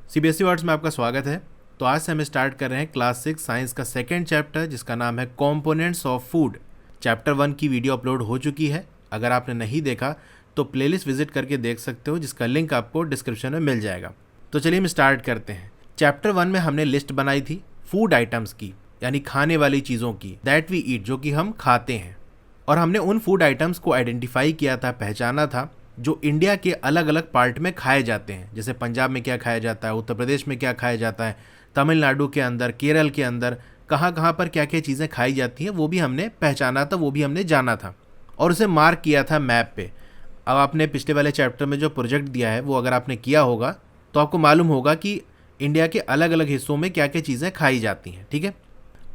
CBSE words में आपका स्वागत है। तो आज से हम स्टार्ट कर रहे हैं क्लास 6 साइंस का सेकेंड चैप्टर, जिसका नाम है कंपोनेंट्स ऑफ फूड। चैप्टर 1 की वीडियो अपलोड हो चुकी है। अगर आपने नहीं देखा तो प्लेलिस्ट विजिट करके देख सकते हो, जिसका लिंक आपको डिस्क्रिप्शन में मिल जाएगा। तो चलिए हम स्टार्ट करते हैं। चैप्टर 1 में हमने लिस्ट बनाई थी फूड आइटम्स की, यानी खाने वाली चीज़ों की, दैट वी ईट, जो कि हम खाते हैं। और हमने उन फूड आइटम्स को आइडेंटिफाई किया था, पहचाना था, जो इंडिया के अलग अलग पार्ट में खाए जाते हैं। जैसे पंजाब में क्या खाया जाता है, उत्तर प्रदेश में क्या खाया जाता है, तमिलनाडु के अंदर, केरल के अंदर कहाँ कहाँ पर क्या क्या चीज़ें खाई जाती हैं, वो भी हमने पहचाना था, वो भी हमने जाना था और उसे मार्क किया था मैप पे। अब आपने पिछले वाले चैप्टर में जो प्रोजेक्ट दिया है वो अगर आपने किया होगा तो आपको मालूम होगा कि इंडिया के अलग अलग हिस्सों में क्या क्या चीज़ें खाई जाती हैं। ठीक है।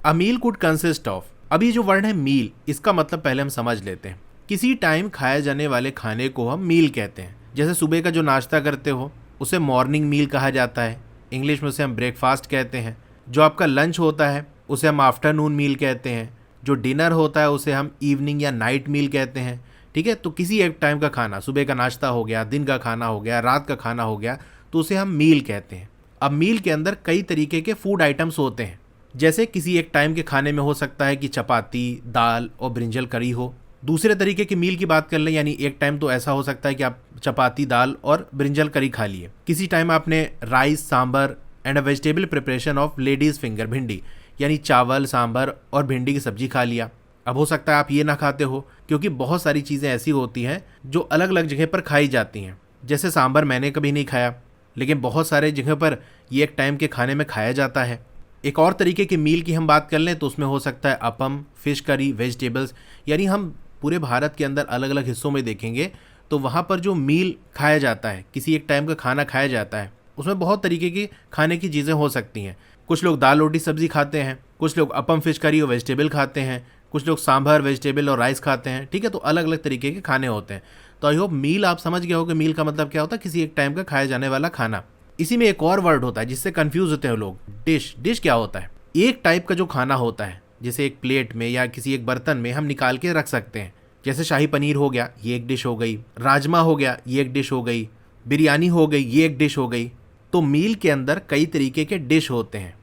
अ मील कुड कंसिस्ट ऑफ, अब ये जो वर्ड है मील, इसका मतलब पहले हम समझ लेते हैं। किसी टाइम खाए जाने वाले खाने को हम मील कहते हैं। जैसे सुबह का जो नाश्ता करते हो उसे मॉर्निंग मील कहा जाता है, इंग्लिश में उसे हम ब्रेकफास्ट कहते हैं। जो आपका लंच होता है उसे हम आफ्टरनून मील कहते हैं। जो डिनर होता है उसे हम इवनिंग या नाइट मील कहते हैं। ठीक है। तो किसी एक टाइम का खाना, सुबह का नाश्ता हो गया, दिन का खाना हो गया, रात का खाना हो गया, तो उसे हम मील कहते हैं। अब मील के अंदर कई तरीके के फूड आइटम्स होते हैं। जैसे किसी एक टाइम के खाने में हो सकता है कि चपाती, दाल और ब्रिंजल करी हो। दूसरे तरीके की मील की बात कर लें, यानी एक टाइम तो ऐसा हो सकता है कि आप चपाती, दाल और ब्रिंजल करी खा लिए। किसी टाइम आपने rice, sambar and a vegetable preparation of ladies finger, भिंडी, यानी चावल, सांबर और भिंडी की सब्जी खा लिया। अब हो सकता है आप ये ना खाते हो, क्योंकि बहुत सारी चीज़ें ऐसी होती हैं जो अलग अलग जगह पर खाई जाती हैं। जैसे सांबर मैंने कभी नहीं खाया, लेकिन बहुत सारे जगह पर ये एक टाइम के खाने में खाया जाता है। एक और तरीके की मील की हम बात कर लें तो उसमें हो सकता है अपम, फिश करी, वेजिटेबल्स, यानी हम पूरे भारत के अंदर अलग अलग हिस्सों में देखेंगे तो वहाँ पर जो मील खाया जाता है, किसी एक टाइम का खाना खाया जाता है, उसमें बहुत तरीके की खाने की चीज़ें हो सकती हैं। कुछ लोग दाल रोटी सब्जी खाते हैं, कुछ लोग अपम, फिश करी और वेजिटेबल खाते हैं, कुछ लोग सांभर, वेजिटेबल और राइस खाते हैं। ठीक है। तो अलग अलग तरीके के खाने होते हैं। तो आई होप मील आप समझ गए हो कि मील का मतलब क्या होता है, किसी एक टाइम का खाया जाने वाला खाना। इसी में एक और वर्ड होता है जिससे कंफ्यूज होते हैं लोग, डिश। डिश क्या होता है? एक टाइप का जो खाना होता है, जैसे एक प्लेट में या किसी एक बर्तन में हम निकाल के रख सकते हैं। जैसे शाही पनीर हो गया, ये एक डिश हो गई। राजमा हो गया, ये एक डिश हो गई। बिरयानी हो गई, ये एक डिश हो गई। तो मील के अंदर कई तरीके के डिश होते हैं।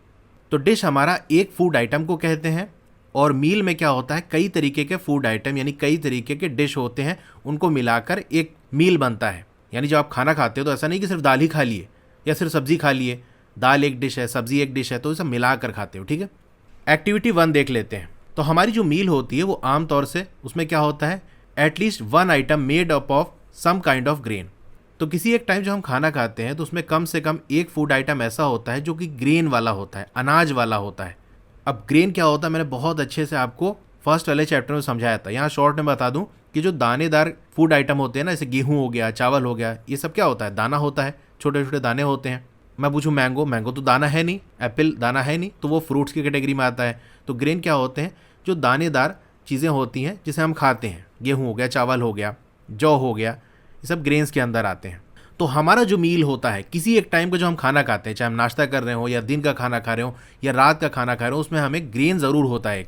तो डिश हमारा एक फूड आइटम को कहते हैं, और मील में क्या होता है, कई तरीके के फूड आइटम यानी कई तरीके के डिश होते हैं, उनको मिलाकर एक मील बनता है। यानी जब आप खाना खाते हो तो ऐसा नहीं कि सिर्फ दाल ही खा लिए या सिर्फ सब्जी खा लिए। दाल एक डिश है, सब्जी एक डिश है, तो इसे मिलाकर खाते हो। ठीक है। एक्टिविटी 1 देख लेते हैं। तो हमारी जो मील होती है वो आमतौर से उसमें क्या होता है, at least one item made up of some kind of grain. तो किसी एक टाइम जब हम खाना खाते हैं तो उसमें कम से कम एक फूड आइटम ऐसा होता है जो कि ग्रेन वाला होता है, अनाज वाला होता है। अब ग्रेन क्या होता है मैंने बहुत अच्छे से आपको फर्स्ट वाले चैप्टर में समझाया था। यहाँ शॉर्ट में बता दूं कि जो दानेदार फूड आइटम होते हैं ना, जैसे गेहूँ हो गया, चावल हो गया, ये सब क्या होता है, दाना होता है, छोटे छोटे दाने होते हैं। मैं पूछूं मैंगो, मैंगो तो दाना है नहीं, एप्पल दाना है नहीं, तो वो फ्रूट्स की कैटेगरी में आता है। तो ग्रेन क्या होते हैं, जो दानेदार चीज़ें होती हैं जिसे हम खाते हैं। गेहूँ हो गया, चावल हो गया, जौ हो गया, ये सब ग्रेन्स के अंदर आते हैं। तो हमारा जो मील होता है, किसी एक टाइम का जो हम खाना खाते हैं, चाहे हम नाश्ता कर रहे हो या दिन का खाना खा रहे हो या रात का खाना खा रहे हो, उसमें हमें ग्रेन ज़रूर होता है एक।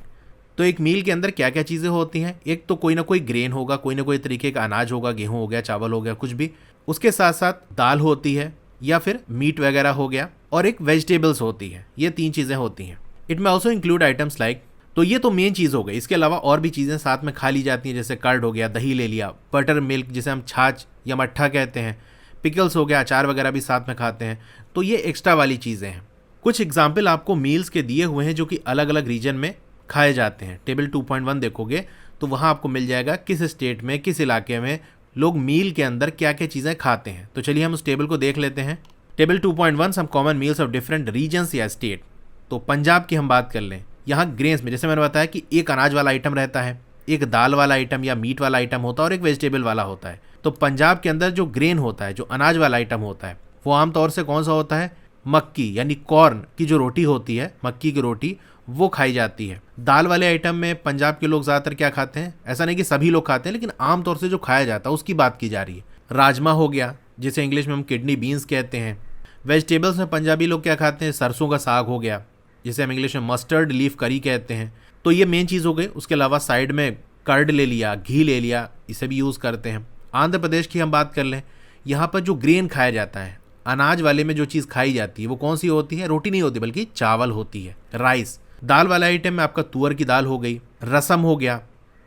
तो एक मील के अंदर क्या क्या चीज़ें होती हैं, एक तो कोई ना कोई ग्रेन होगा, कोई ना कोई तरीके का अनाज होगा, गेहूँ हो गया, चावल हो गया, कुछ भी। उसके साथ साथ दाल होती है या फिर मीट वगैरह हो गया, और एक वेजिटेबल्स होती है। ये 3 चीज़ें होती हैं। इट में ऑल्सो इंक्लूड आइटम्स लाइक, तो ये तो मेन चीज़ हो गई। इसके अलावा और भी चीज़ें साथ में खा ली जाती हैं, जैसे कर्ड हो गया, दही ले लिया, बटर मिल्क जिसे हम छाछ या मट्ठा कहते हैं, पिकल्स हो गया, अचार वगैरह भी साथ में खाते हैं। तो ये एक्स्ट्रा वाली चीज़ें हैं। कुछ एग्जाम्पल आपको मील्स के दिए हुए हैं जो कि अलग अलग रीजन में खाए जाते हैं। टेबल 2.1 देखोगे तो वहाँ आपको मिल जाएगा किस स्टेट में, किस इलाके में लोग मील के अंदर क्या क्या चीज़ें खाते हैं। तो चलिए हम उस टेबल को देख लेते हैं। Table 2.1 some common meals of different regions या स्टेट। तो पंजाब की हम बात कर लें, यहाँ ग्रेन्स में जैसे मैंने बताया कि एक अनाज वाला आइटम रहता है, एक दाल वाला आइटम या मीट वाला आइटम होता है, और एक वेजिटेबल वाला होता है। तो पंजाब के अंदर जो ग्रेन होता है, जो अनाज वाला आइटम होता है, वो आमतौर से कौन सा होता है, मक्की यानी कॉर्न की जो रोटी होती है, मक्की की रोटी, वो खाई जाती है। दाल वाले आइटम में पंजाब के लोग ज़्यादातर क्या खाते हैं, ऐसा नहीं कि सभी लोग खाते हैं, लेकिन आमतौर से जो खाया जाता है उसकी बात की जा रही है। राजमा हो गया, जिसे इंग्लिश में हम किडनी बीन्स कहते हैं। वेजिटेबल्स में पंजाबी लोग क्या खाते हैं, सरसों का साग हो गया, जिसे हम इंग्लिश में मस्टर्ड लीफ करी कहते हैं। तो ये मेन चीज़ हो गई। उसके अलावा साइड में कर्ड ले लिया, घी ले लिया, इसे भी यूज़ करते हैं। आंध्र प्रदेश की हम बात कर लें, यहाँ पर जो ग्रेन खाया जाता है, अनाज वाले में जो चीज़ खाई जाती है वो कौन सी होती है? रोटी नहीं होती बल्कि चावल होती है, राइस। दाल वाला आइटम में आपका तुअर की दाल हो गई। रसम हो गया।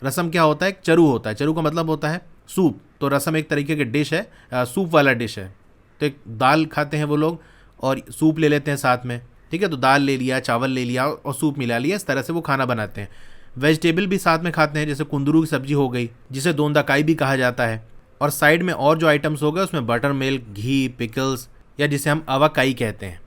रसम क्या होता है? एक चरू होता है। चरू का मतलब होता है सूप। तो रसम एक तरीके की डिश है, सूप वाला डिश है। तो एक दाल खाते हैं वो लोग और सूप ले लेते हैं साथ में, ठीक है। तो दाल ले लिया, चावल ले लिया और सूप मिला लिया, इस तरह से वो खाना बनाते हैं। वेजिटेबल भी साथ में खाते हैं, जैसे कुंदरू की सब्जी हो गई, जिसे दोंदाकाई भी कहा जाता है। और साइड में और जो आइटम्स हो गए उसमें बटर मिल्क, घी, पिकल्स या जिसे हम अवाकाई कहते हैं।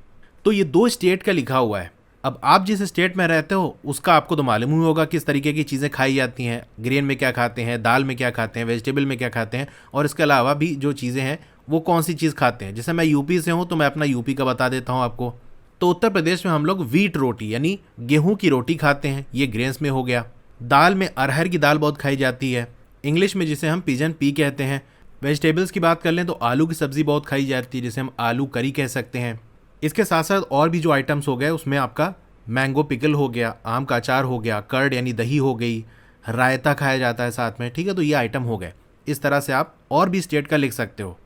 तो ये 2 स्टेट का लिखा हुआ है। अब आप जिस स्टेट में रहते हो उसका आपको तो मालूम ही होगा किस तरीके की चीज़ें खाई जाती हैं, ग्रेन में क्या खाते हैं, दाल में क्या खाते हैं, वेजिटेबल में क्या खाते हैं, और इसके अलावा भी जो चीज़ें हैं वो कौन सी चीज़ खाते हैं। जैसे मैं यूपी से हूँ तो मैं अपना यूपी का बता देता हूँ आपको। तो उत्तर प्रदेश में हम लोग व्हीट रोटी यानी गेहूँ की रोटी खाते हैं, ये ग्रेन्स में हो गया। दाल में अरहर की दाल बहुत खाई जाती है, इंग्लिश में जिसे हम पिजन पी कहते हैं। वेजिटेबल्स की बात कर लें तो आलू की सब्ज़ी बहुत खाई जाती है, जिसे हम आलू करी कह सकते हैं। इसके साथ साथ और भी जो आइटम्स हो गए उसमें आपका मैंगो पिकल हो गया, आम का अचार हो गया, कर्ड यानी दही हो गई, रायता खाया जाता है साथ में, ठीक है। तो ये आइटम हो गए। इस तरह से आप और भी स्टेट का लिख सकते हो।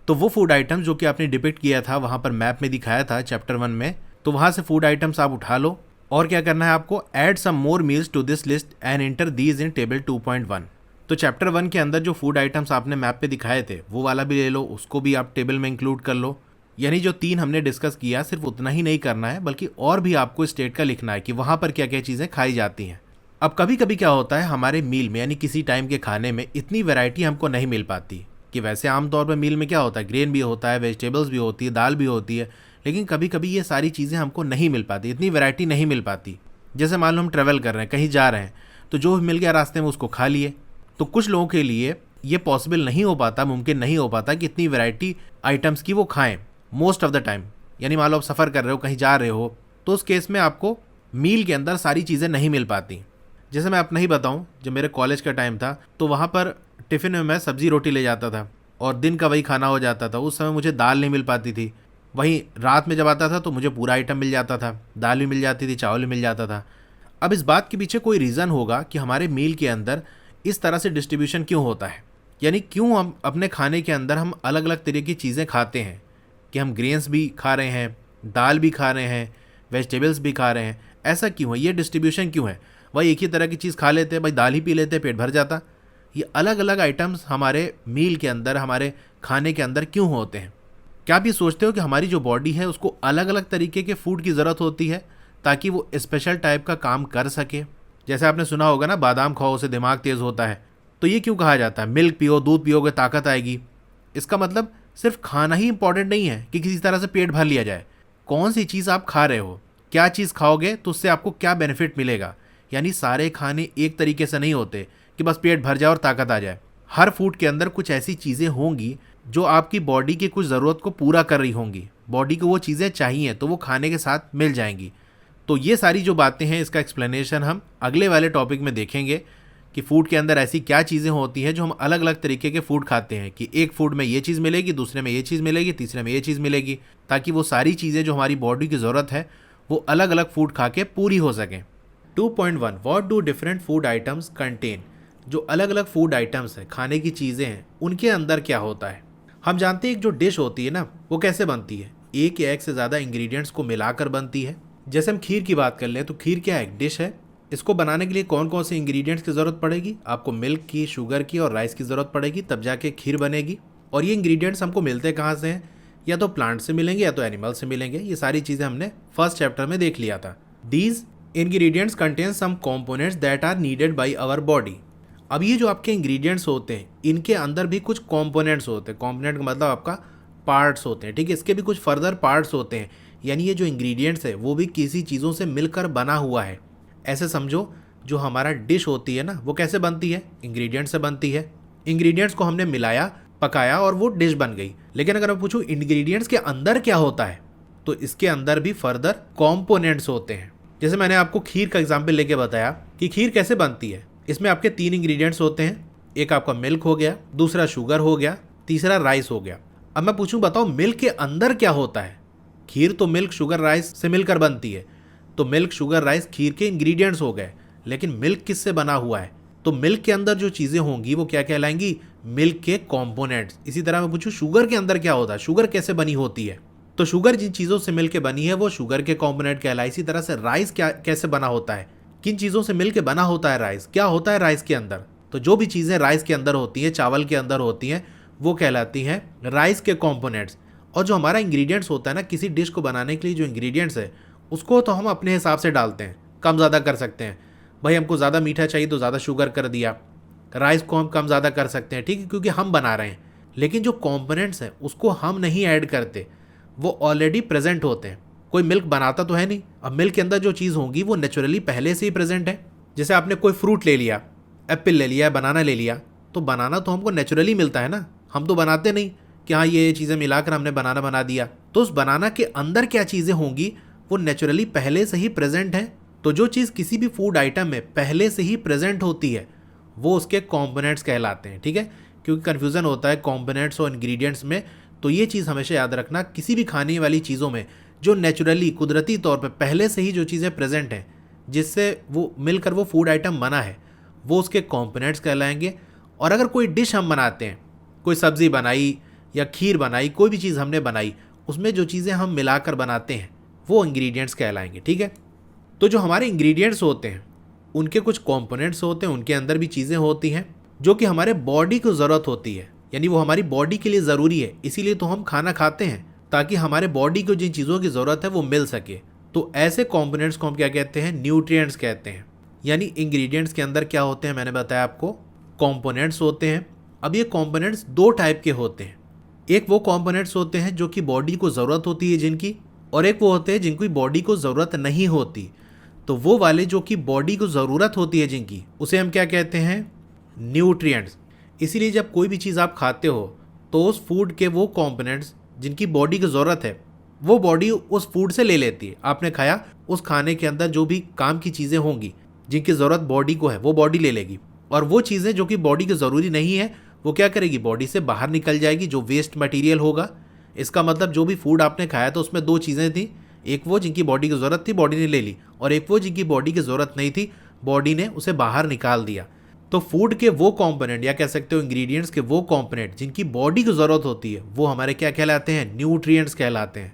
तो वो फूड आइटम्स जो कि आपने डिपिक्ट किया था वहाँ पर मैप में दिखाया था चैप्टर 1 में, तो वहाँ से फूड आइटम्स आप उठा लो। और क्या करना है आपको? Add some more meals to this list and enter these in table 2.1। तो चैप्टर 1 के अंदर जो फूड आइटम्स आपने मैप पे दिखाए थे वो वाला भी ले लो, उसको भी आप टेबल में इंक्लूड कर लो। यानी जो 3 हमने डिस्कस किया सिर्फ उतना ही नहीं करना है बल्कि और भी आपको स्टेट का लिखना है कि वहाँ पर क्या क्या चीज़ें खाई जाती हैं। अब कभी कभी क्या होता है हमारे मील में यानी किसी टाइम के खाने में इतनी वैरायटी हमको नहीं मिल पाती कि वैसे आमतौर पर मील में क्या होता है, ग्रेन भी होता है, वेजिटेबल्स भी होती है, दाल भी होती है, लेकिन कभी कभी ये सारी चीज़ें हमको नहीं मिल पाती, इतनी वैरायटी नहीं मिल पाती। जैसे मान लो हम ट्रैवल कर रहे हैं, कहीं जा रहे हैं, तो जो मिल गया रास्ते में उसको खा लिए। तो कुछ लोगों के लिए ये पॉसिबल नहीं हो पाता, मुमकिन नहीं हो पाता कि इतनी वैरायटी आइटम्स की वो खाएं मोस्ट ऑफ द टाइम। यानी मान लो आप सफ़र कर रहे हो, कहीं जा रहे हो, तो उस केस में आपको मील के अंदर सारी चीज़ें नहीं मिल पाती। जैसे मैं अपना ही बताऊं, जब मेरे कॉलेज का टाइम था तो वहाँ पर टिफ़िन में मैं सब्ज़ी रोटी ले जाता था और दिन का वही खाना हो जाता था। उस समय मुझे दाल नहीं मिल पाती थी। वहीं रात में जब आता था तो मुझे पूरा आइटम मिल जाता था, दाल भी मिल जाती थी, चावल भी मिल जाता था। अब इस बात के पीछे कोई रीज़न होगा कि हमारे मील के अंदर इस तरह से डिस्ट्रीब्यूशन क्यों होता है, यानी क्यों हम अपने खाने के अंदर हम अलग अलग तरह की चीज़ें खाते हैं, कि हम ग्रेन्स भी खा रहे हैं, दाल भी खा रहे हैं, वेजिटेबल्स भी खा रहे हैं। ऐसा क्यों है? ये डिस्ट्रीब्यूशन क्यों है? वही एक ही तरह की चीज़ खा लेते हैं, भाई दाल ही पी लेते हैं, पेट भर जाता। ये अलग अलग आइटम्स हमारे मील के अंदर, हमारे खाने के अंदर क्यों होते हैं? क्या आप ये सोचते हो कि हमारी जो बॉडी है उसको अलग अलग तरीके के फूड की ज़रूरत होती है ताकि वो स्पेशल टाइप का काम कर सके? जैसे आपने सुना होगा ना, बादाम खाओ उससे दिमाग तेज़ होता है। तो ये क्यों कहा जाता है? मिल्क पियो, दूध पियोगे ताकत आएगी। इसका मतलब सिर्फ खाना ही इंपॉर्टेंट नहीं है कि किसी तरह से पेट भर लिया जाए। कौन सी चीज़ आप खा रहे हो, क्या चीज़ खाओगे तो उससे आपको क्या बेनिफिट मिलेगा। यानी सारे खाने एक तरीके से नहीं होते कि बस पेट भर जाए और ताकत आ जाए। हर फूड के अंदर कुछ ऐसी चीज़ें होंगी जो आपकी बॉडी की कुछ ज़रूरत को पूरा कर रही होंगी। बॉडी को वो चीज़ें चाहिए तो वो खाने के साथ मिल जाएंगी। तो ये सारी जो बातें हैं इसका एक्सप्लेनेशन हम अगले वाले टॉपिक में देखेंगे कि फूड के अंदर ऐसी क्या चीज़ें होती हैं जो हम अलग अलग तरीके के फूड खाते हैं, कि एक फूड में ये चीज़ मिलेगी, दूसरे में ये चीज़ मिलेगी, तीसरे में ये चीज़ मिलेगी, ताकि वो सारी चीज़ें जो हमारी बॉडी की ज़रूरत है वो अलग अलग फूड खा के पूरी हो सकें। 2.1 what do different food items contain. जो अलग अलग फूड आइटम्स हैं, खाने की चीज़ें हैं, उनके अंदर क्या होता है। हम जानते हैं एक जो डिश होती है ना वो कैसे बनती है, एक या एक से ज़्यादा इंग्रेडिएंट्स को मिलाकर बनती है। जैसे हम खीर की बात कर लें तो खीर क्या है? एक डिश है। इसको बनाने के लिए कौन कौन से इंग्रेडिएंट्स की ज़रूरत पड़ेगी? आपको मिल्क की, शुगर की और राइस की ज़रूरत पड़ेगी, तब जाके खीर बनेगी। और ये इंग्रेडिएंट्स हमको मिलते कहाँ से हैं? या तो प्लांट से मिलेंगे या तो एनिमल से मिलेंगे। ये सारी चीज़ें हमने फर्स्ट चैप्टर में देख लिया था। These ingredients contain some components that are needed by our body. अब ये जो आपके इंग्रेडिएंट्स होते हैं इनके अंदर भी कुछ कंपोनेंट्स होते हैं। कंपोनेंट का मतलब आपका पार्ट्स होते हैं, ठीक है। इसके भी कुछ फर्दर पार्ट्स होते हैं, यानी ये जो इंग्रेडिएंट्स है वो भी किसी चीज़ों से मिलकर बना हुआ है। ऐसे समझो जो हमारा डिश होती है ना वो कैसे बनती है? इंग्रेडिएंट्स से बनती है। इंग्रेडिएंट्स को हमने मिलाया, पकाया और वो डिश बन गई। लेकिन अगर मैं पूछूं इंग्रेडिएंट्स के अंदर क्या होता है, तो इसके अंदर भी फर्दर कंपोनेंट्स होते हैं। जैसे मैंने आपको खीर का एग्जाम्पल लेके बताया कि खीर कैसे बनती है। इसमें आपके 3 इंग्रेडिएंट्स होते हैं, एक आपका मिल्क हो गया, दूसरा शुगर हो गया, तीसरा राइस हो गया। अब मैं पूछूं बताओ मिल्क के अंदर क्या होता है? खीर तो मिल्क, शुगर, राइस से मिलकर बनती है, तो मिल्क, शुगर, राइस खीर के इंग्रेडिएंट्स हो गए। लेकिन मिल्क किससे बना हुआ है? तो मिल्क के अंदर जो चीज़ें होंगी वो क्या कहलाएंगी? मिल्क के कंपोनेंट्स। इसी तरह मैं पूछूं शुगर के अंदर क्या होता है, शुगर कैसे बनी होती है, तो शुगर जिन चीज़ों से मिलकर बनी है वो शुगर के कंपोनेंट कहलाए। इसी तरह से राइस क्या कैसे बना होता है, किन चीज़ों से मिलकर बना होता है राइस, क्या होता है राइस के अंदर, तो जो भी चीज़ें राइस के अंदर होती हैं, चावल के अंदर होती हैं, वो कहलाती हैं राइस के कंपोनेंट्स। और जो हमारा इंग्रेडिएंट्स होता है ना, किसी डिश को बनाने के लिए जो इंग्रेडिएंट्स है उसको तो हम अपने हिसाब से डालते हैं, कम ज़्यादा कर सकते हैं। भाई हमको ज़्यादा मीठा चाहिए तो ज़्यादा शुगर कर दिया, राइस को हम कम ज़्यादा कर सकते हैं, ठीक है, क्योंकि हम बना रहे हैं। लेकिन जो कंपोनेंट्स हैं उसको हम नहीं ऐड करते, वो ऑलरेडी प्रेजेंट होते हैं। कोई मिल्क बनाता तो है नहीं, अब मिल्क के अंदर जो चीज़ होगी वो नेचुरली पहले से ही प्रेजेंट है। जैसे आपने कोई फ्रूट ले लिया, एप्पल ले लिया, बनाना ले लिया, तो बनाना तो हमको नेचुरली मिलता है ना, हम तो बनाते नहीं कि हाँ ये चीज़ें मिलाकर हमने बनाना बना दिया। तो उस बनाना के अंदर क्या चीज़ें होंगी वो नेचुरली पहले से ही प्रेजेंट है। तो जो चीज़ किसी भी फूड आइटम में पहले से ही प्रेजेंट होती है वो उसके कंपोनेंट्स कहलाते हैं, ठीक है, क्योंकि कन्फ्यूज़न होता है कंपोनेंट्स और इंग्रेडिएंट्स में। तो ये चीज़ हमेशा याद रखना, किसी भी खाने वाली चीज़ों में जो नेचुरली कुदरती तौर पे पहले से ही जो चीज़ें प्रेजेंट हैं जिससे वो मिलकर वो फूड आइटम बना है वो उसके कंपोनेंट्स कहलाएंगे। और अगर कोई डिश हम बनाते हैं, कोई सब्ज़ी बनाई या खीर बनाई, कोई भी चीज़ हमने बनाई, उसमें जो चीज़ें हम मिलाकर बनाते हैं वो इंग्रेडिएंट्स कहलाएंगे, ठीक है। तो जो हमारे इंग्रेडिएंट्स होते हैं उनके कुछ कंपोनेंट्स होते हैं, उनके अंदर भी चीज़ें होती हैं जो कि हमारे बॉडी को ज़रूरत होती है, यानी वो हमारी बॉडी के लिए ज़रूरी है। इसीलिए तो हम खाना खाते हैं ताकि हमारे बॉडी को जिन चीज़ों की ज़रूरत है वो मिल सके। तो ऐसे कंपोनेंट्स को हम क्या कहते हैं, न्यूट्रिएंट्स कहते हैं। यानी इंग्रेडिएंट्स के अंदर क्या होते हैं, मैंने बताया आपको कंपोनेंट्स होते हैं। अब ये कंपोनेंट्स दो टाइप के होते हैं, एक वो कंपोनेंट्स होते हैं जो कि बॉडी को ज़रूरत होती है जिनकी, और एक वो होते हैं जिनकी बॉडी को ज़रूरत नहीं होती। तो वो वाले जो कि बॉडी को ज़रूरत होती है जिनकी, उसे हम क्या कहते हैं, न्यूट्रिएंट्स। इसीलिए जब कोई भी चीज़ आप खाते हो तो उस फूड के वो कंपोनेंट्स जिनकी बॉडी की ज़रूरत है वो बॉडी उस फूड से ले लेती है। आपने खाया, उस खाने के अंदर जो भी काम की चीज़ें होंगी जिनकी ज़रूरत बॉडी को है वो बॉडी ले लेगी, और वो चीज़ें जो कि बॉडी की ज़रूरी नहीं है वो क्या करेगी, बॉडी से बाहर निकल जाएगी, जो वेस्ट मटेरियल होगा। इसका मतलब जो भी फूड आपने खाया तो उसमें दो चीज़ें थी, एक वो जिनकी बॉडी की ज़रूरत थी बॉडी ने ले ली, और एक वो जिनकी बॉडी की ज़रूरत नहीं थी बॉडी ने उसे बाहर निकाल दिया। तो फूड के वो कंपोनेंट या कह सकते हो इंग्रेडिएंट्स के वो कंपोनेंट जिनकी बॉडी को ज़रूरत होती है वो हमारे क्या कहलाते हैं, न्यूट्रिएंट्स कहलाते हैं।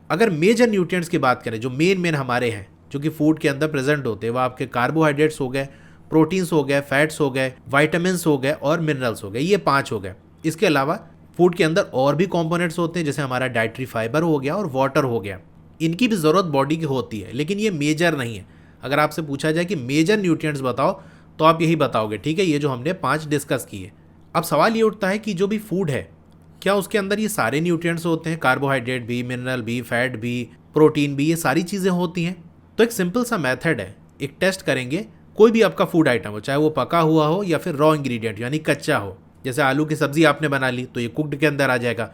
अगर मेजर न्यूट्रिएंट्स की बात करें, जो मेन हमारे हैं जो कि फूड के अंदर प्रेजेंट होते हैं, वो आपके कार्बोहाइड्रेट्स हो गए, प्रोटीन्स हो गए, फैट्स हो गए, वाइटामिन्स हो गए और मिनरल्स हो गए, ये 5 हो गए। इसके अलावा फूड के अंदर और भी कंपोनेंट्स होते हैं, जैसे हमारा डाइटरी फाइबर हो गया और वाटर हो गया। इनकी भी ज़रूरत बॉडी की होती है, लेकिन ये मेजर नहीं है। अगर आपसे पूछा जाए कि मेजर न्यूट्रिएंट्स बताओ तो आप यही बताओगे, ठीक है, ये जो हमने 5 डिस्कस किए। अब सवाल ये उठता है कि जो भी फूड है क्या उसके अंदर ये सारे न्यूट्रिएंट्स होते हैं, कार्बोहाइड्रेट भी, मिनरल भी, फैट भी, प्रोटीन भी, ये सारी चीज़ें होती हैं? तो एक सिंपल सा मेथड है, एक टेस्ट करेंगे, कोई भी आपका फूड आइटम हो, चाहे वो पका हुआ हो या फिर रॉ इंग्रेडिएंट यानी कच्चा हो। जैसे आलू की सब्ज़ी आपने बना ली तो ये कुक्ड के अंदर आ जाएगा।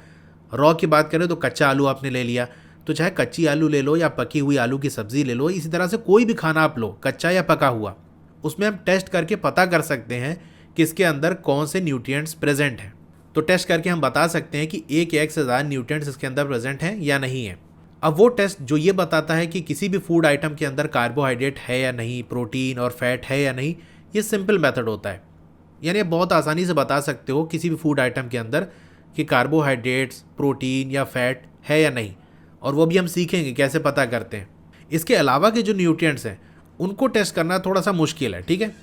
रॉ की बात करें तो कच्चा आलू आपने ले लिया, तो चाहे कच्ची आलू ले लो या पकी हुई आलू की सब्ज़ी ले लो, इसी तरह से कोई भी खाना आप लो, कच्चा या पका हुआ, उसमें हम टेस्ट करके पता कर सकते हैं कि इसके अंदर कौन से न्यूट्रिएंट्स प्रेजेंट हैं। तो टेस्ट करके हम बता सकते हैं कि एक या एक से ज़्यादा न्यूट्रिएंट्स इसके अंदर प्रेजेंट हैं या नहीं है। अब वो टेस्ट जो ये बताता है कि किसी भी फूड आइटम के अंदर कार्बोहाइड्रेट है या नहीं, प्रोटीन और फैट है या नहीं, ये सिंपल मेथड होता है। यानी आप बहुत आसानी से बता सकते हो किसी भी फूड आइटम के अंदर कि कार्बोहाइड्रेट्स, प्रोटीन या फैट है या नहीं, और वो भी हम सीखेंगे कैसे पता करते हैं। इसके अलावा के जो न्यूट्रिएंट्स हैं उनको टेस्ट करना थोड़ा सा मुश्किल है, ठीक है।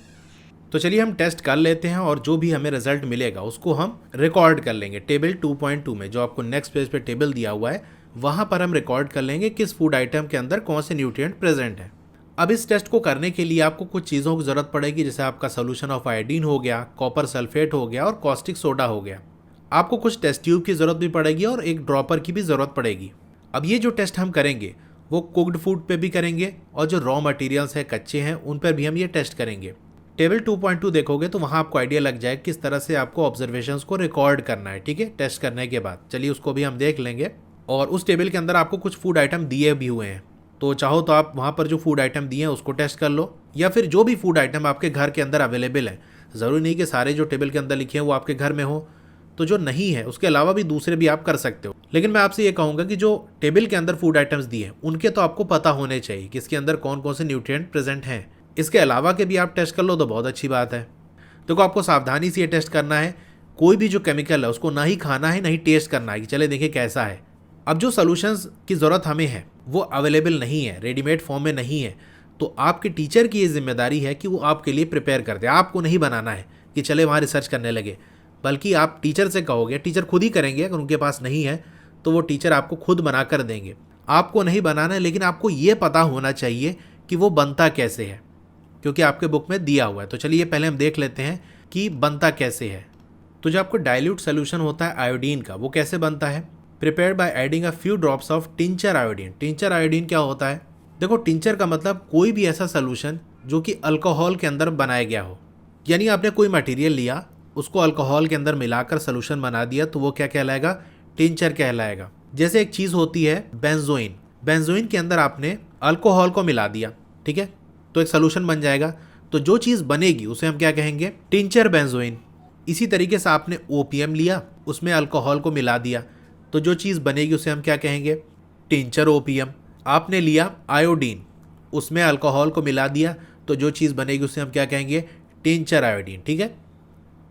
तो चलिए हम टेस्ट कर लेते हैं और जो भी हमें रिजल्ट मिलेगा उसको हम रिकॉर्ड कर लेंगे टेबल 2.2 में, जो आपको नेक्स्ट पेज पे टेबल दिया हुआ है वहाँ पर हम रिकॉर्ड कर लेंगे किस फूड आइटम के अंदर कौन से न्यूट्रिएंट प्रेजेंट है। अब इस टेस्ट को करने के लिए आपको कुछ चीज़ों की ज़रूरत पड़ेगी, जैसे आपका सोल्यूशन ऑफ आयोडीन हो गया, कॉपर सल्फेट हो गया और कॉस्टिक सोडा हो गया। आपको कुछ टेस्ट ट्यूब की ज़रूरत भी पड़ेगी और एक ड्रॉपर की भी ज़रूरत पड़ेगी। अब ये जो टेस्ट हम करेंगे वो कुक्ड फूड पे भी करेंगे और जो रॉ मटेरियल्स है, कच्चे हैं, उन पर भी हम ये टेस्ट करेंगे। टेबल 2.2 देखोगे तो वहाँ आपको आइडिया लग जाए किस तरह से आपको ऑब्जर्वेशंस को रिकॉर्ड करना है, ठीक है, टेस्ट करने के बाद। चलिए उसको भी हम देख लेंगे। और उस टेबल के अंदर आपको कुछ फूड आइटम दिए भी हुए हैं, तो चाहो तो आप वहाँ पर जो फूड आइटम दिए हैं उसको टेस्ट कर लो, या फिर जो भी फूड आइटम आपके घर के अंदर अवेलेबल है। ज़रूरी नहीं कि सारे जो टेबल के अंदर लिखे हैं वो आपके घर में हो, तो जो नहीं है उसके अलावा भी दूसरे भी आप कर सकते हो। लेकिन मैं आपसे ये कहूँगा कि जो टेबल के अंदर फूड आइटम्स दिए हैं उनके तो आपको पता होने चाहिए कि इसके अंदर कौन कौन से न्यूट्रिएंट प्रेजेंट हैं। इसके अलावा के भी आप टेस्ट कर लो तो बहुत अच्छी बात है। देखो आपको सावधानी से ये टेस्ट करना है, कोई भी जो केमिकल है उसको ना ही खाना है ना ही टेस्ट करना है कि चले देखें कैसा है। अब जो सॉल्यूशंस की ज़रूरत हमें है वो अवेलेबल नहीं है, रेडीमेड फॉर्म में नहीं है, तो आपके टीचर की ये जिम्मेदारी है कि वो आपके लिए प्रिपेयर कर दे। आपको नहीं बनाना है कि चले वहाँ रिसर्च करने लगे, बल्कि आप टीचर से कहोगे, टीचर खुद ही करेंगे। अगर उनके पास नहीं है तो वो टीचर आपको खुद बना कर देंगे। आपको नहीं बनाना है, लेकिन आपको ये पता होना चाहिए कि वो बनता कैसे है, क्योंकि आपके बुक में दिया हुआ है। तो चलिए पहले हम देख लेते हैं कि बनता कैसे है। तो जो आपको डाइल्यूट सोल्यूशन होता है आयोडीन का, वो कैसे बनता है? Prepared by adding a few drops of tincture iodine. Tincture iodine क्या होता है? देखो, टिंचर का मतलब कोई भी ऐसा सोल्यूशन जो कि अल्कोहल के अंदर बनाया गया हो। यानी आपने कोई मटेरियल लिया, उसको अल्कोहल के अंदर मिलाकर सोल्यूशन बना दिया, तो वो क्या कहलाएगा? टिंचर कहलाएगा। जैसे एक चीज़ होती है बेंजोइन, बेंजोइन के अंदर आपने अल्कोहल को मिला दिया, ठीक है, तो एक सोल्यूशन बन जाएगा। तो जो चीज़ बनेगी उसे हम क्या कहेंगे? Tincture benzoin. इसी तरीके से आपने ओपीएम लिया, उसमें अल्कोहल को मिला दिया, तो जो चीज़ बनेगी उसे हम क्या कहेंगे? टिंचर ओपीएम। आपने लिया आयोडीन, उसमें अल्कोहल को मिला दिया, तो जो चीज़ बनेगी उसे हम क्या कहेंगे? टिंचर आयोडीन, ठीक है।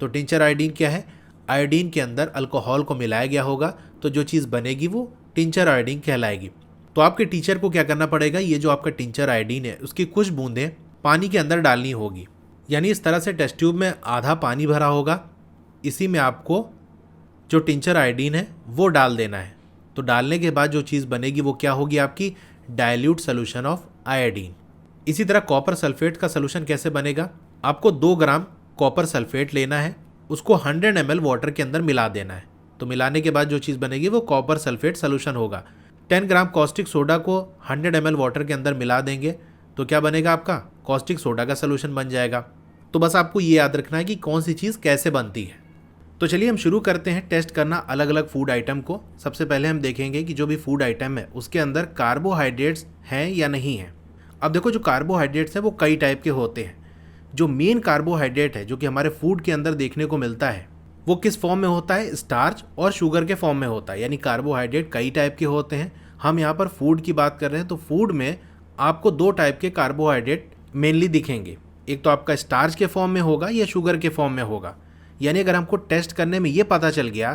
तो टिंचर आयोडीन क्या है? आयोडीन के अंदर अल्कोहल को मिलाया गया होगा, तो जो चीज़ बनेगी वो टिंचर आयोडीन कहलाएगी। तो आपके टीचर को क्या करना पड़ेगा? ये जो आपका टिंचर आयोडीन है उसकी कुछ बूंदें पानी के अंदर डालनी होगी। यानी इस तरह से टेस्ट ट्यूब में आधा पानी भरा होगा, इसी में आपको जो टिंचर आयोडीन है वो डाल देना है। तो डालने के बाद जो चीज़ बनेगी वो क्या होगी? आपकी डाइल्यूट सोल्यूशन ऑफ आयोडीन। इसी तरह कॉपर सल्फेट का सोल्यूशन कैसे बनेगा? आपको 2 ग्राम कॉपर सल्फेट लेना है, उसको 100 ml वाटर के अंदर मिला देना है। तो मिलाने के बाद जो चीज़ बनेगी वो कॉपर सल्फेट सोल्यूशन होगा। 10 ग्राम कॉस्टिक सोडा को 100 ml वाटर के अंदर मिला देंगे, तो क्या बनेगा? आपका कॉस्टिक सोडा का सोल्यूशन बन जाएगा। तो बस आपको ये याद रखना है कि कौन सी चीज़ कैसे बनती है। तो चलिए हम शुरू करते हैं टेस्ट करना अलग अलग फूड आइटम को। सबसे पहले हम देखेंगे कि जो भी फूड आइटम है उसके अंदर कार्बोहाइड्रेट्स हैं या नहीं हैं। अब देखो, जो कार्बोहाइड्रेट्स हैं वो कई टाइप के होते हैं। जो मेन कार्बोहाइड्रेट है जो कि हमारे फूड के अंदर देखने को मिलता है वो किस फॉर्म में होता है? स्टार्च और शुगर के फॉर्म में होता है। यानी कार्बोहाइड्रेट कई टाइप के होते हैं। हम यहाँ पर फूड की बात कर रहे हैं, तो फूड में आपको 2 टाइप के कार्बोहाइड्रेट मेनली दिखेंगे। एक तो आपका स्टार्च के फॉर्म में होगा या शुगर के फॉर्म में होगा। यानी अगर हमको टेस्ट करने में ये पता चल गया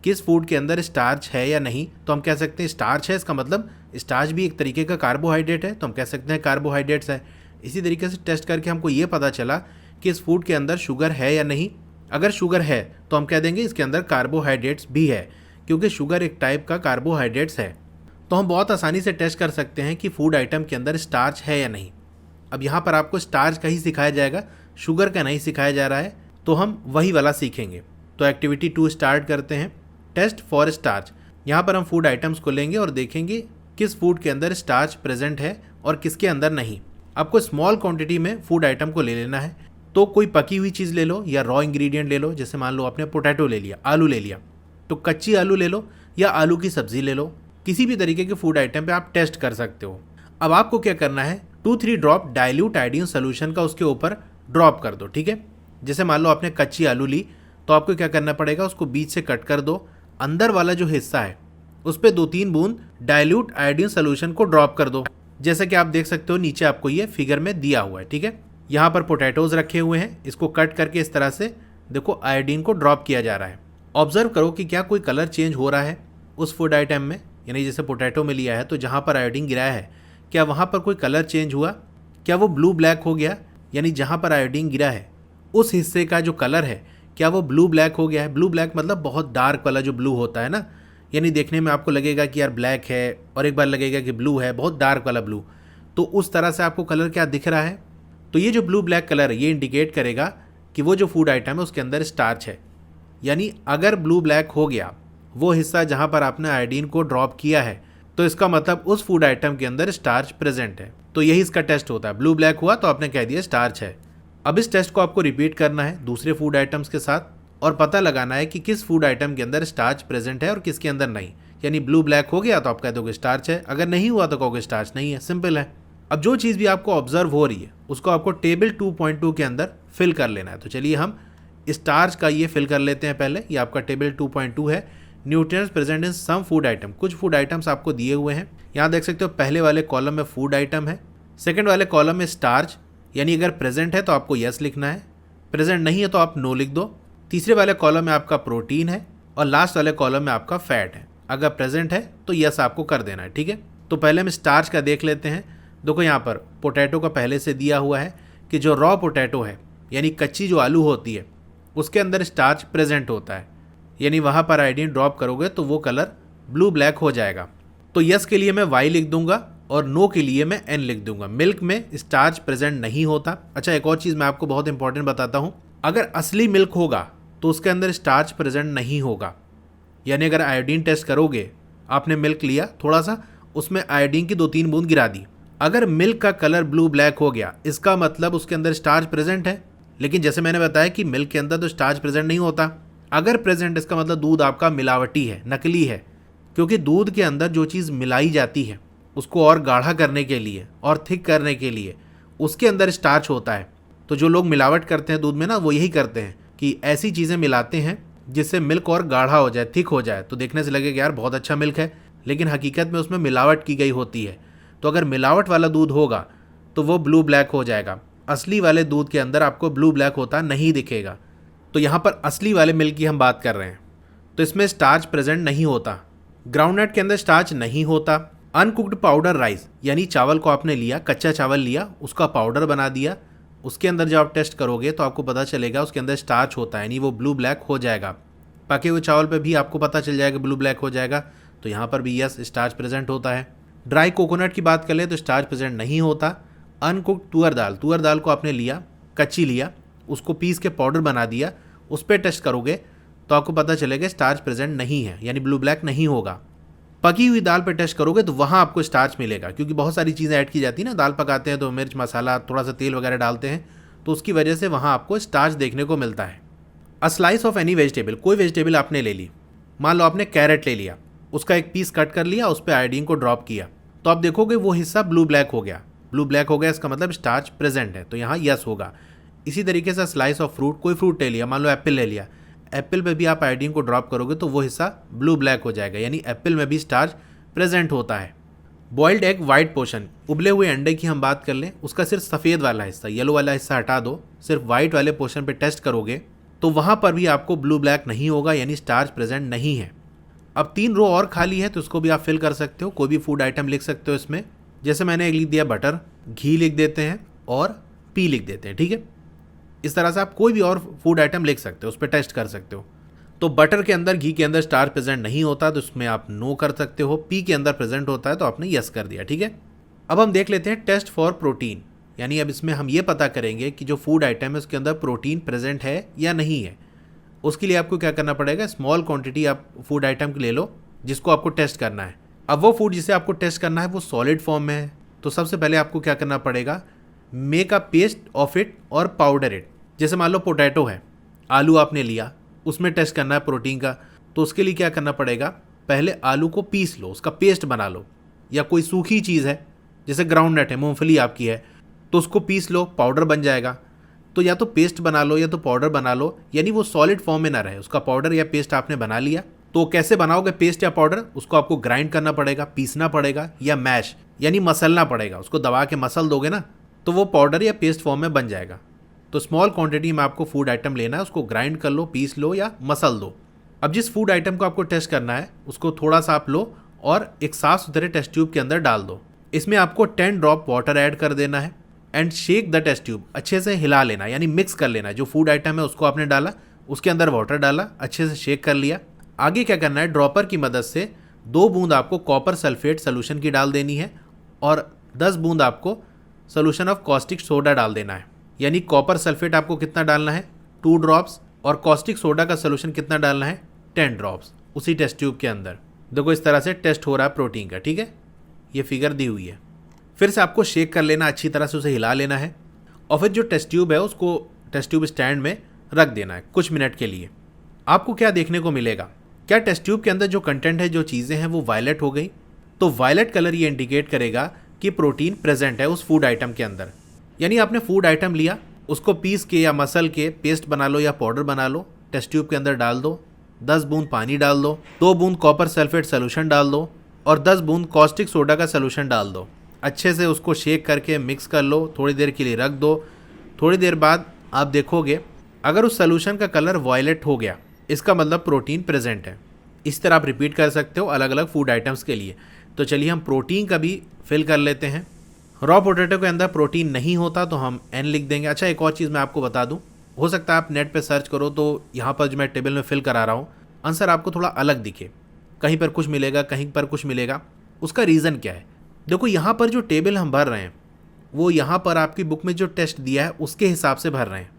किस फूड के अंदर स्टार्च है या नहीं, तो हम कह सकते हैं स्टार्च है, इसका मतलब स्टार्च भी एक तरीके का कार्बोहाइड्रेट है, तो हम कह सकते हैं कार्बोहाइड्रेट्स है। इसी तरीके से टेस्ट करके हमको ये पता चला कि इस फूड के अंदर शुगर है या नहीं। अगर शुगर है तो हम कह देंगे इसके अंदर कार्बोहाइड्रेट्स भी है, क्योंकि शुगर एक टाइप का कार्बोहाइड्रेट्स है। तो हम बहुत आसानी से टेस्ट कर सकते हैं कि फूड आइटम के अंदर स्टार्च है या नहीं। अब यहाँ पर आपको स्टार्च का ही सिखाया जाएगा, शुगर का नहीं सिखाया जा रहा है, तो हम वही वाला सीखेंगे। तो एक्टिविटी 2 स्टार्ट करते हैं। Test for starch. यहाँ पर हम फूड आइटम्स को लेंगे और देखेंगे किस फूड के अंदर स्टार्च प्रेजेंट है और किसके अंदर नहीं। आपको स्मॉल क्वांटिटी में फूड आइटम को ले लेना है। तो कोई पकी हुई चीज़ ले लो या रॉ इंग्रेडिएंट ले लो। जैसे मान लो आपने पोटैटो ले लिया, आलू ले लिया, तो कच्ची आलू ले लो या आलू की सब्जी ले लो। किसी भी तरीके के फूड आइटम पे आप टेस्ट कर सकते हो। अब आपको क्या करना है? 2-3 ड्रॉप डाइल्यूट आयोडीन सोल्यूशन का उसके ऊपर ड्रॉप कर दो, ठीक है। जैसे मान लो आपने कच्ची आलू ली, तो आपको क्या करना पड़ेगा? उसको बीच से कट कर दो, अंदर वाला जो हिस्सा है उस पर 2-3 बूंद डाइल्यूट आयोडीन सोल्यूशन को ड्रॉप कर दो। जैसे कि आप देख सकते हो नीचे आपको ये फिगर में दिया हुआ है, ठीक है। यहाँ पर पोटैटोज रखे हुए हैं, इसको कट करके इस तरह से देखो आयोडीन को ड्रॉप किया जा रहा है। ऑब्जर्व करो कि क्या कोई कलर चेंज हो रहा है उस फूड आइटम में। यानी जैसे पोटैटो में लिया है तो जहाँ पर आयोडीन गिराया है, क्या वहाँ पर कोई कलर चेंज हुआ? क्या वो ब्लू ब्लैक हो गया? यानी जहाँ पर आयोडीन गिरा है उस हिस्से का जो कलर है क्या वो ब्लू ब्लैक हो गया है? ब्लू ब्लैक मतलब बहुत डार्क वाला जो ब्लू होता है ना, यानी देखने में आपको लगेगा कि यार ब्लैक है और एक बार लगेगा कि ब्लू है, बहुत डार्क वाला ब्लू। तो उस तरह से आपको कलर क्या दिख रहा है? तो ये जो ब्लू ब्लैक कलर है ये इंडिकेट करेगा कि वो जो फूड आइटम है उसके अंदर स्टार्च है। यानी अगर ब्लू ब्लैक हो गया वो हिस्सा जहाँ पर आपने आयोडीन को ड्रॉप किया है, तो इसका मतलब उस फूड आइटम के अंदर स्टार्च प्रेजेंट है। तो यही इसका टेस्ट होता है। ब्लू ब्लैक हुआ तो आपने कह दिया स्टार्च है। अब इस टेस्ट को आपको रिपीट करना है दूसरे फूड आइटम्स के साथ और पता लगाना है कि किस फूड आइटम के अंदर स्टार्च प्रेजेंट है और किसके अंदर नहीं। यानी ब्लू ब्लैक हो गया तो आप कह दोगे स्टार्च है, अगर नहीं हुआ तो कहोगे स्टार्च नहीं है। सिंपल है। अब जो चीज़ भी आपको ऑब्जर्व हो रही है उसको आपको टेबल 2.2 के अंदर फिल कर लेना है। तो चलिए हम स्टार्च का ये फिल कर लेते हैं पहले। ये आपका टेबल 2.2 है। Nutrients present in some food item. कुछ फूड आइटम्स आपको दिए हुए हैं। यहाँ देख सकते हो पहले वाले कॉलम में फूड आइटम है, सेकंड वाले कॉलम में स्टार्च। यानी अगर प्रेजेंट है तो आपको यस लिखना है, प्रेजेंट नहीं है तो आप नो लिख दो। तीसरे वाले कॉलम में आपका प्रोटीन है और लास्ट वाले कॉलम में आपका फैट है। अगर प्रेजेंट है तो यस आपको कर देना है, ठीक है। तो पहले हम स्टार्च का देख लेते हैं। देखो यहाँ पर पोटैटो का पहले से दिया हुआ है कि जो रॉ पोटैटो है यानी कच्ची जो आलू होती है उसके अंदर स्टार्च प्रेजेंट होता है, यानी वहाँ पर आयोडीन ड्रॉप करोगे तो वो कलर ब्लू ब्लैक हो जाएगा। तो यस के लिए मैं वाई लिख दूंगा और नो के लिए मैं एन लिख दूंगा। मिल्क में स्टार्च प्रेजेंट नहीं होता। अच्छा, एक और चीज़ मैं आपको बहुत इंपॉर्टेंट बताता हूँ, अगर असली मिल्क होगा तो उसके अंदर स्टार्च प्रेजेंट नहीं होगा। यानी अगर आयोडीन टेस्ट करोगे, आपने मिल्क लिया, थोड़ा सा उसमें आयोडीन की 2-3 बूंद गिरा दी, अगर मिल्क का कलर ब्लू ब्लैक हो गया इसका मतलब उसके अंदर स्टार्च प्रेजेंट है। लेकिन जैसे मैंने बताया कि मिल्क के अंदर तो स्टार्च प्रेजेंट नहीं होता। अगर प्रेजेंट इसका मतलब दूध आपका मिलावटी है, नकली है, क्योंकि दूध के अंदर जो चीज़ मिलाई जाती है उसको और गाढ़ा करने के लिए और थिक करने के लिए उसके अंदर स्टार्च होता है। तो जो लोग मिलावट करते हैं दूध में ना, वो यही करते हैं कि ऐसी चीज़ें मिलाते हैं जिससे मिल्क और गाढ़ा हो जाए, थिक हो जाए, तो देखने से लगेगा यार बहुत अच्छा मिल्क है, लेकिन हकीकत में उसमें मिलावट की गई होती है। तो अगर मिलावट वाला दूध होगा तो वो ब्लू ब्लैक हो जाएगा। असली वाले दूध के अंदर आपको ब्लू ब्लैक होता नहीं दिखेगा। तो यहाँ पर असली वाले मिल्क की हम बात कर रहे हैं, तो इसमें स्टार्च प्रेजेंट नहीं होता। ग्राउंडनट के अंदर स्टार्च नहीं होता। अनकुक्ड पाउडर राइस यानी चावल को आपने लिया, कच्चा चावल लिया, उसका पाउडर बना दिया, उसके अंदर जब आप टेस्ट करोगे तो आपको पता चलेगा उसके अंदर स्टार्च होता है, यानी वो ब्लू ब्लैक हो जाएगा। पके हुए चावल पे भी आपको पता चल जाएगा ब्लू ब्लैक हो जाएगा। तो यहाँ पर भी यस स्टार्च प्रेजेंट होता है। ड्राई कोकोनट की बात कर ले तो स्टार्च प्रेजेंट नहीं होता। अनकुक्ड तुअर दाल को आपने लिया, कच्ची लिया, उसको पीस के पाउडर बना दिया, उस पर टेस्ट करोगे तो आपको पता चलेगा स्टार्च प्रेजेंट नहीं है, यानी ब्लू ब्लैक नहीं होगा। पकी हुई दाल पे टेस्ट करोगे तो वहाँ आपको स्टार्च मिलेगा, क्योंकि बहुत सारी चीज़ें ऐड की जाती है ना, दाल पकाते हैं तो मिर्च मसाला थोड़ा सा तेल वगैरह डालते हैं, तो उसकी वजह से वहाँ आपको स्टार्च देखने को मिलता है। A slice of any vegetable, कोई वेजिटेबल आपने ले ली, मान लो आपने कैरेट ले लिया, उसका एक पीस कट कर लिया, उस पर आयोडीन को ड्रॉप किया, तो आप देखोगे वो हिस्सा ब्लू ब्लैक हो गया। ब्लू ब्लैक हो गया इसका मतलब स्टार्च प्रेजेंट है, तो यहाँ यस होगा। इसी तरीके से स्लाइस ऑफ फ्रूट, कोई फ्रूट ले लिया, मान लो एप्पल ले लिया, एप्पल पे भी आप आयोडीन को ड्रॉप करोगे तो वो हिस्सा ब्लू ब्लैक हो जाएगा, यानी एप्पल में भी स्टार्च प्रेजेंट होता है। बॉइल्ड एग वाइट पोर्शन, उबले हुए अंडे की हम बात कर लें, उसका सिर्फ सफ़ेद वाला हिस्सा, येलो वाला हिस्सा हटा दो, सिर्फ वाइट वाले पोर्शन पे टेस्ट करोगे तो वहाँ पर भी आपको ब्लू ब्लैक नहीं होगा, यानी स्टार्च प्रेजेंट नहीं है। अब 3 रो और खाली है तो उसको भी आप फिल कर सकते हो, कोई भी फूड आइटम लिख सकते हो इसमें। जैसे मैंने एक लिख दिया बटर, घी लिख देते हैं और पी लिख देते हैं, ठीक है। इस तरह से आप कोई भी और फूड आइटम लिख सकते हो, उस पर टेस्ट कर सकते हो। तो बटर के अंदर, घी के अंदर स्टार्च प्रेजेंट नहीं होता तो उसमें आप नो कर सकते हो। पी के अंदर प्रेजेंट होता है तो आपने यस कर दिया, ठीक है। अब हम देख लेते हैं टेस्ट फॉर प्रोटीन, यानी अब इसमें हम ये पता करेंगे कि जो फूड आइटम है उसके अंदर प्रोटीन प्रेजेंट है या नहीं है। उसके लिए आपको क्या करना पड़ेगा, स्मॉल क्वांटिटी आप फूड आइटम ले लो जिसको आपको टेस्ट करना है। अब वो फूड जिसे आपको टेस्ट करना है वो सॉलिड फॉर्म में है, तो सबसे पहले आपको क्या करना पड़ेगा, make a paste of it और पाउडर इट। जैसे मान लो पोटैटो है, आलू आपने लिया, उसमें टेस्ट करना है प्रोटीन का, तो उसके लिए क्या करना पड़ेगा, पहले आलू को पीस लो, उसका पेस्ट बना लो, या कोई सूखी चीज़ है जैसे ग्राउंडनट है, मूंगफली आपकी है, तो उसको पीस लो, पाउडर बन जाएगा। तो या तो पेस्ट बना लो या तो पाउडर बना लो, यानी वो सॉलिड फॉर्म में ना रहे, उसका पाउडर या पेस्ट आपने बना लिया। तो कैसे बनाओगे पेस्ट या पाउडर, उसको आपको ग्राइंड करना पड़ेगा, पीसना पड़ेगा, या मैश यानी मसलना पड़ेगा, उसको दबा के मसल दोगे ना तो वो पाउडर या पेस्ट फॉर्म में बन जाएगा। तो स्मॉल क्वांटिटी में आपको फूड आइटम लेना है, उसको ग्राइंड कर लो, पीस लो या मसल दो। अब जिस फूड आइटम को आपको टेस्ट करना है उसको थोड़ा सा आप लो और एक साफ सुथरे टेस्ट ट्यूब के अंदर डाल दो। इसमें आपको 10 ड्रॉप वाटर ऐड कर देना है and shake the test tube, अच्छे से हिला लेना, यानी मिक्स कर लेना। जो फूड आइटम है उसको आपने डाला, उसके अंदर वाटर डाला, अच्छे से शेक कर लिया। आगे क्या करना है, ड्रॉपर की मदद से 2 बूंद आपको कॉपर सल्फेट सोल्यूशन की डाल देनी है और 10 बूंद आपको सोल्यूशन ऑफ कॉस्टिक सोडा डाल देना है। यानी कॉपर सल्फेट आपको कितना डालना है, 2 ड्रॉप्स, और कॉस्टिक सोडा का सोल्यूशन कितना डालना है, 10 ड्रॉप्स, उसी टेस्ट ट्यूब के अंदर। देखो इस तरह से टेस्ट हो रहा है प्रोटीन का, ठीक है, ये फिगर दी हुई है। फिर से आपको शेक कर लेना, अच्छी तरह से उसे हिला लेना है और फिर जो टेस्ट ट्यूब है उसको टेस्ट ट्यूब स्टैंड में रख देना है कुछ मिनट के लिए। आपको क्या देखने को मिलेगा, क्या टेस्ट ट्यूब के अंदर जो कंटेंट है, जो चीज़ें हैं वो वायलेट हो गई, तो वायलेट कलर ये इंडिकेट करेगा कि प्रोटीन प्रेजेंट है उस फूड आइटम के अंदर। यानी आपने फूड आइटम लिया, उसको पीस के या मसल के पेस्ट बना लो या पाउडर बना लो, टेस्ट ट्यूब के अंदर डाल दो, 10 बूंद पानी डाल दो, 2 बूंद कॉपर सल्फेट सोल्यूशन डाल दो और 10 बूंद कॉस्टिक सोडा का सोल्यूशन डाल दो। अच्छे से उसको शेक करके मिक्स कर लो, थोड़ी देर के लिए रख दो। थोड़ी देर बाद आप देखोगे अगर उस सोल्यूशन का कलर वॉयलेट हो गया, इसका मतलब प्रोटीन प्रेजेंट है। इस तरह आप रिपीट कर सकते हो अलग अलग फूड आइटम्स के लिए। तो चलिए हम प्रोटीन का भी फिल कर लेते हैं। रॉ पोटैटो के अंदर प्रोटीन नहीं होता तो हम एन लिख देंगे। अच्छा, एक और चीज़ मैं आपको बता दूं, हो सकता है आप नेट पे सर्च करो तो यहाँ पर जो मैं टेबल में फिल करा रहा हूँ आंसर आपको थोड़ा अलग दिखे, कहीं पर कुछ मिलेगा कहीं पर कुछ मिलेगा। उसका रीज़न क्या है? देखो, यहाँ पर जो टेबल हम भर रहे हैं वो यहाँ पर आपकी बुक में जो टेस्ट दिया है उसके हिसाब से भर रहे हैं।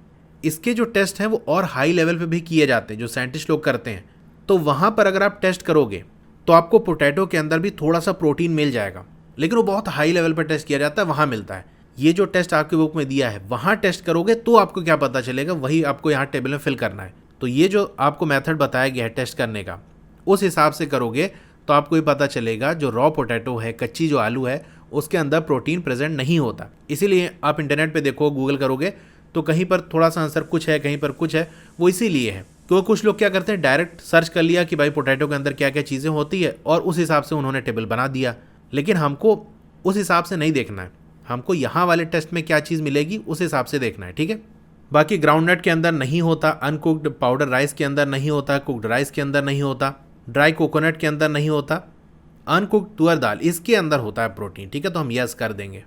इसके जो टेस्ट हैं वो और हाई लेवल पे भी किए जाते हैं, जो साइंटिस्ट लोग करते हैं। तो वहाँ पर अगर आप टेस्ट करोगे तो आपको पोटैटो के अंदर भी थोड़ा सा प्रोटीन मिल जाएगा, लेकिन वो बहुत हाई लेवल पर टेस्ट किया जाता है, वहाँ मिलता है। ये जो टेस्ट आपकी बुक में दिया है वहाँ टेस्ट करोगे तो आपको क्या पता चलेगा, वही आपको यहाँ टेबल में फिल करना है। तो ये जो आपको मेथड बताया गया है टेस्ट करने का, उस हिसाब से करोगे तो आपको ये पता चलेगा जो रॉ पोटैटो है, कच्ची जो आलू है, उसके अंदर प्रोटीन प्रेजेंट नहीं होता। इसीलिए आप इंटरनेट पे देखो, गूगल करोगे तो कहीं पर थोड़ा सा आंसर कुछ है, कहीं पर कुछ है। वो इसीलिए है क्योंकि कुछ लोग क्या करते हैं, डायरेक्ट सर्च कर लिया कि भाई पोटैटो के अंदर क्या क्या चीज़ें होती है और उस हिसाब से उन्होंने टेबल बना दिया। लेकिन हमको उस हिसाब से नहीं देखना है, हमको यहाँ वाले टेस्ट में क्या चीज़ मिलेगी उस हिसाब से देखना है, ठीक है। बाकी ग्राउंडनट के अंदर नहीं होता, अनकुक्ड पाउडर राइस के अंदर नहीं होता, कुक्ड राइस के अंदर नहीं होता, ड्राई कोकोनट के अंदर नहीं होता, अनकुक्ड तुअर दाल इसके अंदर होता है प्रोटीन, ठीक है, तो हम यस कर देंगे।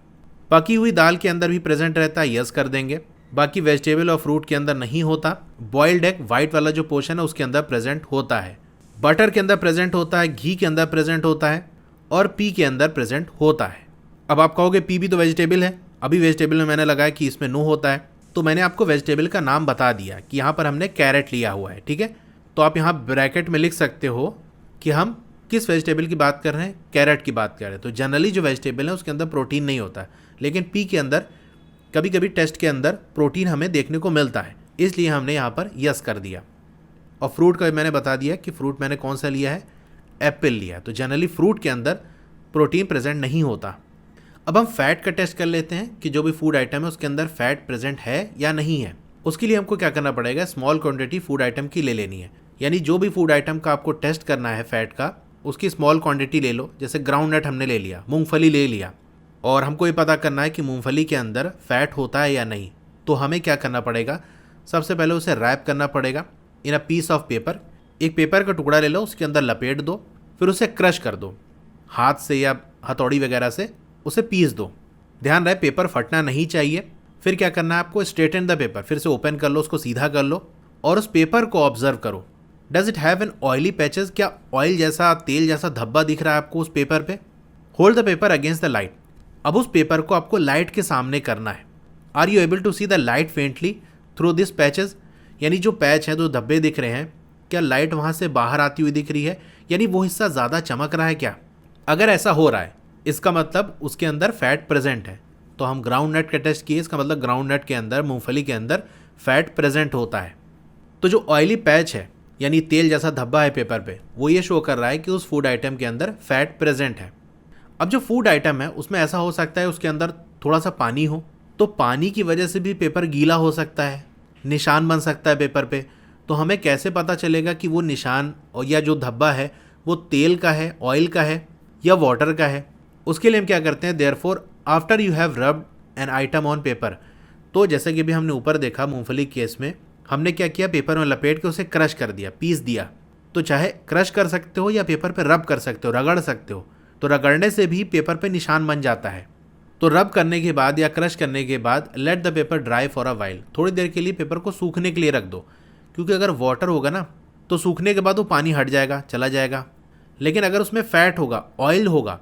पकी हुई दाल के अंदर भी प्रेजेंट रहता है, यस कर देंगे। बाकी वेजिटेबल और फ्रूट के अंदर नहीं होता। बॉइल्ड एग वाइट वाला जो पोर्शन है उसके अंदर प्रेजेंट होता है। बटर के अंदर प्रेजेंट होता है, घी के अंदर प्रेजेंट होता है और पी के अंदर प्रेजेंट होता है। अब आप कहोगे पी भी तो वेजिटेबल है, अभी वेजिटेबल में मैंने लगाया कि इसमें नो होता है, तो मैंने आपको वेजिटेबल का नाम बता दिया कि यहाँ पर हमने कैरेट लिया हुआ है, ठीक है। तो आप यहाँ ब्रैकेट में लिख सकते हो कि हम किस वेजिटेबल की बात कर रहे हैं, कैरेट की बात कर रहे हैं। तो जनरली जो वेजिटेबल है उसके अंदर प्रोटीन नहीं होता है, लेकिन पी के अंदर कभी कभी टेस्ट के अंदर प्रोटीन हमें देखने को मिलता है, इसलिए हमने यहाँ पर यस कर दिया। और फ्रूट का मैंने बता दिया कि फ्रूट मैंने कौन सा लिया है, एप्पल लिया है। तो जनरली फ्रूट के अंदर प्रोटीन प्रेजेंट नहीं होता। अब हम फैट का टेस्ट कर लेते हैं कि जो भी फूड आइटम है उसके अंदर फैट प्रेजेंट है या नहीं है। उसके लिए हमको क्या करना पड़ेगा, स्मॉल क्वांटिटी फूड आइटम की ले लेनी है। यानी जो भी फूड आइटम का आपको टेस्ट करना है फैट का, उसकी स्मॉल क्वांटिटी ले लो। जैसे ग्राउंड नट हमने ले लिया, मूंगफली ले लिया, और हमको ये पता करना है कि मूंगफली के अंदर फैट होता है या नहीं। तो हमें क्या करना पड़ेगा, सबसे पहले उसे रैप करना पड़ेगा इन अ पीस ऑफ पेपर। एक पेपर का टुकड़ा ले लो, उसके अंदर लपेट दो, फिर उसे क्रश कर दो, हाथ से या हथौड़ी वगैरह से उसे पीस दो। ध्यान रहे पेपर फटना नहीं चाहिए। फिर क्या करना है आपको, स्ट्रेटन द पेपर, फिर से ओपन कर लो, उसको सीधा कर लो और उस पेपर को ऑब्जर्व करो। Does it have an oily patches, क्या ऑयल जैसा, तेल जैसा धब्बा दिख रहा है आपको उस पेपर पे। Hold the paper against the light, अब उस पेपर को आपको लाइट के सामने करना है। Are you able to see the light faintly through this patches, यानी जो पैच है, जो धब्बे दिख रहे हैं, क्या लाइट वहाँ से बाहर आती हुई दिख रही है, यानी वो हिस्सा ज़्यादा चमक रहा है क्या। अगर ऐसा हो रहा है इसका मतलब उसके अंदर फैट प्रेजेंट है। तो हम ग्राउंड नट का टेस्ट किए, इसका मतलब ग्राउंड नट के अंदर, मूंगफली के अंदर फैट प्रेजेंट होता है। तो जो ऑयली पैच है यानी तेल जैसा धब्बा है पेपर पे, वो ये शो कर रहा है कि उस फूड आइटम के अंदर फैट प्रेजेंट है। अब जो फूड आइटम है उसमें ऐसा हो सकता है उसके अंदर थोड़ा सा पानी हो, तो पानी की वजह से भी पेपर गीला हो सकता है, निशान बन सकता है पेपर पे। तो हमें कैसे पता चलेगा कि वो निशान और या जो धब्बा है वो तेल का है, ऑयल का है या वाटर का है। उसके लिए हम क्या करते हैं, therefore after you have rubbed an item on paper, तो जैसे कि भी हमने ऊपर देखा मूंगफली केस में, हमने क्या किया, पेपर में लपेट के उसे क्रश कर दिया, पीस दिया। तो चाहे क्रश कर सकते हो या पेपर पे रब कर सकते हो, रगड़ सकते हो। तो रगड़ने से भी पेपर पे निशान बन जाता है। तो रब करने के बाद या क्रश करने के बाद let the paper dry for a while, थोड़ी देर के लिए पेपर को सूखने के लिए रख दो। क्योंकि अगर वाटर होगा ना तो सूखने के बाद वो पानी हट जाएगा, चला जाएगा। लेकिन अगर उसमें फैट होगा, ऑयल होगा,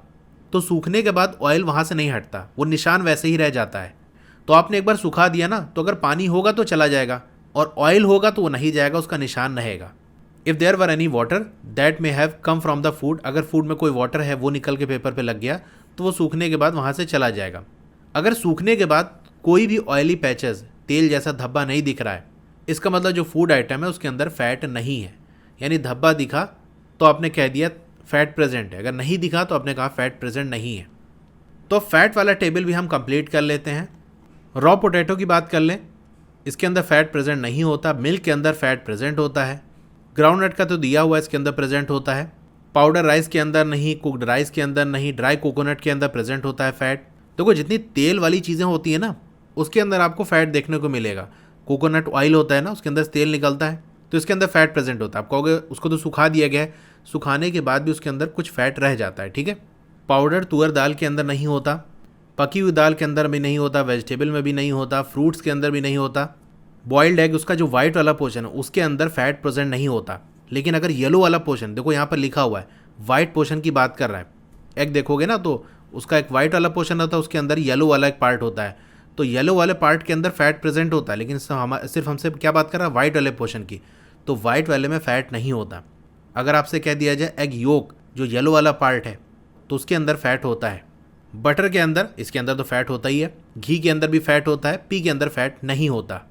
तो सूखने के बाद ऑयल वहाँ से नहीं हटता, वो निशान वैसे ही रह जाता है। तो आपने एक बार सुखा दिया ना, तो अगर पानी होगा तो चला जाएगा और ऑयल होगा तो वो नहीं जाएगा, उसका निशान रहेगा। If there were any water that may have come from the food, अगर फूड में कोई वाटर है वो निकल के पेपर पे लग गया तो वो सूखने के बाद वहाँ से चला जाएगा। अगर सूखने के बाद कोई भी ऑयली पैचेस, तेल जैसा धब्बा नहीं दिख रहा है, इसका मतलब जो फूड आइटम है उसके अंदर फैट नहीं है। यानी धब्बा दिखा तो आपने कह दिया फैट प्रेजेंट है, अगर नहीं दिखा तो आपने कहा फैट प्रेजेंट नहीं है। तो फैट वाला टेबल भी हम कंप्लीट कर लेते हैं। रॉ पोटैटो की बात कर लें, इसके अंदर फैट प्रेजेंट नहीं होता। मिल्क के अंदर फैट प्रेजेंट होता है। ग्राउंडनट का तो दिया हुआ इसके अंदर प्रेजेंट होता है। पाउडर राइस के अंदर नहीं, कुक्ड राइस के अंदर नहीं, ड्राई कोकोनट के अंदर प्रेजेंट होता है फैट। देखो जितनी तेल वाली चीज़ें होती हैं ना उसके अंदर आपको फैट देखने को मिलेगा। कोकोनट ऑयल होता है ना, उसके अंदर तेल निकलता है, तो इसके अंदर फैट प्रेजेंट होता है। आप कहोगे उसको तो सुखा दिया गया है, सुखाने के बाद भी उसके अंदर कुछ फैट रह जाता है, ठीक है। पाउडर तुअर दाल के अंदर नहीं होता, पकी हुई दाल के अंदर भी नहीं होता, वेजिटेबल में भी नहीं होता, फ्रूट्स के अंदर भी नहीं होता। बॉइल्ड एग, उसका जो वाइट वाला पोर्शन है उसके अंदर फैट प्रेजेंट नहीं होता। लेकिन अगर येलो वाला पोर्शन, देखो यहाँ पर लिखा हुआ है वाइट पोर्शन की बात कर रहा है, एग देखोगे ना तो उसका एक वाइट वाला पोर्शन होता है, उसके अंदर येलो वाला एक पार्ट होता है, तो येलो वाले पार्ट के अंदर फैट प्रेजेंट होता है। लेकिन सिर्फ हमसे क्या बात कर रहा है, वाइट वाले पोर्शन की, तो वाइट वाले में फैट नहीं होता। अगर आपसे कह दिया जाए एग योक, जो येलो वाला पार्ट है, तो उसके अंदर फैट होता है। बटर के अंदर, इसके अंदर तो फैट होता ही है, घी के अंदर भी फैट होता है, पी के अंदर फैट नहीं होता।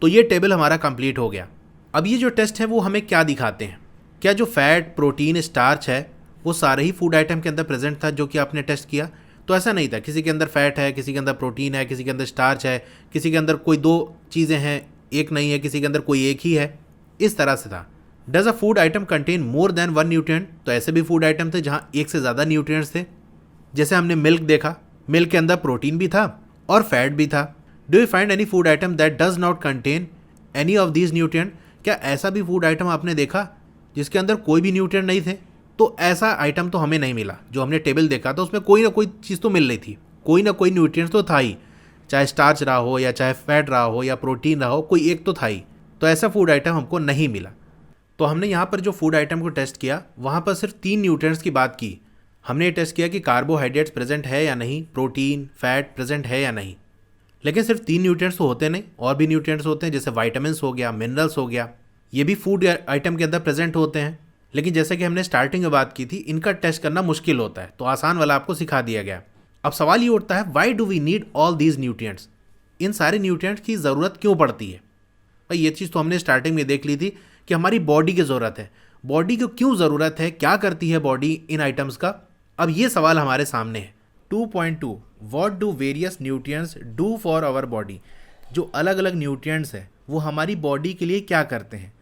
तो ये टेबल हमारा कंप्लीट हो गया। अब ये जो टेस्ट है वो हमें क्या दिखाते हैं, क्या जो फैट, प्रोटीन, स्टार्च है वो सारे ही फूड आइटम के अंदर प्रेजेंट था जो कि आपने टेस्ट किया? तो ऐसा नहीं था, किसी के अंदर फैट है, किसी के अंदर प्रोटीन है, किसी के अंदर स्टार्च है, किसी के अंदर कोई 2 चीज़ें हैं, एक नहीं है, किसी के अंदर कोई एक ही है, इस तरह से था। Does a food atom contain more than 1 nutrient? तो ऐसे भी फूड आइटम थे जहाँ एक से ज़्यादा न्यूट्रिएंट्स थे। जैसे हमने मिल्क देखा, मिल्क के अंदर प्रोटीन भी था और फैट भी था। Do you find any food item that does not contain any of these nutrient? क्या ऐसा भी फूड आइटम आपने देखा जिसके अंदर कोई भी न्यूट्रिएंट नहीं थे? तो ऐसा आइटम तो हमें नहीं मिला। जो हमने टेबल देखा था उसमें कोई ना कोई चीज़ तो मिल रही थी, कोई ना कोई न्यूट्रिएंट्स तो था ही, चाहे स्टार्च रहा हो या चाहे फैट रहा हो या प्रोटीन रहा हो, कोई एक तो था ही। तो ऐसा फूड आइटम हमको नहीं मिला। तो हमने यहाँ पर जो फूड आइटम को टेस्ट किया वहाँ पर सिर्फ 3 न्यूट्रिएंट्स की बात की। हमने ये टेस्ट किया कि कार्बोहाइड्रेट्स प्रेजेंट है या नहीं, प्रोटीन, फैट प्रेजेंट है या नहीं। लेकिन सिर्फ 3 न्यूट्रिएंट्स तो होते नहीं, और भी न्यूट्रिएंट्स होते हैं, जैसे वाइटामिन्स हो गया, मिनरल्स हो गया, ये भी फूड आइटम के अंदर प्रेजेंट होते हैं। लेकिन जैसे कि हमने स्टार्टिंग में बात की थी, इनका टेस्ट करना मुश्किल होता है, तो आसान वाला आपको सिखा दिया गया। अब सवाल ये उठता है, why do we need all these nutrients? इन सारे न्यूट्रिएंट्स की ज़रूरत क्यों पड़ती है? भाई ये चीज़ तो हमने स्टार्टिंग में देख ली थी कि हमारी बॉडी की ज़रूरत है। बॉडी को क्यों ज़रूरत है, क्या करती है बॉडी इन आइटम्स का? अब ये सवाल हमारे सामने है। 2.2 what do various nutrients do for our body? जो अलग अलग न्यूट्रिएंट्स हैं वो हमारी बॉडी के लिए क्या करते हैं?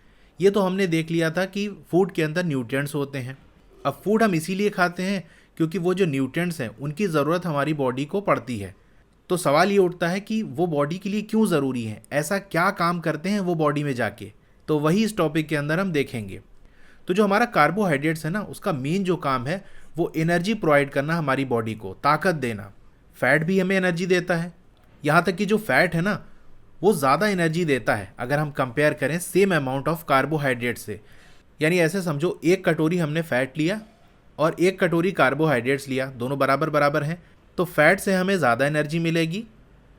ये तो हमने देख लिया था कि फूड के अंदर न्यूट्रिएंट्स होते हैं। अब फूड हम इसीलिए खाते हैं क्योंकि वो जो न्यूट्रिएंट्स हैं उनकी ज़रूरत हमारी बॉडी को पड़ती है। तो सवाल ये उठता है कि वो बॉडी के लिए क्यों ज़रूरी है, ऐसा क्या काम करते हैं वो बॉडी में जाके? तो वही इस टॉपिक के अंदर हम देखेंगे। तो जो हमारा कार्बोहाइड्रेट्स है ना, उसका मेन जो काम है वो एनर्जी प्रोवाइड करना, हमारी बॉडी को ताकत देना। फैट भी हमें एनर्जी देता है, यहाँ तक कि जो फैट है ना वो ज़्यादा एनर्जी देता है अगर हम कंपेयर करें सेम अमाउंट ऑफ कार्बोहाइड्रेट से। यानी ऐसे समझो, 1 कटोरी हमने फैट लिया और 1 कटोरी कार्बोहाइड्रेट्स लिया, दोनों बराबर बराबर हैं, तो फैट से हमें ज़्यादा एनर्जी मिलेगी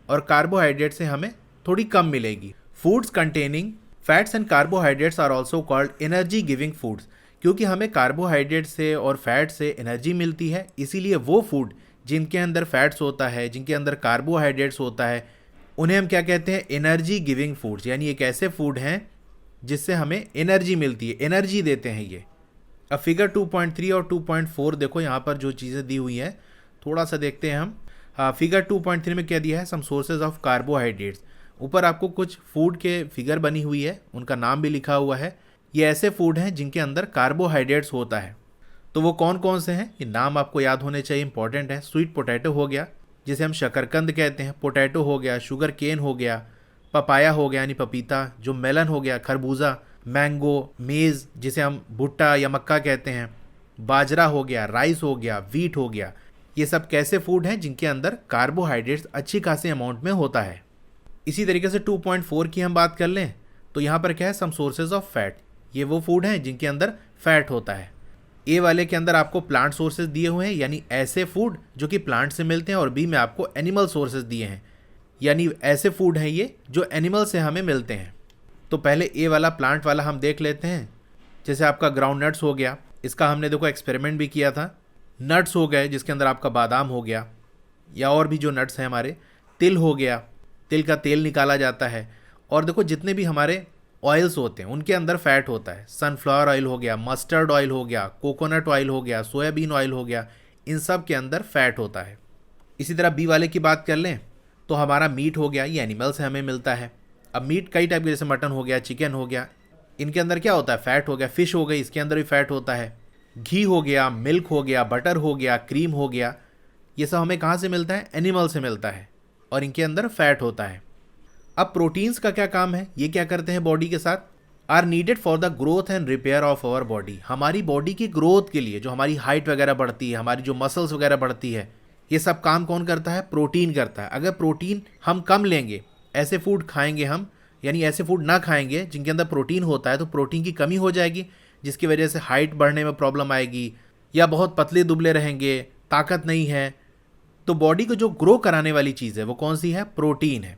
और कार्बोहाइड्रेट से हमें थोड़ी कम मिलेगी। Foods containing fats and carbohydrates are also called energy giving foods, क्योंकि हमें कार्बोहाइड्रेट से और फैट से एनर्जी मिलती है, इसीलिए वो फूड जिनके अंदर फैट्स होता है, जिनके अंदर कार्बोहाइड्रेट्स होता है, उन्हें हम क्या कहते हैं? Energy giving foods. यानी एक ऐसे फूड हैं जिससे हमें एनर्जी मिलती है, एनर्जी देते हैं ये। अब फिगर 2.3 और 2.4 देखो, यहाँ पर जो चीज़ें दी हुई हैं थोड़ा सा देखते हैं हम। फिगर 2.3 में क्या दिया है? Some sources of carbohydrates. ऊपर आपको कुछ फूड के फिगर बनी हुई है, उनका नाम भी लिखा हुआ है। ये ऐसे फूड हैं जिनके अंदर कार्बोहाइड्रेट्स होता है। तो वो कौन कौन से हैं, ये नाम आपको याद होने चाहिए, इंपॉर्टेंट है। स्वीट पोटैटो हो गया, जिसे हम शकरकंद कहते हैं, पोटैटो हो गया, शुगर केन हो गया, पपाया हो गया यानी पपीता, जो मेलन हो गया, खरबूजा, मैंगो, मेज़ जिसे हम भुट्टा या मक्का कहते हैं, बाजरा हो गया, राइस हो गया, वीट हो गया। ये सब कैसे फूड हैं जिनके अंदर कार्बोहाइड्रेट्स अच्छी खासी अमाउंट में होता है। इसी तरीके से 2.4 की हम बात कर लें तो यहाँ पर क्या है? Some sources of fat. ये वो फूड हैं जिनके अंदर फैट होता है। ए वाले के अंदर आपको प्लांट सोर्सेज दिए हुए हैं, यानी ऐसे फूड जो कि प्लांट से मिलते हैं, और बी में आपको एनिमल सोर्सेज दिए हैं, यानी ऐसे फूड हैं ये जो एनिमल से हमें मिलते हैं। तो पहले ए वाला प्लांट वाला हम देख लेते हैं। जैसे आपका ग्राउंड नट्स हो गया, इसका हमने देखो एक्सपेरिमेंट भी किया था। नट्स हो गए जिसके अंदर आपका बादाम हो गया, या और भी जो नट्स हैं हमारे, तिल हो गया, तिल का तेल निकाला जाता है। और देखो जितने भी हमारे ऑयल्स होते हैं उनके अंदर फैट होता है। सनफ्लावर ऑयल हो गया, मस्टर्ड ऑयल हो गया, कोकोनट ऑयल हो गया, सोयाबीन ऑयल हो गया, इन सब के अंदर फैट होता है। इसी तरह बी वाले की बात कर लें तो हमारा मीट हो गया, ये एनिमल से हमें मिलता है। अब मीट कई टाइप के, जैसे मटन हो गया, चिकन हो गया, इनके अंदर क्या होता है? फैट हो गया। फिश हो गई, इसके अंदर भी फैट होता है। घी हो गया, मिल्क हो गया, बटर हो गया, क्रीम हो गया, ये सब हमें कहाँ से मिलता है? एनिमल से मिलता है और इनके अंदर फैट होता है। अब प्रोटीन्स का क्या काम है, ये क्या करते हैं बॉडी के साथ, are needed for the growth and repair of our body. हमारी बॉडी की ग्रोथ के लिए, जो हमारी हाइट वगैरह बढ़ती है, हमारी जो मसल्स वगैरह बढ़ती है, ये सब काम कौन करता है, प्रोटीन करता है। अगर प्रोटीन हम कम लेंगे, ऐसे फूड खाएंगे हम, यानी ऐसे फूड ना खाएंगे जिनके अंदर प्रोटीन होता है, तो प्रोटीन की कमी हो जाएगी, जिसकी वजह से हाइट बढ़ने में प्रॉब्लम आएगी, या बहुत पतले दुबले रहेंगे, ताकत नहीं है। तो बॉडी को जो ग्रो कराने वाली चीज़ है वो कौन सी है, प्रोटीन है।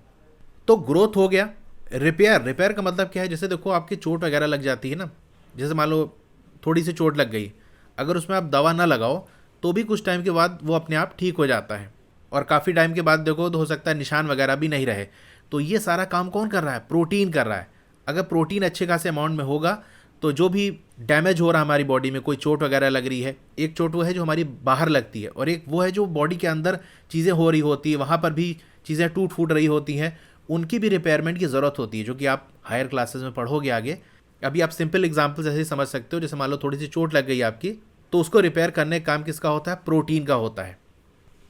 तो ग्रोथ हो गया। रिपेयर का मतलब क्या है, जैसे देखो आपकी चोट वगैरह लग जाती है ना, जैसे मान लो थोड़ी सी चोट लग गई, अगर उसमें आप दवा ना लगाओ तो भी कुछ टाइम के बाद वो अपने आप ठीक हो जाता है, और काफ़ी टाइम के बाद देखो तो हो सकता है निशान वगैरह भी नहीं रहे। तो ये सारा काम कौन कर रहा है, प्रोटीन कर रहा है। अगर प्रोटीन अच्छे खासे अमाउंट में होगा तो जो भी डैमेज हो रहा है हमारी बॉडी में, कोई चोट वगैरह लग रही है, एक चोट वो है जो हमारी बाहर लगती है, और एक वो है जो बॉडी के अंदर चीज़ें हो रही होती है, वहाँ पर भी चीज़ें टूट फूट रही होती हैं, उनकी भी रिपेयरमेंट की ज़रूरत होती है, जो कि आप हायर क्लासेस में पढ़ोगे आगे। अभी आप सिंपल एग्जाम्पल जैसे समझ सकते हो, जैसे मान लो थोड़ी सी चोट लग गई आपकी, तो उसको रिपेयर करने का काम किसका होता है, प्रोटीन का होता है।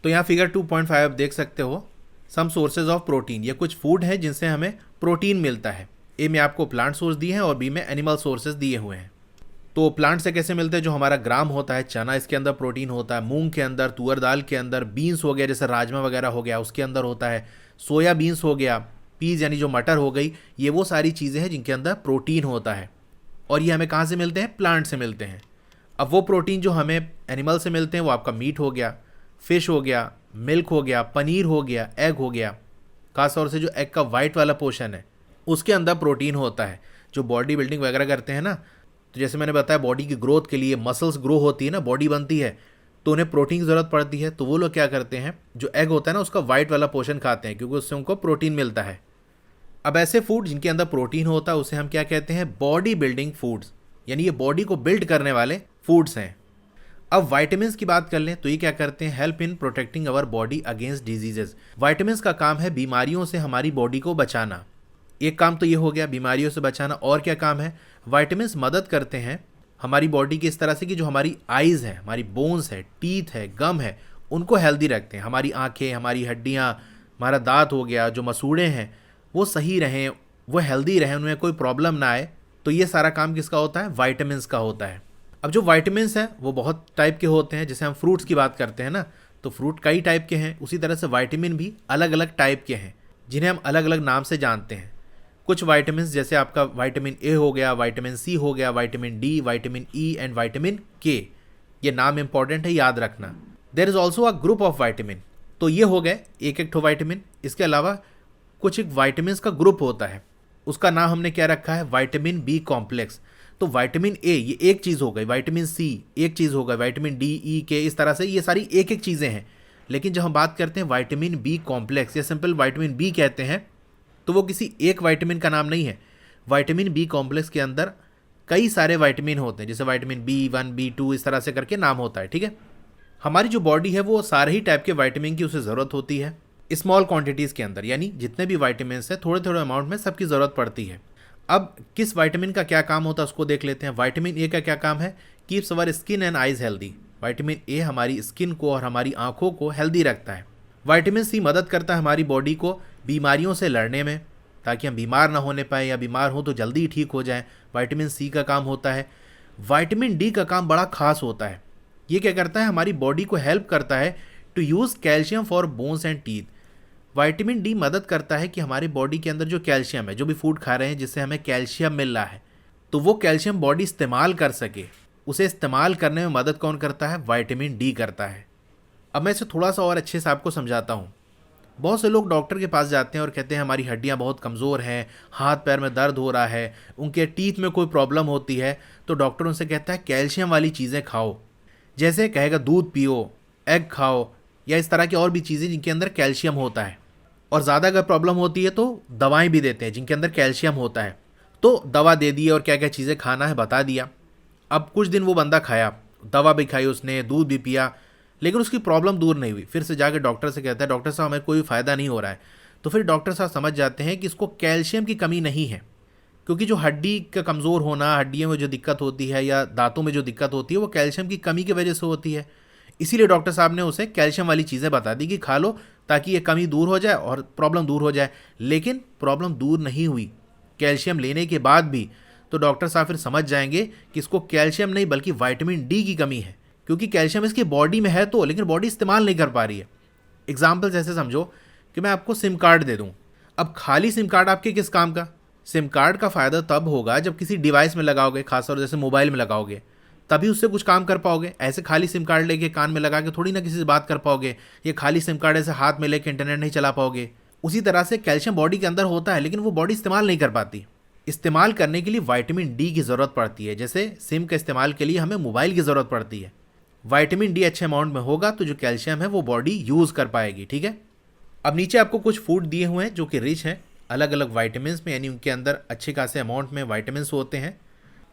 तो यहाँ फिगर 2.5 आप देख सकते हो, सम सोर्सेज ऑफ प्रोटीन। ये कुछ फूड है जिनसे हमें प्रोटीन मिलता है। ए में आपको प्लांट सोर्स दिए हैं और बी में एनिमल सोर्सेज दिए हुए हैं। तो प्लांट से कैसे मिलते हैं, जो हमारा ग्राम होता है, चना, इसके अंदर प्रोटीन होता है, मूंग के अंदर, तुअर दाल के अंदर, बीन्स हो गया जैसे राजमा वगैरह हो गया उसके अंदर होता है, सोया बीन्स हो गया, पीज यानी जो मटर हो गई, ये वो सारी चीज़ें हैं जिनके अंदर प्रोटीन होता है। और ये हमें कहाँ से मिलते हैं, प्लांट से मिलते हैं। अब वो प्रोटीन जो हमें एनिमल से मिलते हैं वो आपका मीट हो गया, फिश हो गया, मिल्क हो गया, पनीर हो गया, एग हो गया। खासतौर से जो एग का वाइट वाला पोर्शन है उसके अंदर प्रोटीन होता है। जो बॉडी बिल्डिंग वगैरह करते हैं ना, तो जैसे मैंने बताया बॉडी की ग्रोथ के लिए मसल्स ग्रो होती है ना, बॉडी बनती है, तो उन्हें प्रोटीन की ज़रूरत पड़ती है। तो वो लोग क्या करते हैं, जो एग होता है ना उसका वाइट वाला पोर्शन खाते हैं, क्योंकि उससे उनको प्रोटीन मिलता है। अब ऐसे फूड जिनके अंदर प्रोटीन होता है उसे हम क्या कहते हैं, बॉडी बिल्डिंग फूड्स, यानी ये बॉडी को बिल्ड करने वाले फूड्स हैं। अब वाइटामिन की बात कर लें तो ये क्या करते हैं, help in protecting our body against diseases. Vitamin का काम है बीमारियों से हमारी बॉडी को बचाना। एक काम तो ये हो गया बीमारियों से बचाना, और क्या काम है, वाइटामिन मदद करते हैं हमारी बॉडी की इस तरह से कि जो हमारी आइज़ है, हमारी बोन्स है, टीथ है, गम है, उनको हेल्दी रखते हैं। हमारी आँखें, हमारी हड्डियाँ, हमारा दांत हो गया, जो मसूड़े हैं वो सही रहें, वो हेल्दी रहें, उनमें कोई प्रॉब्लम ना आए। तो ये सारा काम किसका होता है, वाइटामिन का होता है। अब जो वाइटामिन हैं वो बहुत टाइप के होते हैं। जैसे हम फ्रूट्स की बात करते हैं ना, तो फ्रूट कई टाइप के हैं, उसी तरह से वाइटामिन भी अलग अलग टाइप के हैं जिन्हें हम अलग अलग नाम से जानते हैं। कुछ वाइटामिन जैसे आपका विटामिन ए हो गया, विटामिन सी हो गया, vitamin D, vitamin E and vitamin K, ये नाम इंपॉर्टेंट है, याद रखना। There is also a group of vitamin. तो ये हो गए एक एक ठो विटामिन। इसके अलावा कुछ एक विटामिन का ग्रुप होता है, उसका नाम हमने क्या रखा है, विटामिन बी कॉम्प्लेक्स। तो विटामिन ए ये एक चीज़ हो गई, विटामिन सी एक चीज़ हो गई, विटामिन डी, ई, के, इस तरह से ये सारी एक एक चीज़ें हैं। लेकिन जब हम बात करते हैं विटामिन बी कॉम्प्लेक्स या सिंपल विटामिन बी कहते हैं, तो वो किसी एक विटामिन का नाम नहीं है। विटामिन बी कॉम्प्लेक्स के अंदर कई सारे विटामिन होते हैं, जैसे विटामिन B1, B2 इस तरह से करके नाम होता है, ठीक है। हमारी जो बॉडी है वो सारे ही टाइप के विटामिन की उसे ज़रूरत होती है स्मॉल क्वांटिटीज़ के अंदर, यानी जितने भी विटामिन है थोड़े थोड़े अमाउंट में सबकी ज़रूरत पड़ती है। अब किस विटामिन का क्या काम होता है उसको देख लेते हैं। विटामिन ए का क्या काम है, keeps our skin and eyes healthy. Vitamin A हमारी स्किन को और हमारी आंखों को हेल्दी रखता है। विटामिन सी मदद करता है हमारी बॉडी को बीमारियों से लड़ने में, ताकि हम बीमार ना होने पाए, या बीमार हो तो जल्दी ही ठीक हो जाएं। विटामिन सी का काम होता है। विटामिन डी का काम बड़ा खास होता है। ये क्या करता है, हमारी बॉडी को हेल्प करता है to use calcium for bones and teeth. Vitamin D मदद करता है कि हमारी बॉडी के अंदर जो कैल्शियम है, जो भी फूड खा रहे हैं जिससे हमें कैल्शियम मिल रहा है, तो वो कैल्शियम बॉडी इस्तेमाल कर सके, उसे इस्तेमाल करने में मदद कौन करता है, विटामिन डी करता है। अब मैं इसे थोड़ा सा और अच्छे से आपको समझाता हूँ। बहुत से लोग डॉक्टर के पास जाते हैं और कहते हैं हमारी हड्डियाँ बहुत कमज़ोर हैं, हाथ पैर में दर्द हो रहा है, उनके टीथ में कोई प्रॉब्लम होती है, तो डॉक्टर उनसे कहता है कैल्शियम वाली चीज़ें खाओ। जैसे कहेगा दूध पियो, एग खाओ, या इस तरह की और भी चीज़ें जिनके अंदर कैल्शियम होता है। और ज़्यादा अगर प्रॉब्लम होती है तो दवाएं भी देते हैं जिनके अंदर कैल्शियम होता है। तो दवा दे दी और क्या क्या चीज़ें खाना है बता दिया। अब कुछ दिन वो बंदा खाया, दवा भी खाई उसने, दूध भी पिया, लेकिन उसकी प्रॉब्लम दूर नहीं हुई। फिर से जाकर डॉक्टर से कहता है डॉक्टर साहब हमें कोई फ़ायदा नहीं हो रहा है। तो फिर डॉक्टर साहब समझ जाते हैं कि इसको कैल्शियम की कमी नहीं है, क्योंकि जो हड्डी का कमज़ोर होना, हड्डियों में जो दिक्कत होती है या दांतों में जो दिक्कत होती है वो कैल्शियम की कमी की वजह से होती है। इसीलिए डॉक्टर साहब ने उसे कैल्शियम वाली चीज़ें बता दी कि खा लो, ताकि ये कमी दूर हो जाए और प्रॉब्लम दूर हो जाए। लेकिन प्रॉब्लम दूर नहीं हुई कैल्शियम लेने के बाद भी, तो डॉक्टर साहब फिर समझ जाएंगे कि इसको कैल्शियम नहीं बल्कि विटामिन डी की कमी है, क्योंकि कैल्शियम इसकी बॉडी में है तो, लेकिन बॉडी इस्तेमाल नहीं कर पा रही है। एग्जाम्पल जैसे समझो कि मैं आपको सिम कार्ड दे दूँ। अब खाली सिम कार्ड आपके किस काम का? सिम कार्ड का फ़ायदा तब होगा जब किसी डिवाइस में लगाओगे, खासतौर जैसे मोबाइल में लगाओगे, तभी उससे कुछ काम कर पाओगे। ऐसे खाली सिम कार्ड लेके कान में लगा के थोड़ी ना किसी से बात कर पाओगे। ये खाली सिम कार्ड ऐसे हाथ में लेके इंटरनेट नहीं चला पाओगे। उसी तरह से कैल्शियम बॉडी के अंदर होता है, लेकिन वो बॉडी इस्तेमाल नहीं कर पाती। इस्तेमाल करने के लिए विटामिन डी की ज़रूरत पड़ती है। जैसे सिम का इस्तेमाल के लिए हमें मोबाइल की ज़रूरत पड़ती है। विटामिन डी अच्छे अमाउंट में होगा तो जो कैल्शियम है वो बॉडी यूज़ कर पाएगी। ठीक है, अब नीचे आपको कुछ फूड दिए हुए हैं जो कि रिच हैं अलग अलग वाइटामिन में, यानी उनके अंदर अच्छे खासे अमाउंट में वाइटामिन होते हैं।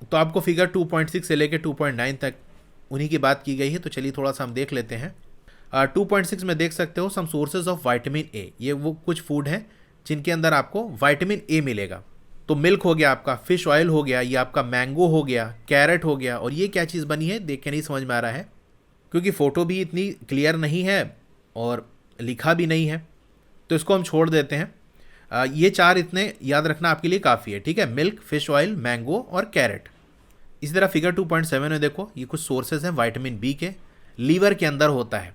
तो आपको फिगर 2.6 से लेकर 2.9 तक उन्हीं की बात की गई है। तो चलिए थोड़ा सा हम देख लेते हैं। 2.6 में देख सकते हो some sources of vitamin A. ये वो कुछ फूड हैं जिनके अंदर आपको विटामिन ए मिलेगा। तो मिल्क हो गया आपका, फिश ऑयल हो गया, ये आपका मैंगो हो गया, कैरेट हो गया। और ये क्या चीज़ बनी है देख के नहीं समझ में आ रहा है, क्योंकि फ़ोटो भी इतनी क्लियर नहीं है और लिखा भी नहीं है, तो इसको हम छोड़ देते हैं। ये चार इतने याद रखना आपके लिए काफ़ी है। ठीक है, मिल्क, फिश ऑयल, मैंगो और कैरेट। इसी तरह फिगर 2.7 में देखो, ये कुछ सोर्सेज हैं विटामिन बी के, लीवर के अंदर होता है।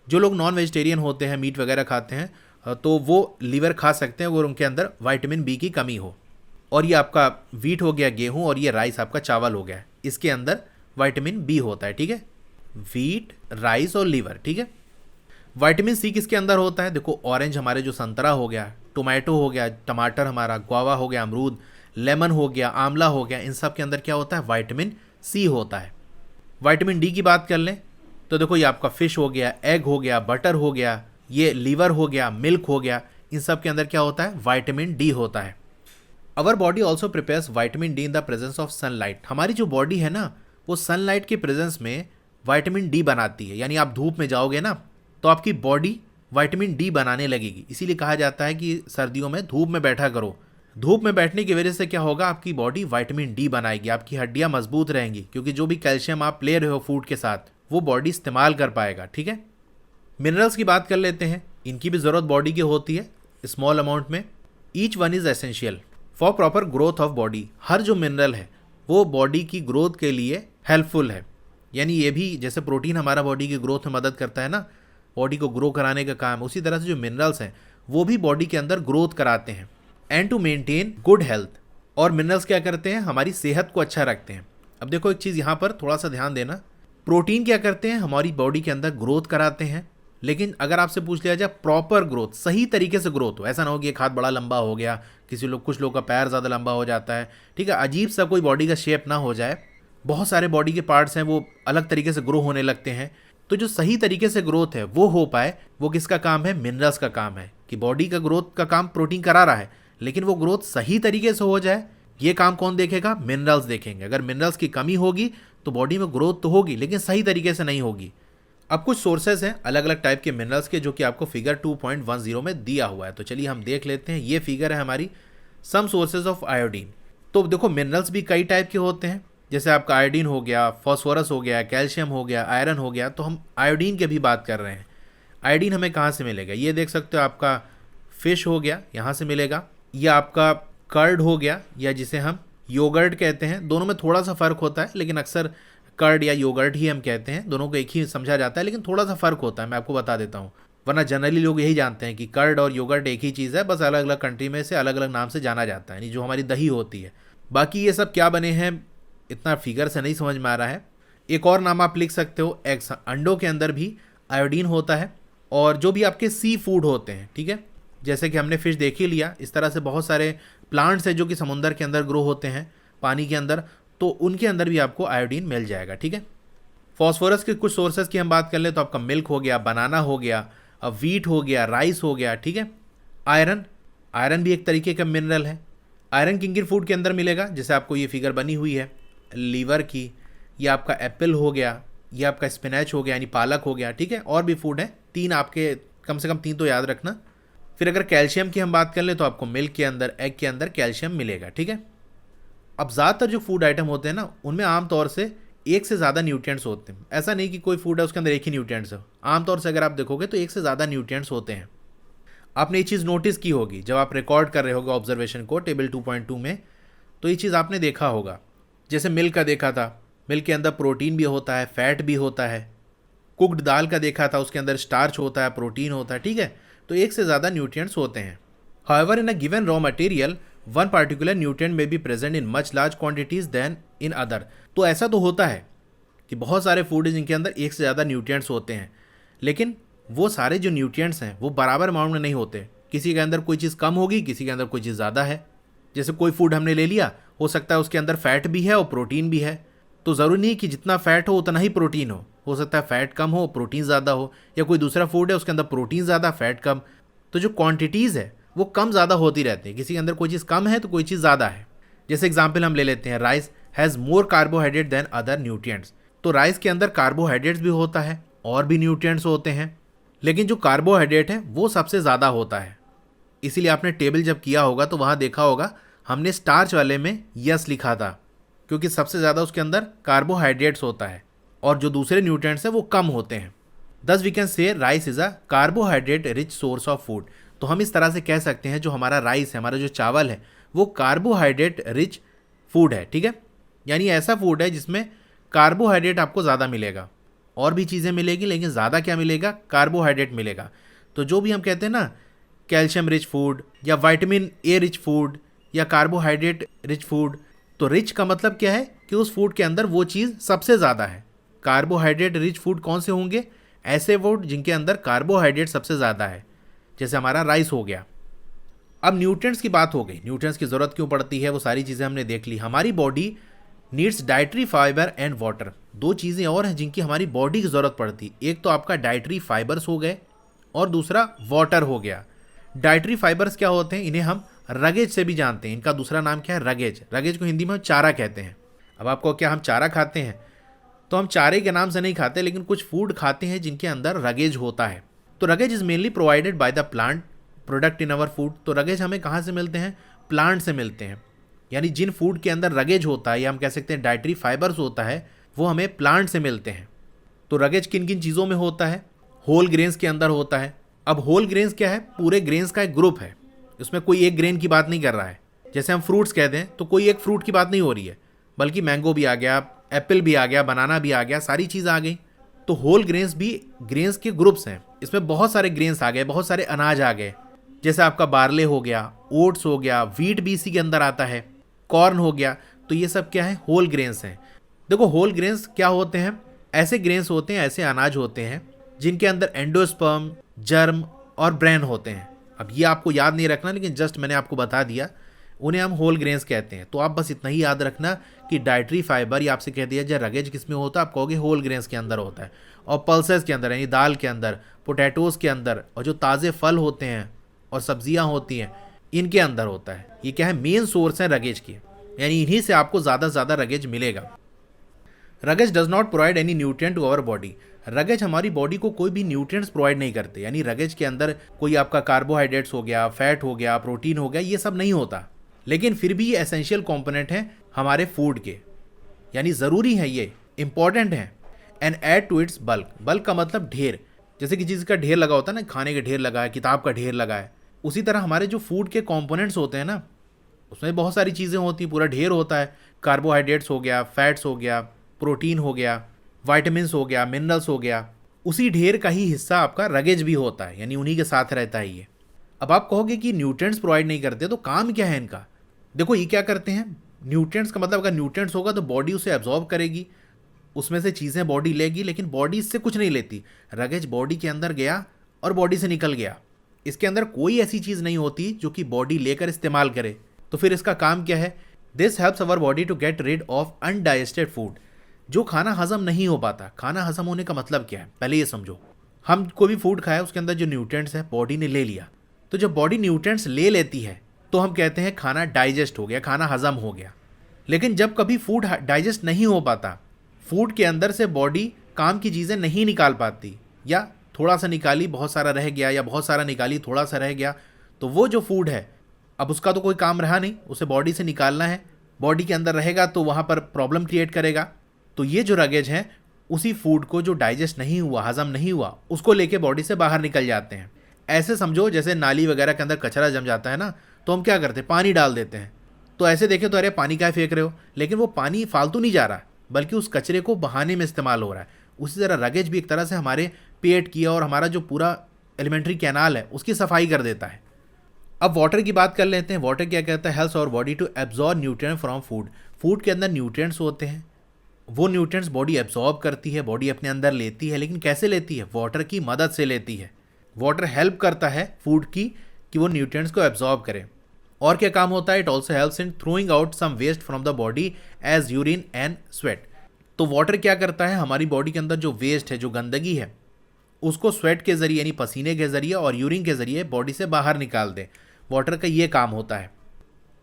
जो लोग नॉन वेजिटेरियन होते हैं, मीट वगैरह खाते हैं, तो वो लीवर खा सकते हैं अगर उनके अंदर विटामिन बी की कमी हो। और ये आपका वीट हो गया गेहूं, और ये राइस आपका चावल हो गया, इसके अंदर विटामिन बी होता है। ठीक है, वीट, राइस और लीवर। ठीक है, विटामिन सी किसके अंदर होता है? देखो ऑरेंज हमारे जो संतरा हो गया, टोमेटो हो गया, टमाटर हमारा, गुआवा हो गया, अमरूद, लेमन हो गया, आंवला हो गया, इन सब के अंदर क्या होता है? विटामिन सी होता है। विटामिन डी की बात कर लें तो देखो ये आपका फिश हो गया, एग हो गया, बटर हो गया, ये लीवर हो गया, मिल्क हो गया, इन सब के अंदर क्या होता है? विटामिन डी होता है। Our body also prepares vitamin D in the presence of sunlight. हमारी जो बॉडी है ना, वो सनलाइट के प्रेजेंस में विटामिन डी बनाती है। यानी आप धूप में जाओगे ना तो आपकी बॉडी विटामिन डी बनाने लगेगी। इसीलिए कहा जाता है कि सर्दियों में धूप में बैठा करो। धूप में बैठने की वजह से क्या होगा? आपकी बॉडी विटामिन डी बनाएगी, आपकी हड्डियां मजबूत रहेंगी, क्योंकि जो भी कैल्शियम आप ले रहे हो फूड के साथ वो बॉडी इस्तेमाल कर पाएगा। ठीक है, मिनरल्स की बात कर लेते हैं। इनकी भी ज़रूरत बॉडी की होती है स्मॉल अमाउंट में। Each one is essential for proper growth of body. हर जो मिनरल है वो बॉडी की ग्रोथ के लिए हेल्पफुल है। यानी ये भी जैसे प्रोटीन हमारा बॉडी की ग्रोथ में मदद करता है ना, बॉडी को ग्रो कराने का काम, उसी तरह से जो मिनरल्स हैं वो भी बॉडी के अंदर ग्रोथ कराते हैं। And to maintain good health. और मिनरल्स क्या करते हैं? हमारी सेहत को अच्छा रखते हैं। अब देखो एक चीज़ यहाँ पर थोड़ा सा ध्यान देना, प्रोटीन क्या करते हैं? हमारी बॉडी के अंदर ग्रोथ कराते हैं। लेकिन अगर आपसे पूछ लिया जाए प्रॉपर ग्रोथ, सही तरीके से ग्रोथ हो, ऐसा ना हो कि एक हाथ बड़ा लंबा हो गया, कुछ लोग का पैर ज़्यादा लंबा हो जाता है, ठीक है, अजीब सा कोई बॉडी का शेप ना हो जाए, बहुत सारे बॉडी के पार्ट्स हैं वो अलग तरीके से ग्रो होने लगते हैं, तो जो सही तरीके से ग्रोथ है वो हो पाए, वो किसका काम है? मिनरल्स का काम है। कि बॉडी का ग्रोथ का काम प्रोटीन करा रहा है, लेकिन वो ग्रोथ सही तरीके से हो जाए, ये काम कौन देखेगा? मिनरल्स देखेंगे। अगर मिनरल्स की कमी होगी तो बॉडी में ग्रोथ तो होगी लेकिन सही तरीके से नहीं होगी। अब कुछ सोर्सेज हैं अलग अलग टाइप के मिनरल्स के, जो कि आपको फिगर 2.10 में दिया हुआ है। तो चलिए हम देख लेते हैं। ये फिगर है हमारी सम सोर्सेज ऑफ आयोडीन। तो देखो मिनरल्स भी कई टाइप के होते हैं, जैसे आपका आयोडीन हो गया, फॉस्फोरस हो गया, कैल्शियम हो गया, आयरन हो गया। तो हम आयोडीन की भी बात कर रहे हैं। आयोडीन हमें कहाँ से मिलेगा? ये देख सकते हो, आपका फिश हो गया, यहाँ से मिलेगा। ये आपका कर्ड हो गया, या जिसे हम योगर्ट कहते हैं। दोनों में थोड़ा सा फ़र्क होता है, लेकिन अक्सर कर्ड या योगर्ट ही हम कहते हैं। दोनों को एक ही समझा जाता है, लेकिन थोड़ा सा फ़र्क होता है, मैं आपको बता देता हूँ। वरना जनरली लोग यही जानते हैं कि कर्ड और योगर्ट एक ही चीज़ है, बस अलग अलग कंट्री में से अलग अलग नाम से जाना जाता है, यानी जो हमारी दही होती है। बाकी ये सब क्या बने हैं इतना फिगर से नहीं समझ में आ रहा है। एक और नाम आप लिख सकते हो, एग्स। अंडों के अंदर भी आयोडीन होता है। और जो भी आपके सी फूड होते हैं, ठीक है, जैसे कि हमने फिश देख ही लिया, इस तरह से बहुत सारे प्लांट्स हैं जो कि समुंदर के अंदर ग्रो होते हैं, पानी के अंदर, तो उनके अंदर भी आपको आयोडीन मिल जाएगा। ठीक है, फॉस्फोरस के कुछ सोर्सेज की हम बात कर ले तो आपका मिल्क हो गया, बनाना हो गया, वीट हो गया, राइस हो गया। ठीक है, आयरन भी एक तरीके का मिनरल है। आयरन किन किन फूड के अंदर मिलेगा? जैसे आपको ये फिगर बनी हुई है लीवर की, ये आपका एप्पल हो गया, ये आपका स्पिनच हो गया यानी पालक हो गया। ठीक है, और भी फूड है, 3 आपके कम से कम 3 तो याद रखना। फिर अगर कैल्शियम की हम बात कर लें तो आपको मिल्क के अंदर, एग के अंदर कैल्शियम मिलेगा। ठीक है, अब ज़्यादातर जो फूड आइटम होते हैं ना, उनमें आमतौर से एक से ज़्यादा न्यूट्रिएंट्स होते हैं। ऐसा नहीं कि कोई फूड है उसके अंदर एक ही न्यूट्रिएंट्स हो। आमतौर से अगर आप देखोगे तो एक से ज़्यादा न्यूट्रिएंट्स होते हैं। आपने ये चीज़ नोटिस की होगी जब आप रिकॉर्ड कर रहे होगे ऑब्जर्वेशन को टेबल 2.2 में, तो ये चीज़ आपने देखा होगा। जैसे मिल्क का देखा था, मिल्क के अंदर प्रोटीन भी होता है, फैट भी होता है। कुक्ड दाल का देखा था, उसके अंदर स्टार्च होता है, प्रोटीन होता है, ठीक है। तो एक से ज़्यादा न्यूट्रिएंट्स होते हैं। However in a given raw material one particular nutrient may be present in much large quantities than in other. तो ऐसा तो होता है कि बहुत सारे फूड है जिनके अंदर एक से ज़्यादा न्यूट्रिएंट्स होते हैं, लेकिन वो सारे जो न्यूट्रिएंट्स हैं वो बराबर अमाउंट में नहीं होते। किसी के अंदर कोई चीज़ कम होगी, किसी के अंदर कोई चीज़ ज़्यादा है। जैसे कोई फूड हमने ले लिया, हो सकता है उसके अंदर फैट भी है और प्रोटीन भी है, तो ज़रूरी नहीं कि जितना फैट हो उतना ही प्रोटीन हो सकता है फैट कम हो, प्रोटीन ज़्यादा हो। या कोई दूसरा फूड है, उसके अंदर प्रोटीन ज़्यादा, फैट कम। तो जो क्वांटिटीज़ है वो कम ज़्यादा होती रहती है। किसी के अंदर कोई चीज़ कम है तो कोई चीज़ ज़्यादा है। जैसे एग्जाम्पल हम ले लेते हैं, rice has more carbohydrate than other nutrients. तो राइस के अंदर कार्बोहाइड्रेट्स भी होता है और भी न्यूट्रिएंट्स होते हैं, लेकिन जो कार्बोहाइड्रेट है वो सबसे ज़्यादा होता है। इसीलिए आपने टेबल जब किया होगा तो वहाँ देखा होगा हमने स्टार्च वाले में यस लिखा था, क्योंकि सबसे ज़्यादा उसके अंदर कार्बोहाइड्रेट्स होता है और जो दूसरे न्यूट्रिएंट्स हैं वो कम होते हैं। Thus we can say rice is a carbohydrate rich source of food. तो हम इस तरह से कह सकते हैं जो हमारा राइस है, हमारा जो चावल है, वो कार्बोहाइड्रेट रिच फूड है, ठीक है। यानी ऐसा फूड है जिसमें कार्बोहाइड्रेट आपको ज़्यादा मिलेगा, और भी चीज़ें मिलेगी लेकिन ज़्यादा क्या मिलेगा, कार्बोहाइड्रेट मिलेगा। तो जो भी हम कहते हैं ना कैल्शियम रिच फूड या विटामिन ए रिच फूड या कार्बोहाइड्रेट रिच फूड, तो रिच का मतलब क्या है कि उस फूड के अंदर वो चीज़ सबसे ज़्यादा है। कार्बोहाइड्रेट रिच फूड कौन से होंगे, ऐसे फूड जिनके अंदर कार्बोहाइड्रेट सबसे ज़्यादा है, जैसे हमारा राइस हो गया। अब न्यूट्रिएंट्स की बात हो गई, न्यूट्रिएंट्स की ज़रूरत क्यों पड़ती है वो सारी चीज़ें हमने देख ली। हमारी body needs dietary fibre and water. दो चीज़ें और हैं जिनकी हमारी बॉडी की ज़रूरत पड़ती, एक तो आपका डाइटरी फाइबर्स हो गए और दूसरा वाटर हो गया। डाइटरी फाइबर्स क्या होते हैं, इन्हें हम रगेज से भी जानते हैं। इनका दूसरा नाम क्या है, रगेज। रगेज को हिंदी में हम चारा कहते हैं। अब आपको क्या हम चारा खाते हैं, तो हम चारे के नाम से नहीं खाते, लेकिन कुछ फूड खाते हैं जिनके अंदर रगेज होता है। तो roughage is mainly provided by the plant product in our food. तो रगेज हमें कहाँ से मिलते हैं, प्लांट से मिलते हैं। यानी जिन फूड के अंदर रगेज होता है या हम कह सकते हैं डाइटरी फाइबर्स होता है, वो हमें प्लांट से मिलते हैं। तो रगेज किन किन चीज़ों में होता है, होल ग्रेन्स के अंदर होता है। अब होल ग्रेन्स क्या है, पूरे ग्रेन्स का एक ग्रुप है, उसमें कोई एक ग्रेन की बात नहीं कर रहा है। जैसे हम फ्रूट्स कहते हैं तो कोई एक फ्रूट की बात नहीं हो रही है, बल्कि मैंगो भी आ गया, एप्पल भी आ गया, बनाना भी आ गया, सारी चीज़ आ गई। तो होल ग्रेन्स भी ग्रेन्स के ग्रुप्स हैं, इसमें बहुत सारे ग्रेन्स आ गए, बहुत सारे अनाज आ गए। जैसे आपका बार्ले हो गया, ओट्स हो गया, वीट भी इसी के अंदर आता है, कॉर्न हो गया। तो ये सब क्या है, होल ग्रेन्स हैं। देखो होल ग्रेन्स क्या होते हैं, ऐसे ग्रेन्स होते हैं, ऐसे अनाज होते हैं जिनके अंदर एंडोस्पर्म, जर्म और ब्रेन होते हैं। अब ये आपको याद नहीं रखना, लेकिन जस्ट मैंने आपको बता दिया, उन्हें हम होल ग्रेन्स कहते हैं। तो आप बस इतना ही याद रखना कि डाइटरी फाइबर, या आपसे कह दिया जाए रगेज किस में होता है, आप कहोगे होल ग्रेन्स के अंदर होता है। और पल्सेस के अंदर यानी दाल के अंदर, पोटैटोज़ के अंदर, और जो ताज़े फल होते हैं और सब्जियां होती हैं इनके अंदर होता है। ये क्या है, मेन सोर्स है रगेज की, यानी इन्हीं से आपको ज़्यादा से ज़्यादा रगेज मिलेगा। Roughage does not provide any nutrient to our body. Roughage हमारी बॉडी को कोई भी न्यूट्रिएंट्स प्रोवाइड नहीं करते। यानी रगेज के अंदर कोई आपका कार्बोहाइड्रेट्स हो गया, फैट हो गया, प्रोटीन हो गया, ये सब नहीं होता, लेकिन फिर भी ये एसेंशियल कंपोनेंट है हमारे फूड के, यानी ज़रूरी है, ये इंपॉर्टेंट है। And add to its bulk. Bulk का मतलब ढेर। जैसे कि चीज़ का ढेर लगा होता है ना, खाने का ढेर लगा है, किताब का ढेर लगा है, उसी तरह हमारे जो फूड के कॉम्पोनेंट्स होते हैं ना, उसमें बहुत सारी चीज़ें होती हैं, पूरा ढेर होता है। कार्बोहाइड्रेट्स हो गया, फैट्स हो गया, प्रोटीन हो गया, वाइटामिन्स हो गया, मिनरल्स हो गया, उसी ढेर का ही हिस्सा आपका रगेज भी होता है, यानी उन्हीं के साथ रहता है ये। अब आप कहोगे कि न्यूट्रिएंट्स प्रोवाइड नहीं करते, तो काम क्या है इनका। देखो ये क्या करते हैं, न्यूट्रिएंट्स का मतलब अगर न्यूट्रिएंट्स होगा तो बॉडी उसे एब्जॉर्ब करेगी, उसमें से चीज़ें बॉडी लेगी, लेकिन बॉडी इससे कुछ नहीं लेती। रगेज बॉडी के अंदर गया और बॉडी से निकल गया, इसके अंदर कोई ऐसी चीज़ नहीं होती जो कि बॉडी लेकर इस्तेमाल करे। तो फिर इसका काम क्या है, this helps our body to get rid of undigested food. जो खाना हजम नहीं हो पाता, खाना हजम होने का मतलब क्या है, पहले ये समझो। हम कोई भी फूड खाया, उसके अंदर जो न्यूट्रिएंट्स है बॉडी ने ले लिया, तो जब बॉडी न्यूट्रिएंट्स ले लेती है तो हम कहते हैं खाना डाइजेस्ट हो गया, खाना हजम हो गया। लेकिन जब कभी फूड डाइजेस्ट नहीं हो पाता, फूड के अंदर से बॉडी काम की चीज़ें नहीं निकाल पाती, या थोड़ा सा निकाली बहुत सारा रह गया, या बहुत सारा निकाली थोड़ा सा रह गया, तो वो जो फूड है अब उसका तो कोई काम रहा नहीं, उसे बॉडी से निकालना है, बॉडी के अंदर रहेगा तो वहाँ पर प्रॉब्लम क्रिएट करेगा। तो ये जो रगेज है उसी फूड को जो डाइजेस्ट नहीं हुआ, हजम नहीं हुआ, उसको लेके बॉडी से बाहर निकल जाते हैं। ऐसे समझो जैसे नाली वगैरह के अंदर कचरा जम जाता है ना, तो हम क्या करते हैं, पानी डाल देते हैं। तो ऐसे देखें तो अरे पानी क्या फेंक रहे हो, लेकिन वो पानी फालतू नहीं जा रहा, बल्कि उस कचरे को बहाने में इस्तेमाल हो रहा है। उसी तरह रगेज भी एक तरह से हमारे पेट की और हमारा जो पूरा एलिमेंट्री कैनाल है उसकी सफाई कर देता है। अब वाटर की बात कर लेते हैं। वाटर क्या कहता है, helps our body to absorb nutrient from food. Food के अंदर न्यूट्रिएंट्स होते हैं, वो न्यूट्रिएंट्स बॉडी एब्जॉर्ब करती है, बॉडी अपने अंदर लेती है, लेकिन कैसे लेती है, वाटर की मदद से लेती है। वाटर हेल्प करता है फूड की कि वो न्यूट्रिएंट्स को एब्जॉर्ब करे। और क्या काम होता है, it also helps in throwing out some waste from the body as urine and sweat. तो वाटर क्या करता है, हमारी बॉडी के अंदर जो वेस्ट है, जो गंदगी है, उसको स्वेट के जरिए यानी पसीने के जरिए और यूरिन के जरिए बॉडी से बाहर निकाल दे। वाटर का ये काम होता है।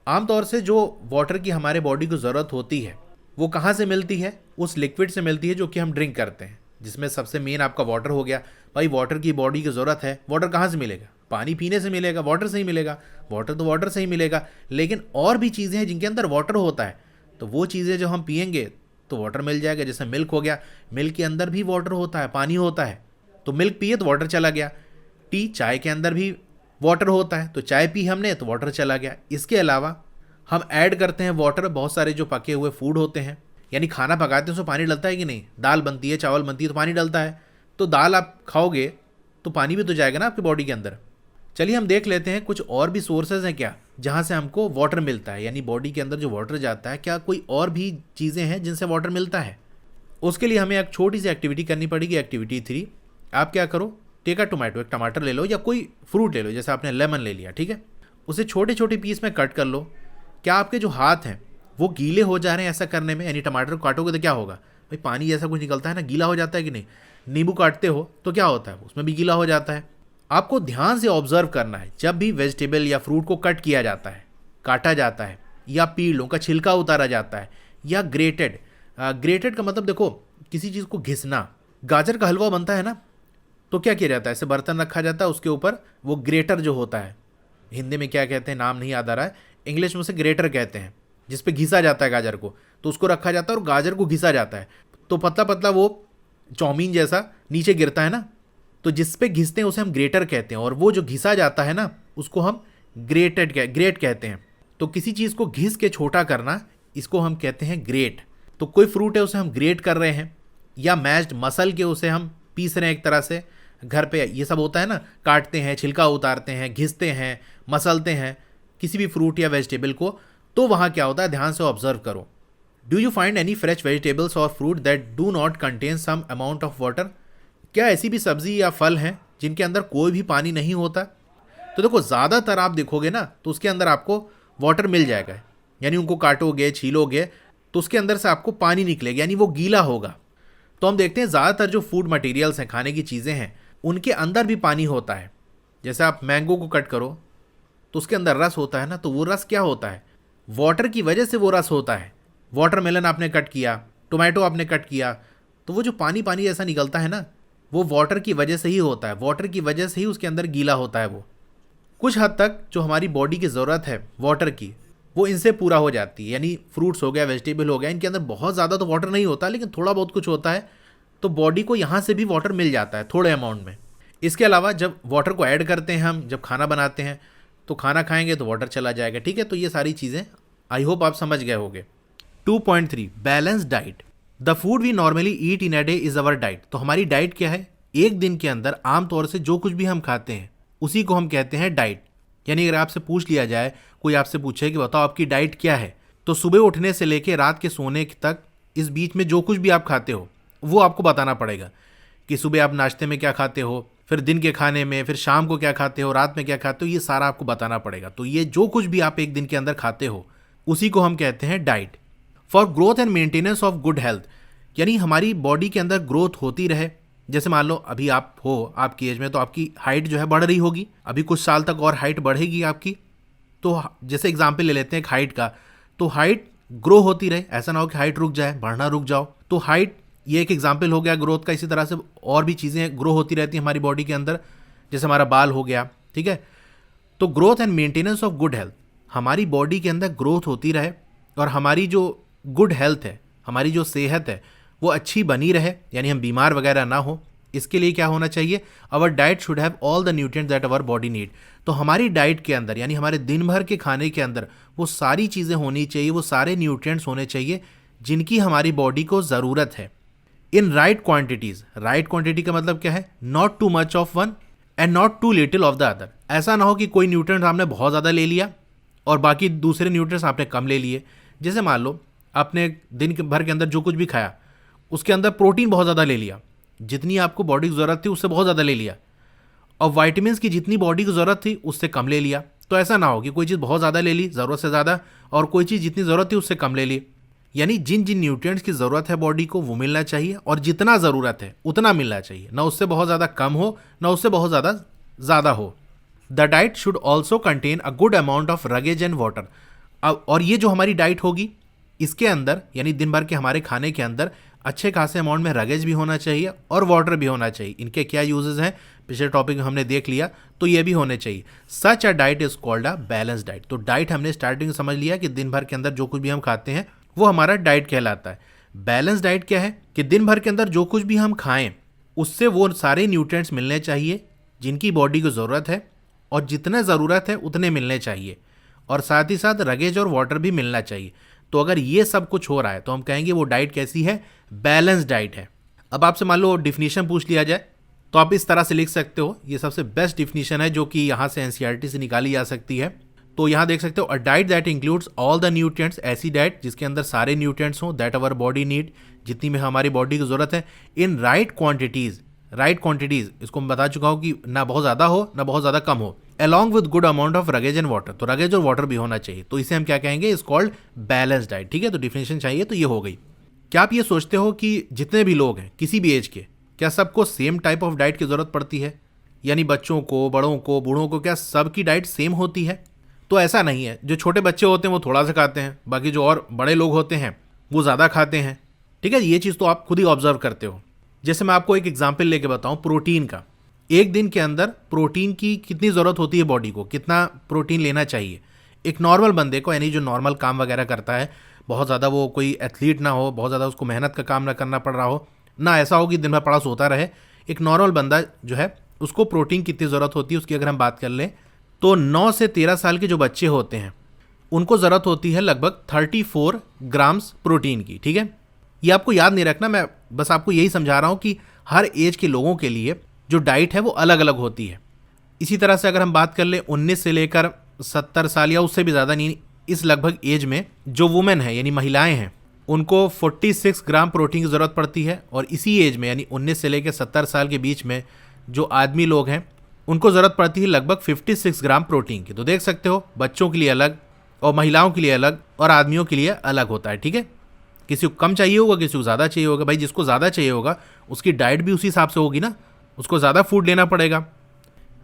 आमतौर से जो वाटर की हमारे बॉडी को ज़रूरत होती है वो कहाँ से मिलती है, उस लिक्विड से मिलती है जो कि हम ड्रिंक करते हैं, जिसमें सबसे मेन आपका वाटर हो गया। भाई वाटर की बॉडी की ज़रूरत है, वाटर कहाँ से मिलेगा, पानी पीने से मिलेगा, वाटर से ही मिलेगा, वाटर तो वाटर से ही मिलेगा। लेकिन और भी चीज़ें हैं जिनके अंदर वाटर होता है, तो वो चीज़ें जो हम पियेंगे तो वाटर मिल जाएगा। जैसे मिल्क हो गया, मिल्क के अंदर भी वाटर होता है, पानी होता है, तो मिल्क पिए तो वाटर चला गया। टी, चाय के अंदर भी वाटर होता है, तो चाय पी हमने तो वाटर चला गया। इसके अलावा हम ऐड करते हैं वाटर बहुत सारे जो पके हुए फूड होते हैं, यानी खाना पकाते हैं उसमें पानी डलता है कि नहीं, दाल बनती है, चावल बनती है तो पानी डलता है। तो दाल आप खाओगे तो पानी भी तो जाएगा ना आपकी बॉडी के अंदर। चलिए हम देख लेते हैं कुछ और भी सोर्सेज हैं क्या जहाँ से हमको वाटर मिलता है, यानी बॉडी के अंदर जो वाटर जाता है, क्या कोई और भी चीज़ें हैं जिनसे वाटर मिलता है। उसके लिए हमें एक छोटी सी एक्टिविटी करनी पड़ेगी, एक्टिविटी 3। आप क्या करो, टेक अ टोमेटो, एक टमाटर ले लो या कोई फ्रूट ले लो, जैसे आपने लेमन ले लिया, ठीक है, उसे छोटे छोटे पीस में कट कर लो। क्या आपके जो हाथ हैं वो गीले हो जा रहे हैं ऐसा करने में, यानी टमाटर को काटोगे तो क्या होगा भाई, पानी जैसा कुछ निकलता है ना, गीला हो जाता है कि नहीं। नींबू काटते हो तो क्या होता है, उसमें भी गीला हो जाता है। आपको ध्यान से ऑब्जर्व करना है, जब भी वेजिटेबल या फ्रूट को कट किया जाता है, काटा जाता है, या पीलों का छिलका उतारा जाता है, या ग्रेटेड, ग्रेटेड का मतलब देखो किसी चीज़ को घिसना। गाजर का हलवा बनता है ना, तो क्या किया जाता है, ऐसे बर्तन रखा जाता है, उसके ऊपर वो ग्रेटर जो होता है, हिंदी में क्या कहते हैं नाम नहीं याद आ रहा है, इंग्लिश में उसे ग्रेटर कहते हैं, जिस पे घिसा जाता है गाजर को, तो उसको रखा जाता है और गाजर को घिसा जाता है, तो पतला पतला वो चाउमीन जैसा नीचे गिरता है ना, तो जिस पे घिसते हैं उसे हम ग्रेटर कहते हैं, और वो जो घिसा जाता है ना उसको हम ग्रेट कहते हैं। तो किसी चीज़ को घिस के छोटा करना, इसको हम कहते हैं ग्रेट। तो कोई फ्रूट है उसे हम ग्रेट कर रहे हैं, या मैश्ड मसल के उसे हम पीस रहे हैं एक तरह से। घर पे ये सब होता है ना, काटते हैं, छिलका उतारते हैं, घिसते हैं, मसलते हैं किसी भी फ्रूट या वेजिटेबल को, तो वहाँ क्या होता है, ध्यान से ऑब्जर्व करो। Do you find any fresh vegetables और fruit that do not contain some amount of water. क्या ऐसी भी सब्जी या फल हैं जिनके अंदर कोई भी पानी नहीं होता। तो देखो ज़्यादातर आप देखोगे ना तो उसके अंदर आपको वाटर मिल जाएगा, यानी उनको काटोगे, छीलोगे तो उसके अंदर से आपको पानी निकलेगा, यानी वो गीला होगा। तो हम देखते हैं ज़्यादातर जो फूड मटेरियल्स हैं, खाने की चीज़ें हैं, उनके अंदर भी पानी होता है। जैसे आप मैंगो को कट करो तो उसके अंदर रस होता है ना, तो वो रस क्या होता है, वाटर की वजह से वो रस होता है। वाटरमेलन आपने कट किया, टोमेटो आपने कट किया, तो वो जो पानी पानी जैसा निकलता है ना, वो वाटर की वजह से ही होता है, वाटर की वजह से ही उसके अंदर गीला होता है। वो कुछ हद तक जो हमारी बॉडी की ज़रूरत है वाटर की, वो इनसे पूरा हो जाती है। यानी फ्रूट्स हो गया, वेजिटेबल हो गया, इनके अंदर बहुत ज़्यादा तो वाटर नहीं होता, लेकिन थोड़ा बहुत कुछ होता है, तो बॉडी को यहाँ से भी वाटर मिल जाता है थोड़े अमाउंट में। इसके अलावा जब वाटर को ऐड करते हैं हम, जब खाना बनाते हैं तो खाना खाएंगे तो वाटर चला जाएगा, ठीक है। तो ये सारी चीज़ें आई होप आप समझ गए होंगे। 2.3 balance diet. The food we normally eat in a day is our diet. तो हमारी डाइट क्या है, एक दिन के अंदर आमतौर से जो कुछ भी हम खाते हैं उसी को हम कहते हैं डाइट। यानी अगर आपसे पूछ लिया जाए, कोई आपसे पूछे कि बताओ आपकी डाइट क्या है, तो सुबह उठने से लेकर रात के सोने तक इस बीच में जो कुछ भी आप खाते हो वो आपको बताना पड़ेगा कि सुबह आप नाश्ते में क्या खाते हो, फिर दिन के खाने में, फिर शाम को क्या खाते हो, रात में क्या खाते हो, ये सारा आपको बताना पड़ेगा। तो ये जो कुछ भी आप एक दिन के अंदर खाते हो उसी को हम कहते हैं diet. For growth and maintenance of good health, यानी हमारी बॉडी के अंदर ग्रोथ होती रहे। जैसे मान लो अभी आप हो, आपकी एज में, तो आपकी हाइट जो है बढ़ रही होगी, अभी कुछ साल तक और हाइट बढ़ेगी आपकी। तो जैसे एग्जाम्पल ले लेते हैं हाइट का, तो हाइट ग्रो होती रहे, ऐसा ना हो कि हाइट रुक जाए, बढ़ना रुक जाओ। तो हाइट ये एक एग्जाम्पल हो गया ग्रोथ का। इसी तरह से और भी चीज़ें ग्रो होती रहती हैं हमारी बॉडी के अंदर, जैसे हमारा बाल हो गया, ठीक है। तो growth and maintenance of good health, हमारी बॉडी के अंदर ग्रोथ होती रहे और हमारी जो गुड हेल्थ है, हमारी जो सेहत है वो अच्छी बनी रहे, यानी हम बीमार वगैरह ना हो, इसके लिए क्या होना चाहिए, our diet should have all the nutrients that our body need. तो हमारी डाइट के अंदर यानी हमारे दिन भर के खाने के अंदर वो सारी चीज़ें होनी चाहिए, वो सारे न्यूट्रिएंट्स होने चाहिए जिनकी हमारी बॉडी को ज़रूरत है, in right quantities. Right quantity का मतलब क्या है, not too much of one and not too little of the other. ऐसा ना हो कि कोई न्यूट्रिएंट आपने बहुत ज़्यादा ले लिया और बाकी दूसरे न्यूट्रिएंट्स आपने कम ले लिए। जैसे मान लो आपने दिन के भर के अंदर जो कुछ भी खाया उसके अंदर प्रोटीन बहुत ज़्यादा ले लिया, जितनी आपको बॉडी की ज़रूरत थी उससे बहुत ज़्यादा ले लिया, और वाइटामिन्स की जितनी बॉडी की ज़रूरत थी उससे कम ले लिया। तो ऐसा ना हो कि कोई चीज़ बहुत ज़्यादा ले ली ज़रूरत से ज़्यादा, और कोई चीज़ जितनी ज़रूरत थी उससे कम ले ली। यानी जिन जिन न्यूट्रिएंट्स की ज़रूरत है बॉडी को वो मिलना चाहिए, और जितना ज़रूरत है उतना मिलना चाहिए, ना उससे बहुत ज़्यादा कम हो ना उससे बहुत ज़्यादा हो। The diet should also contain a good amount of roughage and water. और ये जो हमारी डाइट होगी इसके अंदर यानी दिन भर के हमारे खाने के अंदर अच्छे खासे अमाउंट में रगेज भी होना चाहिए और वाटर भी होना चाहिए। इनके क्या यूजेस हैं पिछले टॉपिक में हमने देख लिया, तो ये भी होने चाहिए। Such a diet is called a balance diet. तो डाइट हमने स्टार्टिंग समझ लिया कि दिन भर के अंदर जो कुछ भी हम खाते हैं वो हमारा डाइट कहलाता है। बैलेंस डाइट क्या है कि दिन भर के अंदर जो कुछ भी हम खाएं उससे वो सारे न्यूट्रिएंट्स मिलने चाहिए जिनकी बॉडी को ज़रूरत है, और जितना ज़रूरत है उतने मिलने चाहिए, और साथ ही साथ रगेज और वाटर भी मिलना चाहिए। तो अगर ये सब कुछ हो रहा है तो हम कहेंगे वो डाइट कैसी है, बैलेंस डाइट है। अब आपसे मान लो डिफिनीशन पूछ लिया जाए तो आप इस तरह से लिख सकते हो, ये सबसे बेस्ट डिफिनीशन है जो कि यहाँ से एनसीईआरटी से निकाली जा सकती है। तो यहाँ देख सकते हो, a diet that includes all the nutrients, ऐसी डाइट जिसके अंदर सारे न्यूट्रिएंट्स हों दैट अवर बॉडी नीड, जितनी में हमारी बॉडी की ज़रूरत है, in right quantities. Right quantities इसको मैं बता चुका हूँ कि ना बहुत ज़्यादा हो ना बहुत ज़्यादा कम हो, along with good amount of roughage and water. तो रगेज और वाटर भी होना चाहिए, तो इसे हम क्या कहेंगे, इज कॉल्ड बैलेंस डाइट। ठीक है, तो डिफिनेशन चाहिए तो ये हो गई। क्या आप ये सोचते हो कि जितने भी लोग हैं किसी भी एज के, क्या सबको सेम टाइप ऑफ डाइट की ज़रूरत पड़ती है? यानी बच्चों को, बड़ों को, बूढ़ों को, क्या सबकी डाइट सेम होती है? तो ऐसा नहीं है। जो छोटे बच्चे होते हैं वो थोड़ा सा खाते हैं, बाकी जो और बड़े लोग होते हैं वो ज़्यादा खाते हैं। ठीक है, ये चीज़ तो आप खुद ही ऑब्जर्व करते हो। जैसे मैं आपको एक एग्जाम्पल लेके बताऊं प्रोटीन का। एक दिन के अंदर प्रोटीन की कितनी ज़रूरत होती है बॉडी को, कितना प्रोटीन लेना चाहिए एक नॉर्मल बंदे को, यानी जो नॉर्मल काम वगैरह करता है, बहुत ज़्यादा वो कोई एथलीट ना हो, बहुत ज़्यादा उसको मेहनत का काम ना करना पड़ रहा हो, ना ऐसा हो कि दिन भर पड़ा सोता रहे। एक नॉर्मल बंदा जो है उसको प्रोटीन कितनी ज़रूरत होती है उसकी अगर हम बात कर लें तो 9 से 13 साल के जो बच्चे होते हैं उनको ज़रूरत होती है लगभग 34 ग्राम्स प्रोटीन की। ठीक है, ये आपको याद नहीं रखना, मैं बस आपको यही समझा रहा हूँ कि हर एज के लोगों के लिए जो डाइट है वो अलग अलग होती है। इसी तरह से अगर हम बात कर लें 19 से लेकर 70 साल या उससे भी ज़्यादा, नहीं इस लगभग एज में जो वुमेन है यानी महिलाएं हैं उनको 46 ग्राम प्रोटीन की ज़रूरत पड़ती है, और इसी एज में यानी 19 से लेकर 70 साल के बीच में जो आदमी लोग हैं उनको ज़रूरत पड़ती है लगभग 56 ग्राम प्रोटीन की। तो देख सकते हो बच्चों के लिए अलग और महिलाओं के लिए अलग और आदमियों के लिए अलग होता है। ठीक है, किसी को कम चाहिए होगा, किसी को ज़्यादा चाहिए होगा। भाई जिसको ज़्यादा चाहिए होगा उसकी डाइट भी उसी हिसाब से होगी ना, उसको ज़्यादा फूड लेना पड़ेगा।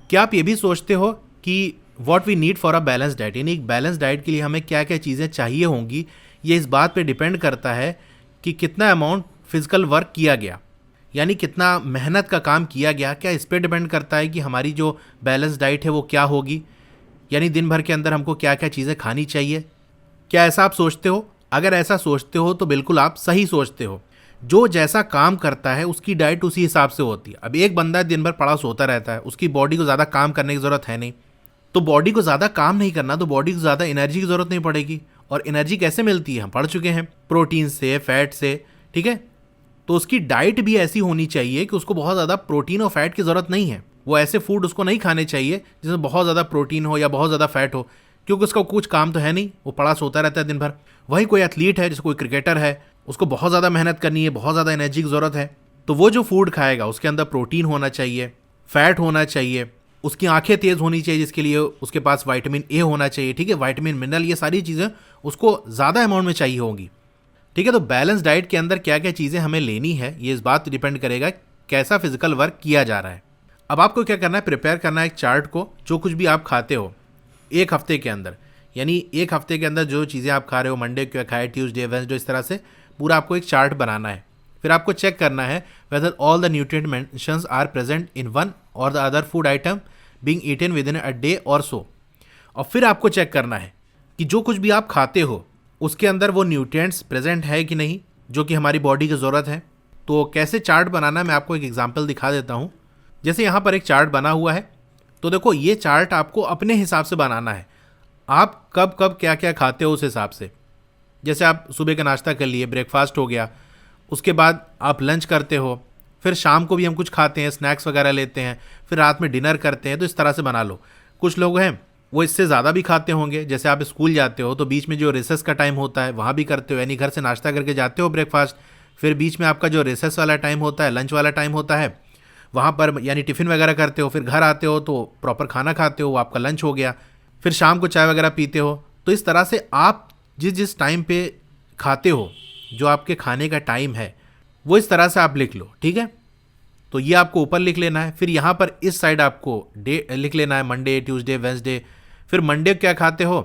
क्या आप ये भी सोचते हो कि what we need for a balance diet, यानी एक बैलेंस डाइट के लिए हमें क्या क्या चीज़ें चाहिए होंगी, ये इस बात पे डिपेंड करता है कि कितना अमाउंट फिजिकल वर्क किया गया, यानी कितना मेहनत का काम किया गया, क्या इस पर डिपेंड करता है कि हमारी जो बैलेंस डाइट है वो क्या होगी, यानी दिन भर के अंदर हमको क्या क्या चीज़ें खानी चाहिए। क्या ऐसा आप सोचते हो? अगर ऐसा सोचते हो तो बिल्कुल आप सही सोचते हो। जो जैसा काम करता है उसकी डाइट उसी हिसाब से होती है। अब एक बंदा दिन भर पड़ा सोता रहता है, उसकी बॉडी को ज़्यादा काम करने की ज़रूरत है नहीं, तो बॉडी को ज़्यादा काम नहीं करना तो बॉडी को ज़्यादा एनर्जी की ज़रूरत नहीं पड़ेगी। और एनर्जी कैसे मिलती है हम पढ़ चुके हैं, प्रोटीन से, फैट से। ठीक है, तो उसकी डाइट भी ऐसी होनी चाहिए कि उसको बहुत ज़्यादा प्रोटीन और फैट की ज़रूरत नहीं है। वो ऐसे फूड उसको नहीं खाने चाहिए जिसमें बहुत ज़्यादा प्रोटीन हो या बहुत ज़्यादा फैट हो, क्योंकि उसका कुछ काम तो है नहीं, वो पड़ा सोता रहता है दिन भर। वही कोई एथलीट है, जैसे कोई क्रिकेटर है, उसको बहुत ज़्यादा मेहनत करनी है, बहुत ज़्यादा एनर्जी की ज़रूरत है, तो वो जो फूड खाएगा उसके अंदर प्रोटीन होना चाहिए, फैट होना चाहिए, उसकी आंखें तेज़ होनी चाहिए जिसके लिए उसके पास विटामिन ए होना चाहिए। ठीक है, विटामिन, मिनरल, ये सारी चीज़ें उसको ज़्यादा अमाउंट में चाहिए होंगी। ठीक है, तो बैलेंस डाइट के अंदर क्या क्या चीज़ें हमें लेनी है ये इस बात डिपेंड करेगा कैसा फिजिकल वर्क किया जा रहा है। अब आपको क्या करना है, प्रिपेयर करना है एक चार्ट को, जो कुछ भी आप खाते हो एक हफ्ते के अंदर, यानी एक हफ्ते के अंदर जो चीज़ें आप खा रहे हो, मंडे क्या खाए, ट्यूसडे, वेडनेसडे, इस तरह से पूरा आपको एक चार्ट बनाना है। फिर आपको चेक करना है whether all the nutrient mentions are present in one or the other food item being eaten within a day or so. और फिर आपको चेक करना है कि जो कुछ भी आप खाते हो उसके अंदर वो न्यूट्रिएंट्स प्रेजेंट है कि नहीं जो कि हमारी बॉडी की ज़रूरत है। तो कैसे चार्ट बनाना है मैं आपको एक एग्जांपल दिखा देता हूँ। जैसे यहाँ पर एक चार्ट बना हुआ है, तो देखो ये चार्ट आपको अपने हिसाब से बनाना है, आप कब कब क्या क्या खाते हो उस हिसाब से। जैसे आप सुबह का नाश्ता कर लिए, ब्रेकफास्ट हो गया, उसके बाद आप लंच करते हो, फिर शाम को भी हम कुछ खाते हैं, स्नैक्स वगैरह लेते हैं, फिर रात में डिनर करते हैं। तो इस तरह से बना लो। कुछ लोग हैं वो इससे ज़्यादा भी खाते होंगे, जैसे आप स्कूल जाते हो तो बीच में जो रिसेस का टाइम होता है वहाँ भी करते हो, यानी घर से नाश्ता करके जाते हो ब्रेकफास्ट, फिर बीच में आपका जो रिसेस वाला टाइम होता है, लंच वाला टाइम होता है, वहाँ पर यानी टिफ़िन वगैरह करते हो, फिर घर आते हो तो प्रॉपर खाना खाते हो, वो आपका लंच हो गया, फिर शाम को चाय वगैरह पीते हो। तो इस तरह से आप जिस जिस टाइम पे खाते हो, जो आपके खाने का टाइम है, वो इस तरह से आप लिख लो, ठीक है। तो ये आपको ऊपर लिख लेना है। फिर यहाँ पर इस साइड आपको डे लिख लेना है, मंडे, ट्यूसडे, वेंसडे। फिर मंडे क्या खाते हो,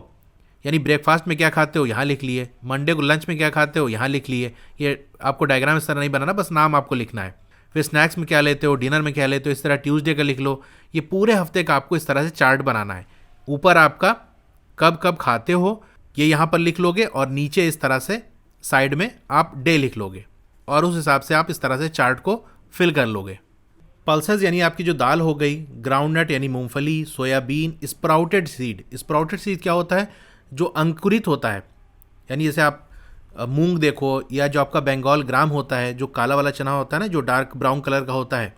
यानी ब्रेकफास्ट में क्या खाते हो, यहाँ लिख लिए। मंडे को लंच में क्या खाते हो, यहाँ लिख लिए। ये आपको डायग्राम इस तरह नहीं बनाना, बस नाम आपको लिखना है। फिर स्नैक्स में क्या लेते हो, डिनर में क्या लेते हो, इस तरह ट्यूसडे का लिख लो। ये पूरे हफ्ते का आपको इस तरह से चार्ट बनाना है। ऊपर आपका कब कब खाते हो ये यहाँ पर लिख लोगे, और नीचे इस तरह से साइड में आप डे लिख लोगे, और उस हिसाब से आप इस तरह से चार्ट को फिल कर लोगे। पल्सेस यानी आपकी जो दाल हो गई, ग्राउंडनट यानी मूंगफली, soybean, sprouted seed. Sprouted seed क्या होता है, जो अंकुरित होता है, यानी जैसे आप मूंग देखो, या जो आपका बंगाल ग्राम होता है, जो काला वाला चना होता है ना, जो डार्क ब्राउन कलर का होता है,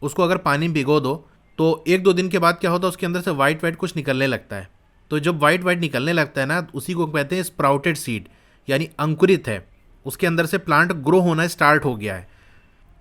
उसको अगर पानी में भिगो दो तो 1-2 दिन के बाद क्या होता है, उसके अंदर से वाइट वाइट कुछ निकलने लगता है। तो जब वाइट वाइट निकलने लगता है ना, उसी को कहते हैं स्प्राउटेड सीड, यानी अंकुरित है, उसके अंदर से प्लांट ग्रो होना स्टार्ट हो गया है।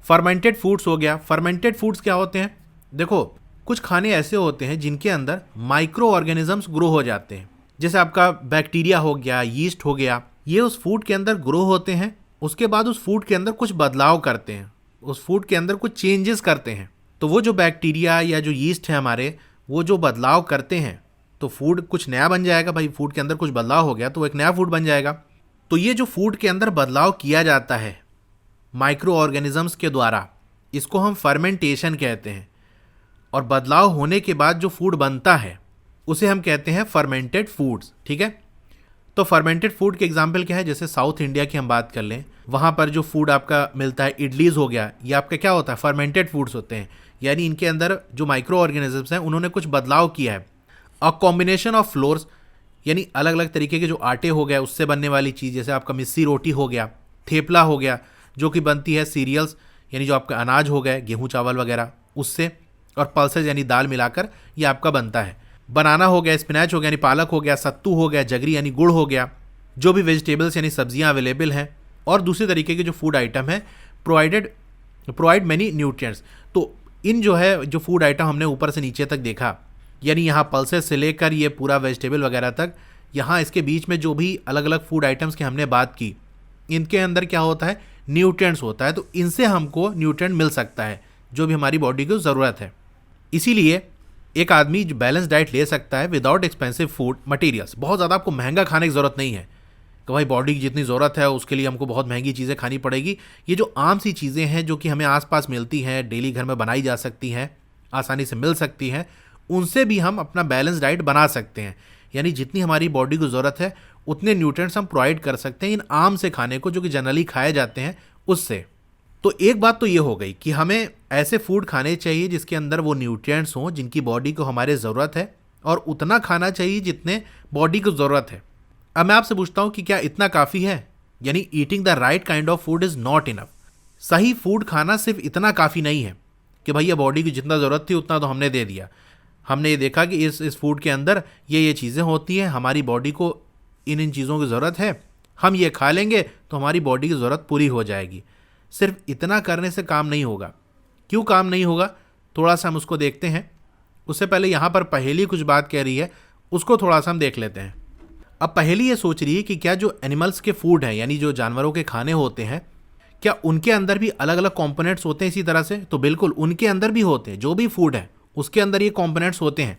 फर्मेंटेड फूड्स हो गया। फर्मेंटेड फूड्स क्या होते हैं, देखो कुछ खाने ऐसे होते हैं जिनके अंदर माइक्रो ऑर्गेनिजम्स ग्रो हो जाते हैं। जैसे आपका बैक्टीरिया हो गया, यीस्ट हो गया, ये उस फूड के अंदर ग्रो होते हैं, उसके बाद उस फूड के अंदर कुछ बदलाव करते हैं, उस फूड के अंदर कुछ चेंजेस करते हैं। तो वो जो बैक्टीरिया या जो यीस्ट है हमारे, वो जो बदलाव करते हैं, तो फूड कुछ नया बन जाएगा। भाई फूड के अंदर कुछ बदलाव हो गया तो वो एक नया फूड बन जाएगा। तो ये जो फूड के अंदर बदलाव किया जाता है माइक्रो ऑर्गेनिजम्स के द्वारा, इसको हम फर्मेंटेशन कहते हैं। और बदलाव होने के बाद जो फूड बनता है उसे हम कहते हैं फर्मेंटेड फूड्स, ठीक है। तो फर्मेंटेड फूड के एग्जाम्पल क्या है, जैसे साउथ इंडिया की हम बात कर लें, वहाँ पर जो फूड आपका मिलता है, इडलीज हो गया, ये आपका क्या होता है, फर्मेंटेड फूड्स होते हैं। यानी इनके अंदर जो माइक्रो ऑर्गेनिजम्स हैं उन्होंने कुछ बदलाव किया है। अ कॉम्बिनेशन ऑफ फ्लोर्स, यानी अलग अलग तरीके के जो आटे हो गया उससे बनने वाली चीज़, जैसे आपका मिस्सी रोटी हो गया, थेपला हो गया, जो कि बनती है सीरियल्स, यानी जो आपका अनाज हो गए, गेहूं चावल वगैरह उससे, और पल्सेस यानी दाल मिलाकर ये आपका बनता है। बनाना हो गया, स्पिनच हो गया यानी पालक हो गया, सत्तू हो गया, जगरी यानी गुड़ हो गया, जो भी वेजिटेबल्स यानी सब्जियां अवेलेबल हैं, और दूसरे तरीके के जो फूड आइटम है, प्रोवाइड मैनी न्यूट्रिएंट्स। तो इन जो है जो फूड आइटम हमने ऊपर से नीचे तक देखा, यानी यहाँ पल्सेस से लेकर ये पूरा वेजिटेबल वगैरह तक, यहाँ इसके बीच में जो भी अलग अलग फूड आइटम्स की हमने बात की, इनके अंदर क्या होता है, न्यूट्रिएंट्स होता है। तो इनसे हमको न्यूट्रिएंट मिल सकता है जो भी हमारी बॉडी को ज़रूरत है। इसीलिए एक आदमी जो बैलेंस डाइट ले सकता है विदाउट एक्सपेंसिव फूड मटेरियल्स। बहुत ज़्यादा आपको महंगा खाने की ज़रूरत नहीं है कि भाई बॉडी की जितनी ज़रूरत है उसके लिए हमको बहुत महंगी चीज़ें खानी पड़ेगी। ये जो आम सी चीज़ें हैं जो कि हमें आसपास मिलती हैं, डेली घर में बनाई जा सकती हैं, आसानी से मिल सकती हैं, उनसे भी हम अपना बैलेंस डाइट बना सकते हैं। यानी जितनी हमारी बॉडी को ज़रूरत है उतने न्यूट्रिएंट्स हम प्रोवाइड कर सकते हैं इन आम से खाने को जो कि जनरली खाए जाते हैं उससे। तो एक बात तो ये हो गई कि हमें ऐसे फूड खाने चाहिए जिसके अंदर वो न्यूट्रिएंट्स हों जिनकी बॉडी को हमारे ज़रूरत है, और उतना खाना चाहिए जितने बॉडी को ज़रूरत है। अब मैं आपसे पूछता हूँ कि क्या इतना काफ़ी है, यानी eating the right kind of food is not enough. सही फूड खाना सिर्फ इतना काफ़ी नहीं है कि भैया बॉडी की जितना ज़रूरत थी उतना तो हमने दे दिया। हमने ये देखा कि इस फूड के अंदर ये चीज़ें होती हैं, हमारी बॉडी को इन चीज़ों की ज़रूरत है, हम ये खा लेंगे तो हमारी बॉडी की ज़रूरत पूरी हो जाएगी। सिर्फ इतना करने से काम नहीं होगा। क्यों काम नहीं होगा, थोड़ा सा हम उसको देखते हैं। उससे पहले यहाँ पर पहेली कुछ बात कह रही है, उसको थोड़ा सा हम देख लेते हैं। अब पहेली ये सोच रही है कि क्या जो एनिमल्स के फूड हैं, यानी जो जानवरों के खाने होते हैं, क्या उनके अंदर भी अलग अलग कॉम्पोनेंट्स होते हैं इसी तरह से। तो बिल्कुल उनके अंदर भी होते हैं, जो भी फूड है उसके अंदर ये कॉम्पोनेंट्स होते हैं।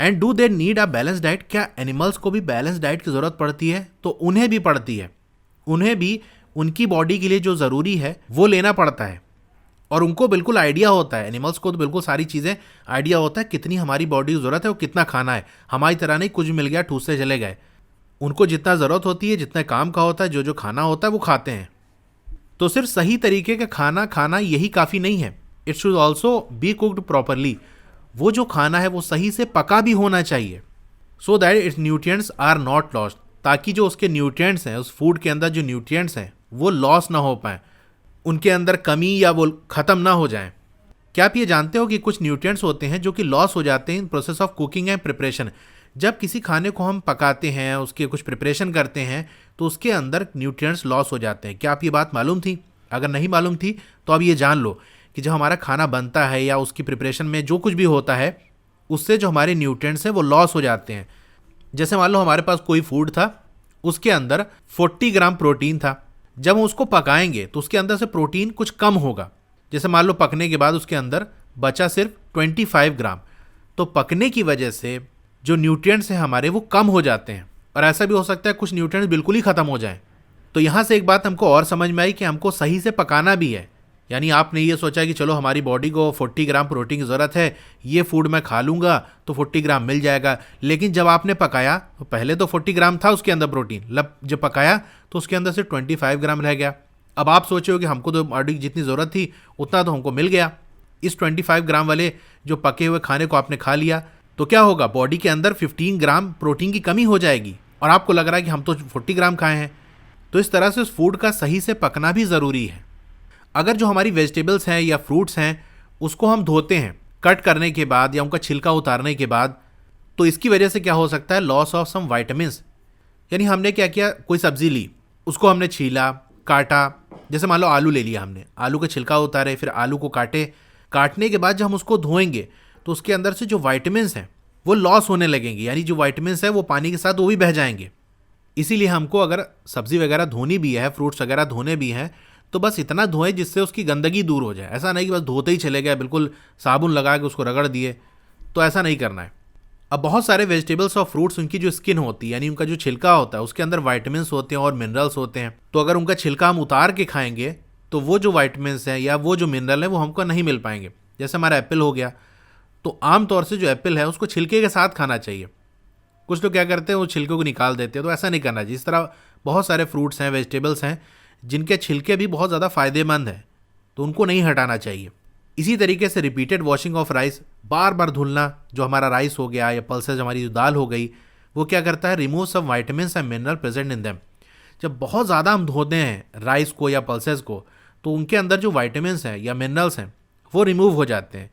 And do they need a balance diet, क्या एनिमल्स को भी बैलेंस डाइट की ज़रूरत पड़ती है। तो उन्हें भी पड़ती है, उन्हें भी उनकी बॉडी के लिए जो ज़रूरी है वो लेना पड़ता है। और उनको बिल्कुल आइडिया होता है, एनिमल्स को तो बिल्कुल सारी चीज़ें आइडिया होता है कितनी हमारी बॉडी की ज़रूरत है और कितना खाना है। हमारी तरह नहीं कुछ मिल गया ठूस से चले गए। उनको जितना ज़रूरत होती है, जितना काम का होता है, जो जो खाना होता है वो खाते हैं। तो सिर्फ सही तरीके का खाना खाना यही काफ़ी नहीं है, it should also be cooked properly. वो जो खाना है वो सही से पका भी होना चाहिए, so that its nutrients are not lost, ताकि जो उसके न्यूट्रिएंट्स हैं, उस फूड के अंदर जो न्यूट्रिएंट्स हैं वो लॉस ना हो पाए, उनके अंदर कमी या वो ख़त्म ना हो जाएं। क्या आप ये जानते हो कि कुछ न्यूट्रिएंट्स होते हैं जो कि लॉस हो जाते हैं in process of cooking and preparation. जब किसी खाने को हम पकाते हैं, उसके कुछ प्रिपरेशन करते हैं, तो उसके अंदर न्यूट्रिएंट्स लॉस हो जाते हैं। क्या आप ये बात मालूम थी? अगर नहीं मालूम थी तो अब ये जान लो कि जब हमारा खाना बनता है या उसकी प्रिपरेशन में जो कुछ भी होता है, उससे जो हमारे न्यूट्रिएंट्स हैं वो लॉस हो जाते हैं। जैसे मान लो हमारे पास कोई फूड था, उसके अंदर 40 ग्राम प्रोटीन था, जब हम उसको पकाएंगे तो उसके अंदर से प्रोटीन कुछ कम होगा। जैसे मान लो पकने के बाद उसके अंदर बचा सिर्फ 25 ग्राम, तो पकने की वजह से जो न्यूट्रिएंट्स हैं हमारे वो कम हो जाते हैं, और ऐसा भी हो सकता है कुछ न्यूट्रिएंट्स बिल्कुल ही ख़त्म हो जाएं। तो यहाँ से एक बात हमको और समझ में आई कि हमको सही से पकाना भी है। यानी आपने ये सोचा कि चलो हमारी बॉडी को 40 ग्राम प्रोटीन की ज़रूरत है, ये फूड मैं खा लूँगा तो 40 ग्राम मिल जाएगा, लेकिन जब आपने पकाया तो पहले तो 40 ग्राम था उसके अंदर प्रोटीन, जब पकाया तो उसके अंदर से 25 ग्राम रह गया। अब आप सोचे हो कि हमको तो बॉडी की जितनी ज़रूरत थी उतना तो हमको मिल गया, इस 25 ग्राम वाले जो पके हुए खाने को आपने खा लिया, तो क्या होगा, बॉडी के अंदर 15 ग्राम प्रोटीन की कमी हो जाएगी और आपको लग रहा है कि हम तो 40 ग्राम खाए हैं। तो इस तरह से उस फूड का सही से पकना भी ज़रूरी है। अगर जो हमारी वेजिटेबल्स हैं या फ्रूट्स हैं उसको हम धोते हैं कट करने के बाद या उनका छिलका उतारने के बाद, तो इसकी वजह से क्या हो सकता है, लॉस ऑफ सम वाइटामिन्स। यानी हमने क्या किया, कोई सब्जी ली, उसको हमने छीला, काटा, जैसे मान लो आलू ले लिया हमने, आलू का छिलका उतारे, फिर आलू को काटे, काटने के बाद जब हम उसको धोएंगे तो उसके अंदर से जो वाइटामिन्स हैं वो लॉस होने लगेंगे, यानी जो वाइटामिन्स है वो पानी के साथ वो भी बह जाएंगे। इसीलिए हमको अगर सब्जी वगैरह धोनी भी है, फ्रूट्स वगैरह धोने भी हैं, तो बस इतना धोएं जिससे उसकी गंदगी दूर हो जाए। ऐसा नहीं कि बस धोते ही चले गए, बिल्कुल साबुन लगा के उसको रगड़ दिए, तो ऐसा नहीं करना है। अब बहुत सारे वेजिटेबल्स और फ्रूट्स, उनकी जो स्किन होती है यानी उनका जो छिलका होता है उसके अंदर वाइटामिन्स होते हैं और मिनरल्स होते हैं, तो अगर उनका छिलका हम उतार के खाएंगे तो वो जो वाइटामिन्स हैं या वो जो मिनरल है वो हमको नहीं मिल पाएंगे। जैसे हमारा एप्पल हो गया, तो आमतौर से जो एप्पल है उसको छिलके के साथ खाना चाहिए। कुछ लोग क्या करते हैं, वो छिलके को निकाल देते हैं, तो ऐसा नहीं करना चाहिए। इस तरह बहुत सारे फ्रूट्स हैं, वेजिटेबल्स हैं जिनके छिलके भी बहुत ज़्यादा फ़ायदेमंद हैं, तो उनको नहीं हटाना चाहिए। इसी तरीके से रिपीटेड वॉशिंग ऑफ राइस, बार बार धुलना, जो हमारा राइस हो गया या पल्सेज हमारी जो दाल हो गई, वो क्या करता है, remove some vitamins and mineral present in them. जब बहुत ज़्यादा हम धोते हैं राइस को या पल्सेज को, तो उनके अंदर जो वाइटामिन्स हैं या मिनरल्स हैं वो रिमूव हो जाते हैं।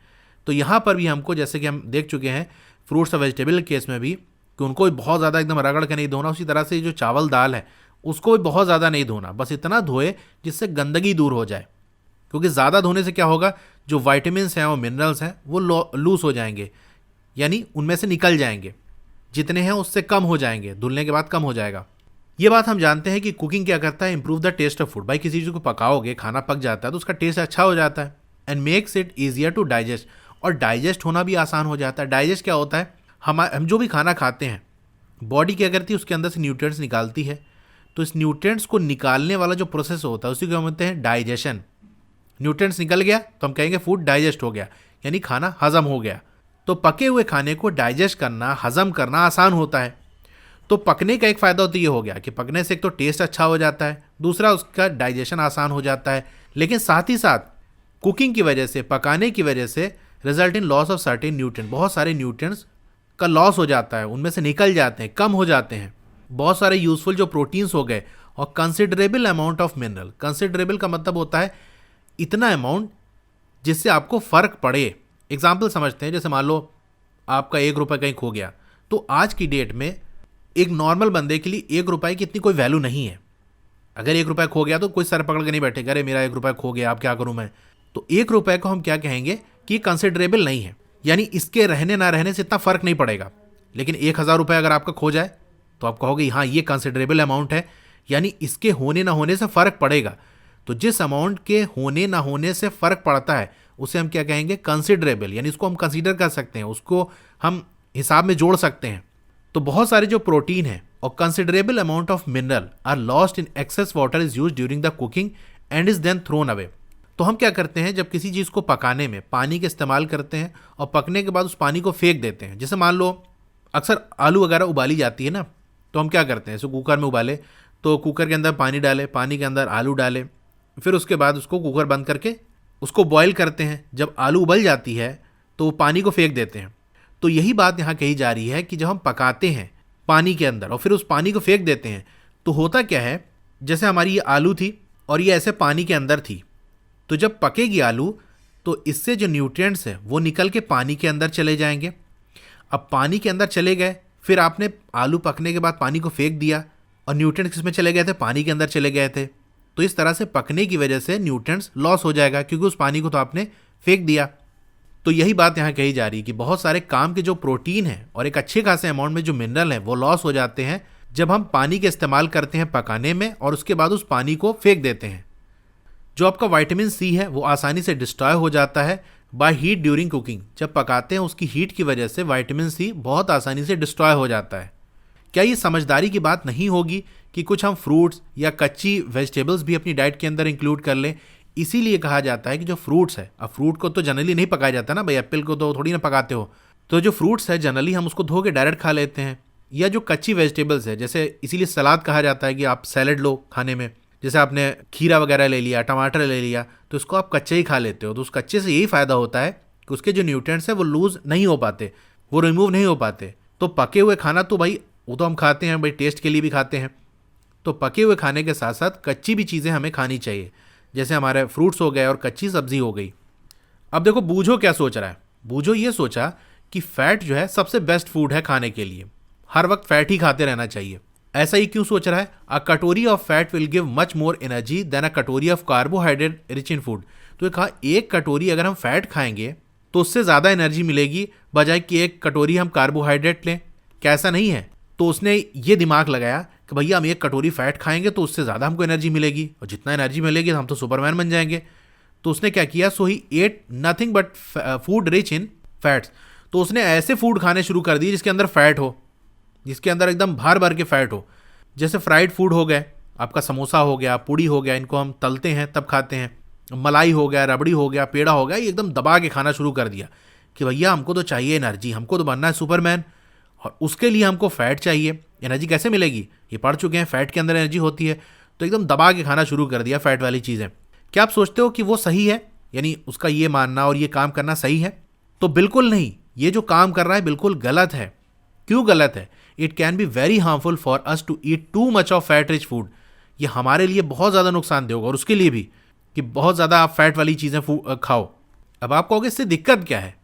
तो यहाँ पर भी हमको, जैसे कि हम देख चुके हैं फ्रूट्स और वेजिटेबल केस में भी, कि उनको भी बहुत ज़्यादा एकदम रगड़ के नहीं धोना। उसी तरह से जो चावल दाल है उसको भी बहुत ज़्यादा नहीं धोना, बस इतना धोए जिससे गंदगी दूर हो जाए, क्योंकि ज़्यादा धोने से क्या होगा, जो वाइटामिन्स हैं और मिनरल्स हैं वो लूज़ हो जाएंगे, यानी उनमें से निकल जाएंगे, जितने हैं उससे कम हो जाएंगे, धुलने के बाद कम हो जाएगा। ये बात हम जानते हैं कि कुकिंग क्या करता है, improve the taste of food. भाई किसी चीज़ को पकाओगे, खाना पक जाता है तो उसका टेस्ट अच्छा हो जाता है, and makes it easier to digest, और डाइजेस्ट होना भी आसान हो जाता है। डाइजेस्ट क्या होता है, हम जो भी खाना खाते हैं बॉडी क्या करती है, उसके अंदर से न्यूट्रिएंट्स निकालती है, तो इस न्यूट्रिएंट्स को निकालने वाला जो प्रोसेस होता है उसी को हम कहते हैं डाइजेशन। न्यूट्रिएंट्स निकल गया तो हम कहेंगे फूड डाइजेस्ट हो गया, यानी खाना हजम हो गया। तो पके हुए खाने को डाइजेस्ट करना, हजम करना आसान होता है। तो पकने का एक फ़ायदा तो ये हो गया कि पकने से एक तो टेस्ट अच्छा हो जाता है, दूसरा उसका डाइजेशन आसान हो जाता है, लेकिन साथ ही साथ कुकिंग की वजह से, पकाने की वजह से result in loss of certain nutrient, बहुत सारे न्यूट्रिएंट्स का लॉस हो जाता है, उनमें से निकल जाते हैं, कम हो जाते हैं। बहुत सारे यूजफुल जो प्रोटीन्स हो गए, और considerable amount of mineral. Considerable का मतलब होता है इतना अमाउंट जिससे आपको फ़र्क पड़े। एग्जाम्पल समझते हैं, जैसे मान लो आपका 1 रुपये कहीं खो गया, तो आज की डेट में एक नॉर्मल बंदे के लिए 1 रुपये की इतनी कोई वैल्यू नहीं है। अगर 1 रुपये खो गया तो कोई सर पकड़ के नहीं बैठेगा, अरे मेरा 1 रुपये खो गया, अब क्या करूँ मैं। तो 1 रुपये को हम क्या कहेंगे कि कंसिडरेबल नहीं है, यानी इसके रहने ना रहने से इतना फ़र्क नहीं पड़ेगा। लेकिन 1000 रुपये अगर आपका खो जाए तो आप कहोगे हाँ ये कंसिडरेबल अमाउंट है, यानी इसके होने ना होने से फ़र्क पड़ेगा। तो जिस अमाउंट के होने ना होने से फ़र्क पड़ता है उसे हम क्या कहेंगे, कंसिडरेबल, यानी उसको हम कंसीडर कर सकते हैं, उसको हम हिसाब में जोड़ सकते हैं। तो बहुत सारे जो प्रोटीन है और considerable amount of mineral are lost in excess water is use during the cooking and is then thrown away. तो हम क्या करते हैं, जब किसी चीज़ को पकाने में पानी का इस्तेमाल करते हैं और पकने के बाद उस पानी को फेंक देते हैं। जैसे मान लो अक्सर आलू वगैरह उबाली जाती है ना, तो हम क्या करते हैं, जैसे कुकर में उबाले तो कुकर के अंदर पानी डाले, पानी के अंदर आलू डाले, फिर उसके बाद उसको कुकर बंद करके उसको बॉईल करते हैं। जब आलू उबल जाती है तो वो पानी को फेंक देते हैं। तो यही बात यहाँ कही जा रही है कि जब हम पकाते हैं पानी के अंदर और फिर उस पानी को फेंक देते हैं तो होता क्या है, जैसे हमारी ये आलू थी और ये ऐसे पानी के अंदर थी, तो जब पकेगी आलू तो इससे जो न्यूट्रिएंट्स है वो निकल के पानी के अंदर चले जाएंगे। अब पानी के अंदर चले गए, फिर आपने आलू पकने के बाद पानी को फेंक दिया और न्यूट्रिएंट्स किसमें चले गए थे, पानी के अंदर चले गए थे। तो इस तरह से पकने की वजह से न्यूट्रिएंट्स लॉस हो जाएगा क्योंकि उस पानी को तो आपने फेंक दिया। तो यही बात यहाँ कही जा रही है कि बहुत सारे काम के जो प्रोटीन है और एक अच्छे खासे अमाउंट में जो मिनरल है वो लॉस हो जाते हैं जब हम पानी के इस्तेमाल करते हैं पकाने में और उसके बाद उस पानी को फेंक देते हैं। जो आपका विटामिन सी है वो आसानी से डिस्ट्रॉय हो जाता है बाय हीट ड्यूरिंग कुकिंग। जब पकाते हैं उसकी हीट की वजह से विटामिन सी बहुत आसानी से डिस्ट्रॉय हो जाता है। क्या ये समझदारी की बात नहीं होगी कि कुछ हम फ्रूट्स या कच्ची वेजिटेबल्स भी अपनी डाइट के अंदर इंक्लूड कर लें? इसीलिए कहा जाता है कि जो फ्रूट्स है, अब फ्रूट को तो जनरली नहीं पकाया जाता ना भाई, एप्पल को तो थोड़ी ना पकाते हो, तो जो फ्रूट्स है जनरली हम उसको धो के डायरेक्ट खा लेते हैं। या जो कच्ची वेजिटेबल्स है, जैसे इसीलिए सलाद कहा जाता है कि आप सैलड लो खाने में, जैसे आपने खीरा वगैरह ले लिया, टमाटर ले लिया, तो इसको आप कच्चे ही खा लेते हो। तो उस कच्चे से यही फ़ायदा होता है कि उसके जो न्यूट्रिएंट्स हैं वो लूज़ नहीं हो पाते, वो रिमूव नहीं हो पाते। तो पके हुए खाना तो भाई वो तो हम खाते हैं भाई, टेस्ट के लिए भी खाते हैं। तो पके हुए खाने के साथ साथ कच्ची भी चीज़ें हमें खानी चाहिए, जैसे हमारे फ्रूट्स हो गए और कच्ची सब्जी हो गई। अब देखो बूझो क्या सोच रहा है। बूझो ये सोचा कि फैट जो है सबसे बेस्ट फूड है खाने के लिए, हर वक्त फैट ही खाते रहना चाहिए। ऐसा ही क्यों सोच रहा है? A katori of fat will give much more energy than a katori of carbohydrate rich in food. तो ये कहा एक कटोरी अगर हम फैट खाएंगे तो उससे ज़्यादा एनर्जी मिलेगी बजाय कि एक कटोरी हम कार्बोहाइड्रेट लें। कैसा नहीं है? तो उसने ये दिमाग लगाया कि भैया हम एक कटोरी फैट खाएंगे तो उससे ज़्यादा हमको एनर्जी मिलेगी, और जितना एनर्जी मिलेगी हम तो सुपरमैन बन जाएंगे। तो उसने क्या किया, so he ate nothing but food rich in fats. तो उसने ऐसे फूड खाने शुरू कर दिए जिसके अंदर फैट हो, जिसके अंदर एकदम भर भर के फैट हो। जैसे फ्राइड फूड हो गए, आपका समोसा हो गया, पूड़ी हो गया, इनको हम तलते हैं तब खाते हैं। मलाई हो गया, रबड़ी हो गया, पेड़ा हो गया, ये एकदम दबा के खाना शुरू कर दिया कि भैया हमको तो चाहिए एनर्जी, हमको तो बनना है सुपरमैन, और उसके लिए हमको फैट चाहिए। एनर्जी कैसे मिलेगी? ये पढ़ चुके हैं, फैट के अंदर एनर्जी होती है। तो एकदम दबा के खाना शुरू कर दिया फैट वाली चीज़ें। क्या आप सोचते हो कि वो सही है, यानी उसका ये मानना और ये काम करना सही है? तो बिल्कुल नहीं, ये जो काम कर रहा है बिल्कुल गलत है। क्यों गलत है? It can be very harmful for us to eat too much of fat rich food. ये हमारे लिए बहुत ज़्यादा नुकसानदेह होगा और उसके लिए भी कि बहुत ज़्यादा आप फैट वाली चीज़ें खाओ। अब आप कहोगे इससे दिक्कत क्या है?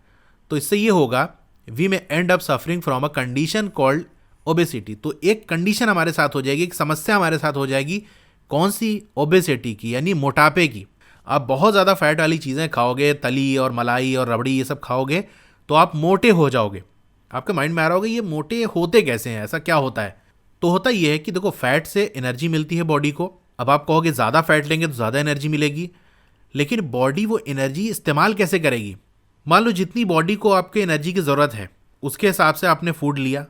तो इससे ये होगा, वी में and up suffering from a condition called obesity. तो एक कंडीशन हमारे साथ हो जाएगी, एक समस्या हमारे साथ हो जाएगी। कौन सी? ओबेसिटी की, यानी मोटापे की। आप बहुत ज़्यादा फैट वाली चीज़ें खाओगे, तली और मलाई और रबड़ी ये सब खाओगे तो आप मोटे हो जाओगे। आपके माइंड में आ रहा होगा ये मोटे होते कैसे हैं, ऐसा क्या होता है? तो होता ये है कि देखो फैट से एनर्जी मिलती है बॉडी को। अब आप कहोगे ज़्यादा फैट लेंगे तो ज़्यादा एनर्जी मिलेगी, लेकिन बॉडी वो एनर्जी इस्तेमाल कैसे करेगी? मान लो जितनी बॉडी को आपके एनर्जी की ज़रूरत है उसके हिसाब से आपने फूड लिया।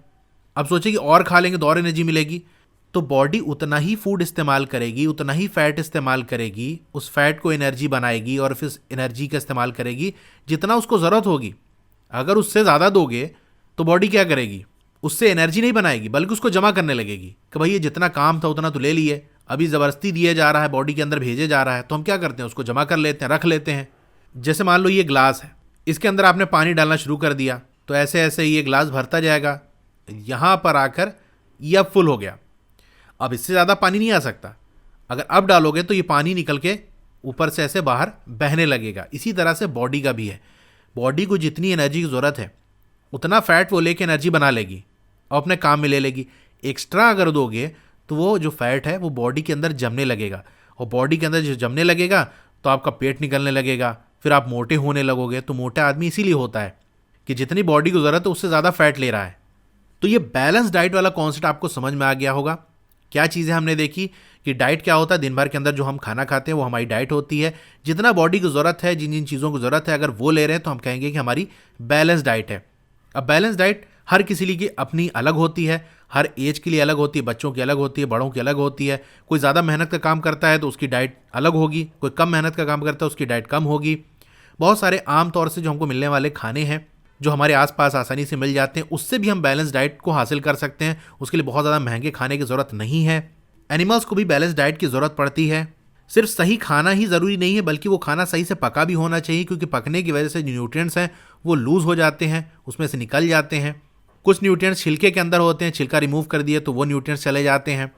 अब सोचिए कि और खा लेंगे तो और एनर्जी मिलेगी, तो बॉडी उतना ही फूड इस्तेमाल करेगी, उतना ही फैट इस्तेमाल करेगी, उस फैट को एनर्जी बनाएगी और फिर एनर्जी का इस्तेमाल करेगी जितना उसको ज़रूरत होगी। अगर उससे ज़्यादा दोगे तो बॉडी क्या करेगी? उससे एनर्जी नहीं बनाएगी बल्कि उसको जमा करने लगेगी कि भाई ये जितना काम था उतना तो ले लिए, अभी ज़बरदस्ती दिया जा रहा है, बॉडी के अंदर भेजे जा रहा है, तो हम क्या करते हैं उसको जमा कर लेते हैं, रख लेते हैं। जैसे मान लो ये ग्लास है, इसके अंदर आपने पानी डालना शुरू कर दिया तो ऐसे ऐसे ये ग्लास भरता जाएगा, यहाँ पर आकर ये अब फुल हो गया। अब इससे ज़्यादा पानी नहीं आ सकता। अगर अब डालोगे तो ये पानी निकल के ऊपर से ऐसे बाहर बहने लगेगा। इसी तरह से बॉडी का भी है। बॉडी को जितनी एनर्जी की ज़रूरत है उतना फैट वो लेके एनर्जी बना लेगी और अपने काम में ले लेगी। एक्स्ट्रा अगर दोगे तो वो जो फैट है वो बॉडी के अंदर जमने लगेगा, और बॉडी के अंदर जो जमने लगेगा तो आपका पेट निकलने लगेगा, फिर आप मोटे होने लगोगे। तो मोटा आदमी इसीलिए होता है कि जितनी बॉडी को ज़रूरत है उससे ज़्यादा फैट ले रहा है। तो ये बैलेंस डाइट वाला कॉन्सेप्ट आपको समझ में आ गया होगा। क्या चीज़ें हमने देखी कि डाइट क्या होता है, दिन भर के अंदर जो हम खाना खाते हैं वो हमारी डाइट होती है। जितना बॉडी को ज़रूरत है, जिन जिन चीज़ों की ज़रूरत है, अगर वो ले रहे हैं तो हम कहेंगे कि हमारी बैलेंस डाइट है। अब बैलेंस डाइट हर किसी की अपनी अलग होती है, हर एज के लिए अलग होती है, बच्चों की अलग होती है, बड़ों की अलग होती है। कोई ज़्यादा मेहनत का काम करता है तो उसकी डाइट अलग होगी, कोई कम मेहनत का काम करता है उसकी डाइट कम होगी। बहुत सारे आम तौर से जो हमको मिलने वाले खाने हैं जो हमारे आसपास आसानी से मिल जाते हैं, उससे भी हम बैलेंस डाइट को हासिल कर सकते हैं। उसके लिए बहुत ज़्यादा महंगे खाने की ज़रूरत नहीं है। एनिमल्स को भी बैलेंस डाइट की ज़रूरत पड़ती है। सिर्फ सही खाना ही ज़रूरी नहीं है, बल्कि वो खाना सही से पका भी होना चाहिए, क्योंकि पकने की वजह से जो न्यूट्रिएंट्स हैं वो लूज़ हो जाते हैं, उसमें से निकल जाते हैं। कुछ न्यूट्रिएंट्स छिलके के अंदर होते हैं, छिलका रिमूव कर दिए तो वो न्यूट्रिएंट्स चले जाते हैं।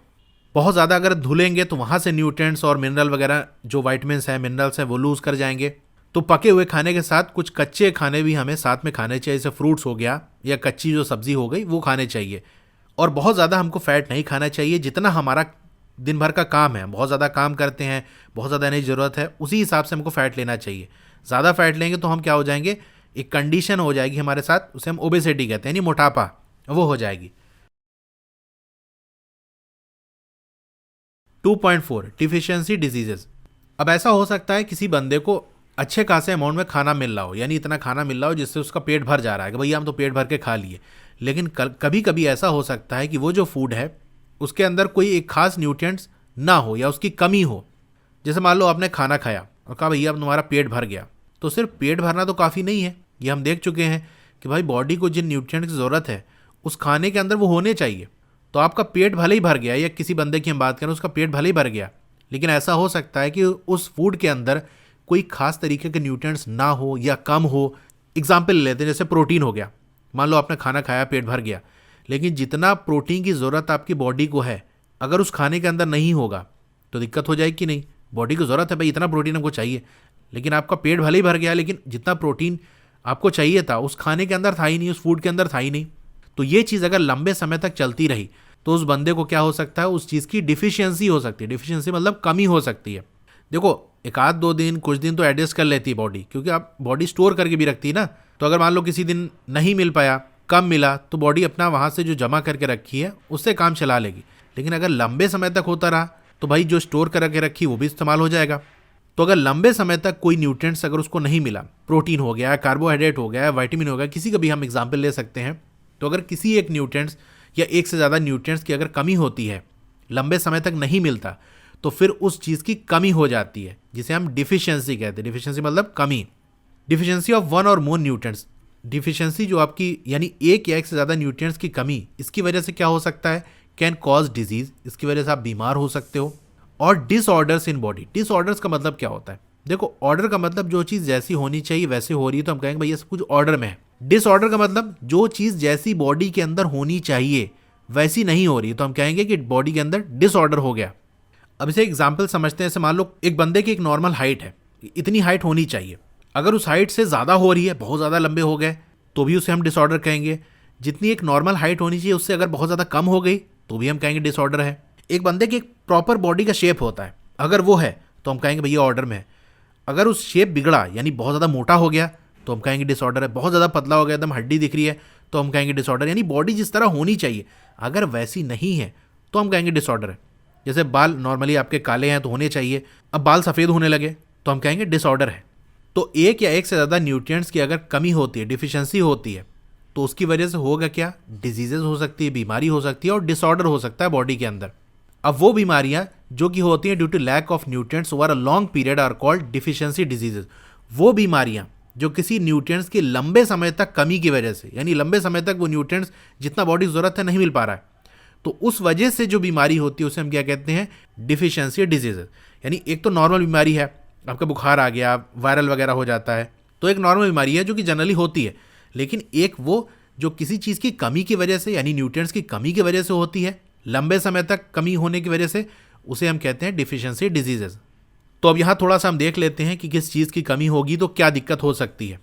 बहुत ज़्यादा अगर धुलेंगे तो वहाँ से न्यूट्रिएंट्स और मिनरल वगैरह जो वाइटमिन्स हैं, मिनरल्स हैं, वो लूज़ कर जाएंगे। तो पके हुए खाने के साथ कुछ कच्चे खाने भी हमें साथ में खाने चाहिए, जैसे फ्रूट्स हो गया या कच्ची जो सब्ज़ी हो गई वो खाने चाहिए। और बहुत ज़्यादा हमको फ़ैट नहीं खाना चाहिए। जितना हमारा दिन भर का काम है, बहुत ज़्यादा काम करते हैं, बहुत ज़्यादा एनर्जी ज़रूरत है, उसी हिसाब से हमको फ़ैट लेना चाहिए। ज़्यादा फ़ैट लेंगे तो हम क्या हो जाएंगे, एक कंडीशन हो जाएगी हमारे साथ, उसे हम ओबेसिटी कहते हैं, यानी मोटापा, वो हो जाएगी। 2.4 डिफिशियंसी डिजीजेस। अब ऐसा हो सकता है किसी बंदे को अच्छे खासे अमाउंट में खाना मिल रहा हो, यानी इतना खाना मिल रहा हो जिससे उसका पेट भर जा रहा है कि भैया हम तो पेट भर के खा लिए, लेकिन कभी कभी ऐसा हो सकता है कि वो जो फूड है उसके अंदर कोई एक खास न्यूट्रिएंट्स ना हो या उसकी कमी हो। जैसे मान लो आपने खाना खाया और कहा भैया अब तुम्हारा पेट भर गया, तो सिर्फ पेट भरना तो काफ़ी नहीं है। ये हम देख चुके हैं कि भाई बॉडी को जिन न्यूट्रिएंट्स की ज़रूरत है उस खाने के अंदर वो होने चाहिए। तो आपका पेट भले ही भर गया, या किसी बंदे की हम बात करें उसका पेट भले ही भर गया, लेकिन ऐसा हो सकता है कि उस फूड के अंदर कोई खास तरीके के न्यूट्रिएंट्स ना हो या कम हो। एग्जाम्पल ले लेते हैं, जैसे प्रोटीन हो गया। मान लो आपने खाना खाया, पेट भर गया, लेकिन जितना प्रोटीन की ज़रूरत आपकी बॉडी को है अगर उस खाने के अंदर नहीं होगा तो दिक्कत हो जाएगी कि नहीं। बॉडी को ज़रूरत है भाई, इतना प्रोटीन हमको चाहिए, लेकिन आपका पेट भले ही भर गया, लेकिन जितना प्रोटीन आपको चाहिए था उस खाने के अंदर था ही नहीं, उस फूड के अंदर था ही नहीं। तो ये चीज़ अगर लंबे समय तक चलती रही तो उस बंदे को क्या हो सकता है, उस चीज़ की डिफिशियंसी हो सकती है। डिफिशियंसी मतलब कमी हो सकती है। देखो, एक आध दो दिन, कुछ दिन तो एडजस्ट कर लेती है बॉडी, क्योंकि आप बॉडी स्टोर करके भी रखती है ना। तो अगर मान लो किसी दिन नहीं मिल पाया, कम मिला, तो बॉडी अपना वहाँ से जो जमा करके रखी है उससे काम चला लेगी। लेकिन अगर लंबे समय तक होता रहा तो भाई जो स्टोर करके रखी वो भी इस्तेमाल हो जाएगा। तो अगर लंबे समय तक कोई न्यूट्रिएंट्स अगर उसको नहीं मिला, प्रोटीन हो गया, कार्बोहाइड्रेट हो गया, विटामिन हो गया, किसी का भी हम एग्जाम्पल ले सकते हैं, तो अगर किसी एक न्यूट्रिएंट्स या एक से ज़्यादा न्यूट्रिएंट्स की अगर कमी होती है, लंबे समय तक नहीं मिलता, तो फिर उस चीज़ की कमी हो जाती है, जिसे हम डिफिशियंसी कहते हैं। डिफिशियंसी मतलब कमी। डिफिशियंसी ऑफ वन और मोर न्यूट्रिएंट्स। डिफिशियंसी जो आपकी यानी एक या एक से ज़्यादा न्यूट्रिएंट्स की कमी, इसकी वजह से क्या हो सकता है, कैन कॉज डिजीज, इसकी वजह से आप बीमार हो सकते हो। और डिसऑर्डर्स इन बॉडी। डिसऑर्डर्स का मतलब क्या होता है, देखो ऑर्डर का मतलब जो चीज़ जैसी होनी चाहिए वैसे हो रही है तो हम कहेंगे भैया सब कुछ ऑर्डर में है। डिसऑर्डर का मतलब जो चीज़ जैसी बॉडी के अंदर होनी चाहिए वैसी नहीं हो रही, तो हम कहेंगे कि बॉडी के अंदर डिसऑर्डर हो गया। अब इसे एग्जाम्पल समझते हैं। जैसे मान लो एक बंदे की एक नॉर्मल हाइट है, इतनी हाइट होनी चाहिए, अगर उस हाइट से ज़्यादा हो रही है, बहुत ज़्यादा लंबे हो गए, तो भी उसे हम डिसऑर्डर कहेंगे। जितनी एक नॉर्मल हाइट होनी चाहिए उससे अगर बहुत ज़्यादा कम हो गई तो भी हम कहेंगे डिसऑर्डर है। एक बंदे की एक प्रॉपर बॉडी का शेप होता है, अगर वो है तो हम कहेंगे भैया ऑर्डर में है। अगर उस शेप बिगड़ा, यानी बहुत ज़्यादा मोटा हो गया, तो हम कहेंगे डिसऑर्डर है। बहुत ज़्यादा पतला हो गया, एकदम हड्डी दिख रही है, तो हम कहेंगे डिसऑर्डर। यानी बॉडी जिस तरह होनी चाहिए अगर वैसी नहीं है तो हम कहेंगे डिसऑर्डर है। जैसे बाल नॉर्मली आपके काले हैं तो होने चाहिए, अब बाल सफ़ेद होने लगे तो हम कहेंगे डिसऑर्डर है। तो एक या एक से ज़्यादा न्यूट्रिएंट्स की अगर कमी होती है, डिफिशियंसी होती है, तो उसकी वजह से होगा क्या, डिजीजेज हो सकती है, बीमारी हो सकती है और डिसऑर्डर हो सकता है बॉडी के अंदर। अब वो बीमारियां जो कि होती हैं due to lack of nutrients over a long period are called deficiency diseases. वो बीमारियां जो किसी न्यूट्रिएंट्स की लंबे समय तक कमी की वजह से, यानी लंबे समय तक वो न्यूट्रिएंट्स जितना बॉडी की ज़रूरत है नहीं मिल पा रहा है, तो उस वजह से जो बीमारी होती है उसे हम क्या कहते हैं, डिफिशियंसी डिजीजेज। यानी एक तो नॉर्मल बीमारी है, आपका बुखार आ गया, वायरल वगैरह हो जाता है, तो एक नॉर्मल बीमारी है जो कि जनरली होती है। लेकिन एक वो जो किसी चीज़ की कमी की वजह से, यानी न्यूट्रिएंट्स की कमी की वजह से होती है, लंबे समय तक कमी होने की वजह से, उसे हम कहते हैं डिफिशियंसी डिजीजेज। तो अब यहाँ थोड़ा सा हम देख लेते हैं कि किस चीज़ की कमी होगी तो क्या दिक्कत हो सकती है।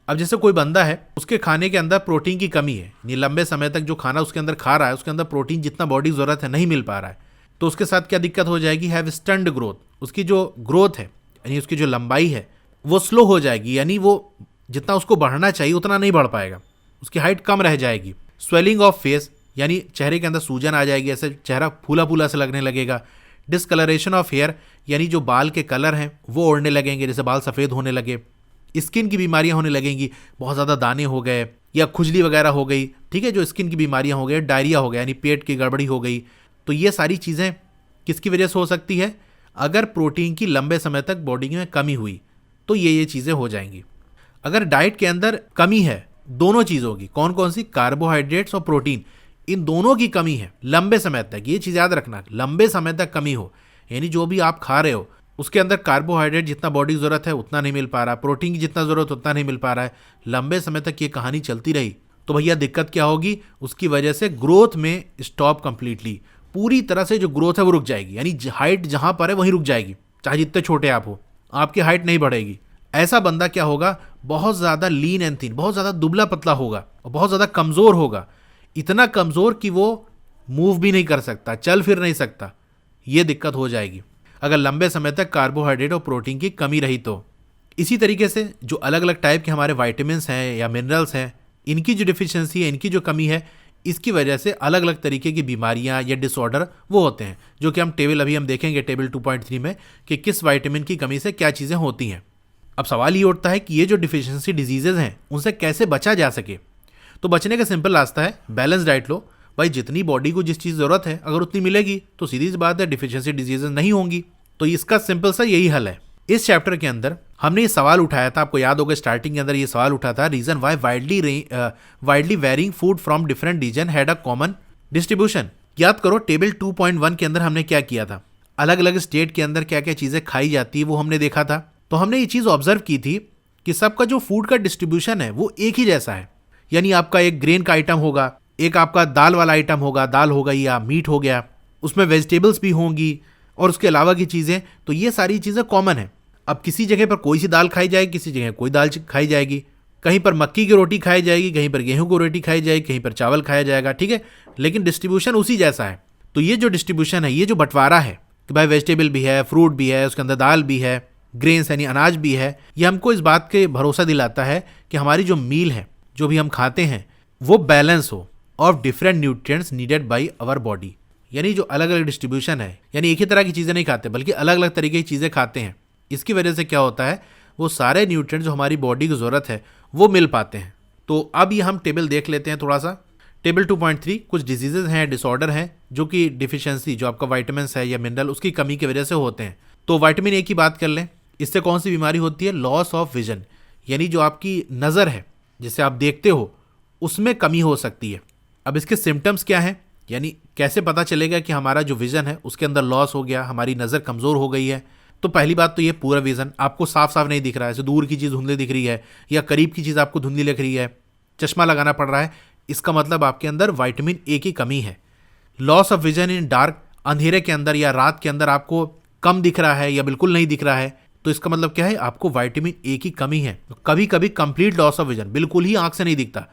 अब जैसे कोई बंदा है, उसके खाने के अंदर प्रोटीन की कमी है, यानी लंबे समय तक जो खाना उसके अंदर खा रहा है उसके अंदर प्रोटीन जितना बॉडी की ज़रूरत है नहीं मिल पा रहा है, तो उसके साथ क्या दिक्कत हो जाएगी, हैव स्टंट ग्रोथ। उसकी जो ग्रोथ है, यानी उसकी जो लंबाई है वो स्लो हो जाएगी, यानी वो जितना उसको बढ़ना चाहिए उतना नहीं बढ़ पाएगा, उसकी हाइट कम रह जाएगी। स्वेलिंग ऑफ फेस, यानी चेहरे के अंदर सूजन आ जाएगी, ऐसे चेहरा फूला फूला से लगने लगेगा। डिसकलरेशन ऑफ हेयर, यानी जो बाल के कलर हैं वो उड़ने लगेंगे, जैसे बाल सफ़ेद होने लगे। स्किन की बीमारियां होने लगेंगी, बहुत ज़्यादा दाने हो गए या खुजली वगैरह हो गई, ठीक है, जो स्किन की बीमारियां हो गई, डायरिया हो गया यानी पेट की गड़बड़ी हो गई। तो ये सारी चीज़ें किसकी वजह से हो सकती है, अगर प्रोटीन की लंबे समय तक बॉडी में कमी हुई तो ये चीज़ें हो जाएंगी। अगर डाइट के अंदर कमी है दोनों चीज़ों की, कौन कौन सी, कार्बोहाइड्रेट्स और प्रोटीन, इन दोनों की कमी है लंबे समय तक, ये चीज़ याद रखना, लंबे समय तक कमी हो, यानी जो भी आप खा रहे हो उसके अंदर कार्बोहाइड्रेट जितना बॉडी की ज़रूरत है उतना नहीं मिल पा रहा, प्रोटीन की जितना ज़रूरत उतना नहीं मिल पा रहा है, लंबे समय तक ये कहानी चलती रही तो भैया दिक्कत क्या होगी, उसकी वजह से ग्रोथ में स्टॉप कंप्लीटली, पूरी तरह से जो ग्रोथ है वो रुक जाएगी, यानी हाइट जहाँ पर है वहीं रुक जाएगी, चाहे जितने छोटे आप हो, आपकी हाइट नहीं बढ़ेगी। ऐसा बंदा क्या होगा, बहुत ज़्यादा लीन एंड थिन, बहुत ज़्यादा दुबला पतला होगा और बहुत ज़्यादा कमज़ोर होगा, इतना कमज़ोर कि वो मूव भी नहीं कर सकता, चल फिर नहीं सकता, ये दिक्कत हो जाएगी अगर लंबे समय तक कार्बोहाइड्रेट और प्रोटीन की कमी रही तो। इसी तरीके से जो अलग अलग टाइप के हमारे वाइटामिन्स हैं या मिनरल्स हैं, इनकी जो डिफिशियंसी है, इनकी जो कमी है, इसकी वजह से अलग अलग तरीके की बीमारियां या डिसऑर्डर वो होते हैं, जो कि अभी हम देखेंगे टेबल 2.3 में कि किस विटामिन की कमी से क्या चीज़ें होती हैं। अब सवाल ये उठता है कि ये जो डिफिशियंसी डिजीजेज हैं उनसे कैसे बचा जा सके। तो बचने का सिंपल रास्ता है, बैलेंस डाइट लो भाई, जितनी बॉडी को जिस चीज़ ज़रूरत है अगर उतनी मिलेगी तो सीधी सी बात है डिफिशियंसी डिजीजेज नहीं होंगी। तो इसका सिंपल सा यही हल है। इस चैप्टर के अंदर हमने ये सवाल उठाया था, आपको याद होगा स्टार्टिंग के अंदर ये सवाल उठा था, reason why widely varying food from different region had a common distribution. याद करो टेबल 2.1 के अंदर हमने क्या किया था, अलग अलग स्टेट के अंदर क्या क्या चीज़ें खाई जाती है वो हमने देखा था। तो हमने ये चीज़ ऑब्जर्व की थी कि सबका जो फूड का डिस्ट्रीब्यूशन है वो एक ही जैसा है, यानी आपका एक ग्रेन का आइटम होगा, एक आपका दाल वाला आइटम होगा, दाल हो गई या मीट हो गया, उसमें वेजिटेबल्स भी होंगी और उसके अलावा की चीज़ें, तो ये सारी चीज़ें कॉमन है। अब किसी जगह पर कोई सी दाल खाई जाएगी, किसी जगह कोई दाल खाई जाएगी, कहीं पर मक्की की रोटी खाई जाएगी, कहीं पर गेहूं की रोटी खाई जाएगी, कहीं पर चावल खाया जाएगा, ठीक है, लेकिन डिस्ट्रीब्यूशन उसी जैसा है। तो ये जो डिस्ट्रीब्यूशन है, ये जो बंटवारा है कि भाई वेजिटेबल भी है, फ्रूट भी है, उसके अंदर दाल भी है, ग्रेन्स यानी अनाज भी है, ये हमको इस बात के भरोसा दिलाता है कि हमारी जो मील है, जो भी हम खाते हैं, वो बैलेंस हो of different nutrients needed by our body. यानी जो अलग अलग डिस्ट्रीब्यूशन है, यानी एक ही तरह की चीज़ें नहीं खाते बल्कि अलग अलग तरीके की चीज़ें खाते हैं, इसकी वजह से क्या होता है, वो सारे न्यूट्रिएंट्स जो हमारी बॉडी की ज़रूरत है वो मिल पाते हैं। तो अब ये हम टेबल देख लेते हैं थोड़ा सा। टेबल 2.3 कुछ डिजीजेज हैं, डिसऑर्डर हैं जो कि डिफिशियंसी जो आपका वाइटामिन्स है या मिनरल उसकी कमी की वजह से होते हैं। तो विटामिन ए की बात कर लें, इससे कौन सी बीमारी होती है, लॉस ऑफ विजन, यानी जो आपकी नज़र है जिसे आप देखते हो उसमें कमी हो सकती है। अब इसके सिम्टम्स क्या हैं, यानी कैसे पता चलेगा कि हमारा जो विजन है उसके अंदर लॉस हो गया, हमारी नज़र कमज़ोर हो गई है। तो पहली बात तो ये पूरा विजन आपको साफ साफ नहीं दिख रहा है, जैसे दूर की चीज़ धुंधली दिख रही है या करीब की चीज़ आपको धुंधली दिख रही है, चश्मा लगाना पड़ रहा है, इसका मतलब आपके अंदर विटामिन ए की कमी है। Loss of vision in dark, अंधेरे के अंदर या रात के अंदर आपको कम दिख रहा है या बिल्कुल नहीं दिख रहा है, तो इसका मतलब क्या है, आपको विटामिन ए की कमी है। कभी कभी कंप्लीट लॉस ऑफ विजन, बिल्कुल ही आंख से नहीं दिखता,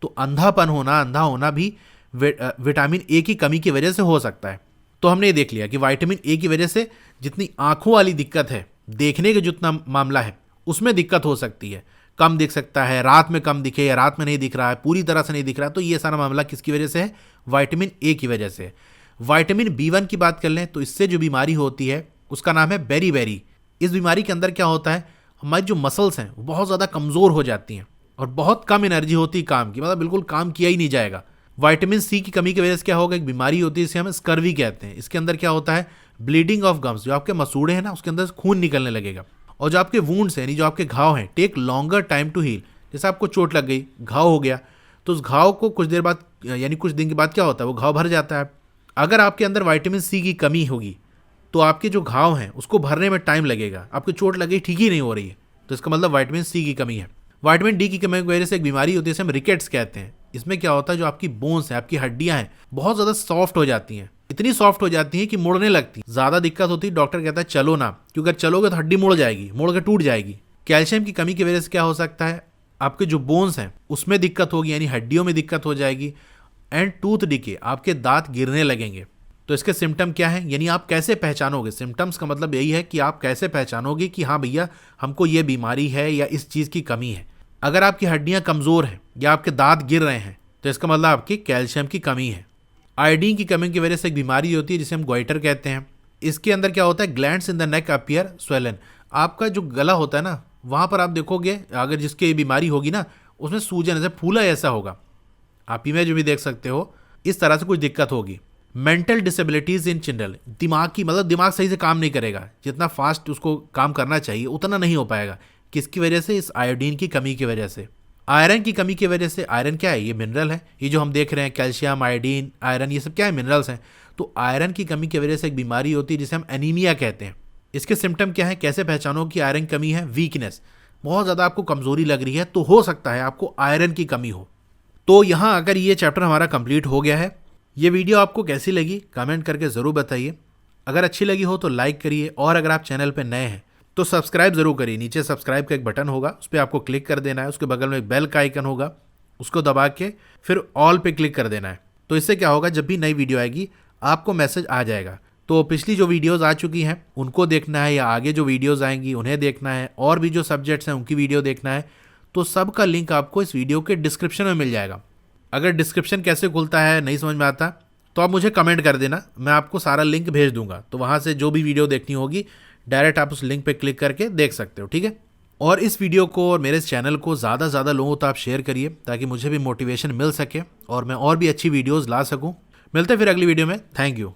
तो अंधा होना भी विटामिन ए की कमी की वजह से हो सकता है। तो हमने ये देख लिया कि विटामिन ए की वजह से जितनी आंखों वाली दिक्कत है, देखने का जितना मामला है उसमें दिक्कत हो सकती है, कम दिख सकता है, रात में कम दिखे या रात में नहीं दिख रहा है, पूरी तरह से नहीं दिख रहा है, तो ये सारा मामला किसकी वजह से है, विटामिन ए की वजह से। विटामिन B1 की बात कर लें तो इससे जो बीमारी होती है उसका नाम है बेरी। इस बीमारी के अंदर क्या होता है, हमारी जो मसल्स हैं वो बहुत ज़्यादा कमज़ोर हो जाती हैं और बहुत कम एनर्जी होती है काम की, मतलब बिल्कुल काम किया ही नहीं जाएगा। विटामिन सी की कमी की वजह से क्या होगा, एक बीमारी होती है जिसे हम स्कर्वी कहते हैं। इसके अंदर क्या होता है, ब्लीडिंग ऑफ गम्स, जो आपके मसूड़े हैं ना उसके अंदर खून निकलने लगेगा, और जो आपके वुंड्स हैं यानी जो आपके घाव हैं, take longer time to heal. जैसे आपको चोट लग गई, घाव हो गया, तो उस घाव को कुछ देर बाद यानी कुछ दिन के बाद क्या होता है, वो घाव भर जाता है। अगर आपके अंदर विटामिन सी की कमी होगी तो आपके जो घाव हैं उसको भरने में टाइम लगेगा, आपकी चोट लगी ठीक ही नहीं हो रही है, तो इसका मतलब विटामिन सी की कमी है। विटामिन डी की कमी की वजह से एक बीमारी होती है जिसे हम रिकेट्स कहते हैं। इसमें क्या होता है, जो आपकी बोन्स है, आपकी हड्डियां हैं, बहुत ज़्यादा सॉफ्ट हो जाती हैं, इतनी सॉफ्ट हो जाती हैं कि मुड़ने लगती हैं, ज़्यादा दिक्कत होती है, डॉक्टर कहता है चलो ना, क्योंकि अगर चलोगे तो हड्डी मुड़ जाएगी, मुड़ के टूट जाएगी। कैल्शियम की कमी की वजह से क्या हो सकता है, आपके जो बोन्स हैं उसमें दिक्कत होगी, यानी हड्डियों में दिक्कत हो जाएगी। एंड टूथ डिके, आपके दांत गिरने लगेंगे। तो इसके सिम्टम क्या है, यानी आप कैसे पहचानोगे, सिम्टम्स का मतलब यही है कि आप कैसे पहचानोगे कि हाँ भैया हमको ये बीमारी है या इस चीज़ की कमी है। अगर आपकी हड्डियां कमज़ोर हैं या आपके दांत गिर रहे हैं तो इसका मतलब आपकी कैल्शियम की कमी है। आयोडीन की कमी की वजह से एक बीमारी होती है जिसे हम गोइटर कहते हैं। इसके अंदर क्या होता है, glands in the neck appear swollen, आपका जो गला होता है ना वहाँ पर आप देखोगे अगर जिसकी ये बीमारी होगी ना उसमें सूजन ऐसे फूला ऐसा होगा, आप इमेज भी देख सकते हो, इस तरह से कुछ दिक्कत होगी। मेंटल डिसेबिलिटीज़ इन चिल्ड्रन, दिमाग की मतलब दिमाग सही से काम नहीं करेगा, जितना फास्ट उसको काम करना चाहिए उतना नहीं हो पाएगा। किसकी वजह से, इस आयोडीन की कमी की वजह से। आयरन की कमी की वजह से, आयरन क्या है, ये मिनरल है, ये जो हम देख रहे हैं कैल्शियम, आयोडीन, आयरन, ये सब क्या है, मिनरल्स हैं। तो आयरन की कमी की वजह से एक बीमारी होती है जिसे हम एनीमिया कहते हैं। इसके सिम्टम क्या है, कैसे पहचानो कि आयरन कमी है? वीकनेस, बहुत ज़्यादा आपको कमजोरी लग रही है तो हो सकता है आपको आयरन की कमी हो। तो यहाँ अगर ये चैप्टर हमारा कंप्लीट हो गया है। ये वीडियो आपको कैसी लगी कमेंट करके ज़रूर बताइए। अगर अच्छी लगी हो तो लाइक करिए, और अगर आप चैनल पर नए हैं तो सब्सक्राइब जरूर करिए। नीचे सब्सक्राइब का एक बटन होगा, उस पर आपको क्लिक कर देना है। उसके बगल में एक बेल का आइकन होगा, उसको दबा के फिर ऑल पे क्लिक कर देना है। तो इससे क्या होगा, जब भी नई वीडियो आएगी आपको मैसेज आ जाएगा। तो पिछली जो वीडियोस आ चुकी हैं उनको देखना है, या आगे जो वीडियोस आएंगी उन्हें देखना है, और भी जो सब्जेक्ट्स हैं उनकी वीडियो देखना है, तो सबका लिंक आपको इस वीडियो के डिस्क्रिप्शन में मिल जाएगा। अगर डिस्क्रिप्शन कैसे खुलता है नहीं समझ में आता तो आप मुझे कमेंट कर देना, मैं आपको सारा लिंक भेज दूंगा। तो वहाँ से जो भी वीडियो देखनी होगी डायरेक्ट आप उस लिंक पे क्लिक करके देख सकते हो, ठीक है। और इस वीडियो को और मेरे इस चैनल को ज़्यादा से ज़्यादा लोगों तक आप शेयर करिए, ताकि मुझे भी मोटिवेशन मिल सके और मैं और भी अच्छी वीडियोज़ ला सकूँ। मिलते हैं फिर अगली वीडियो में। Thank you.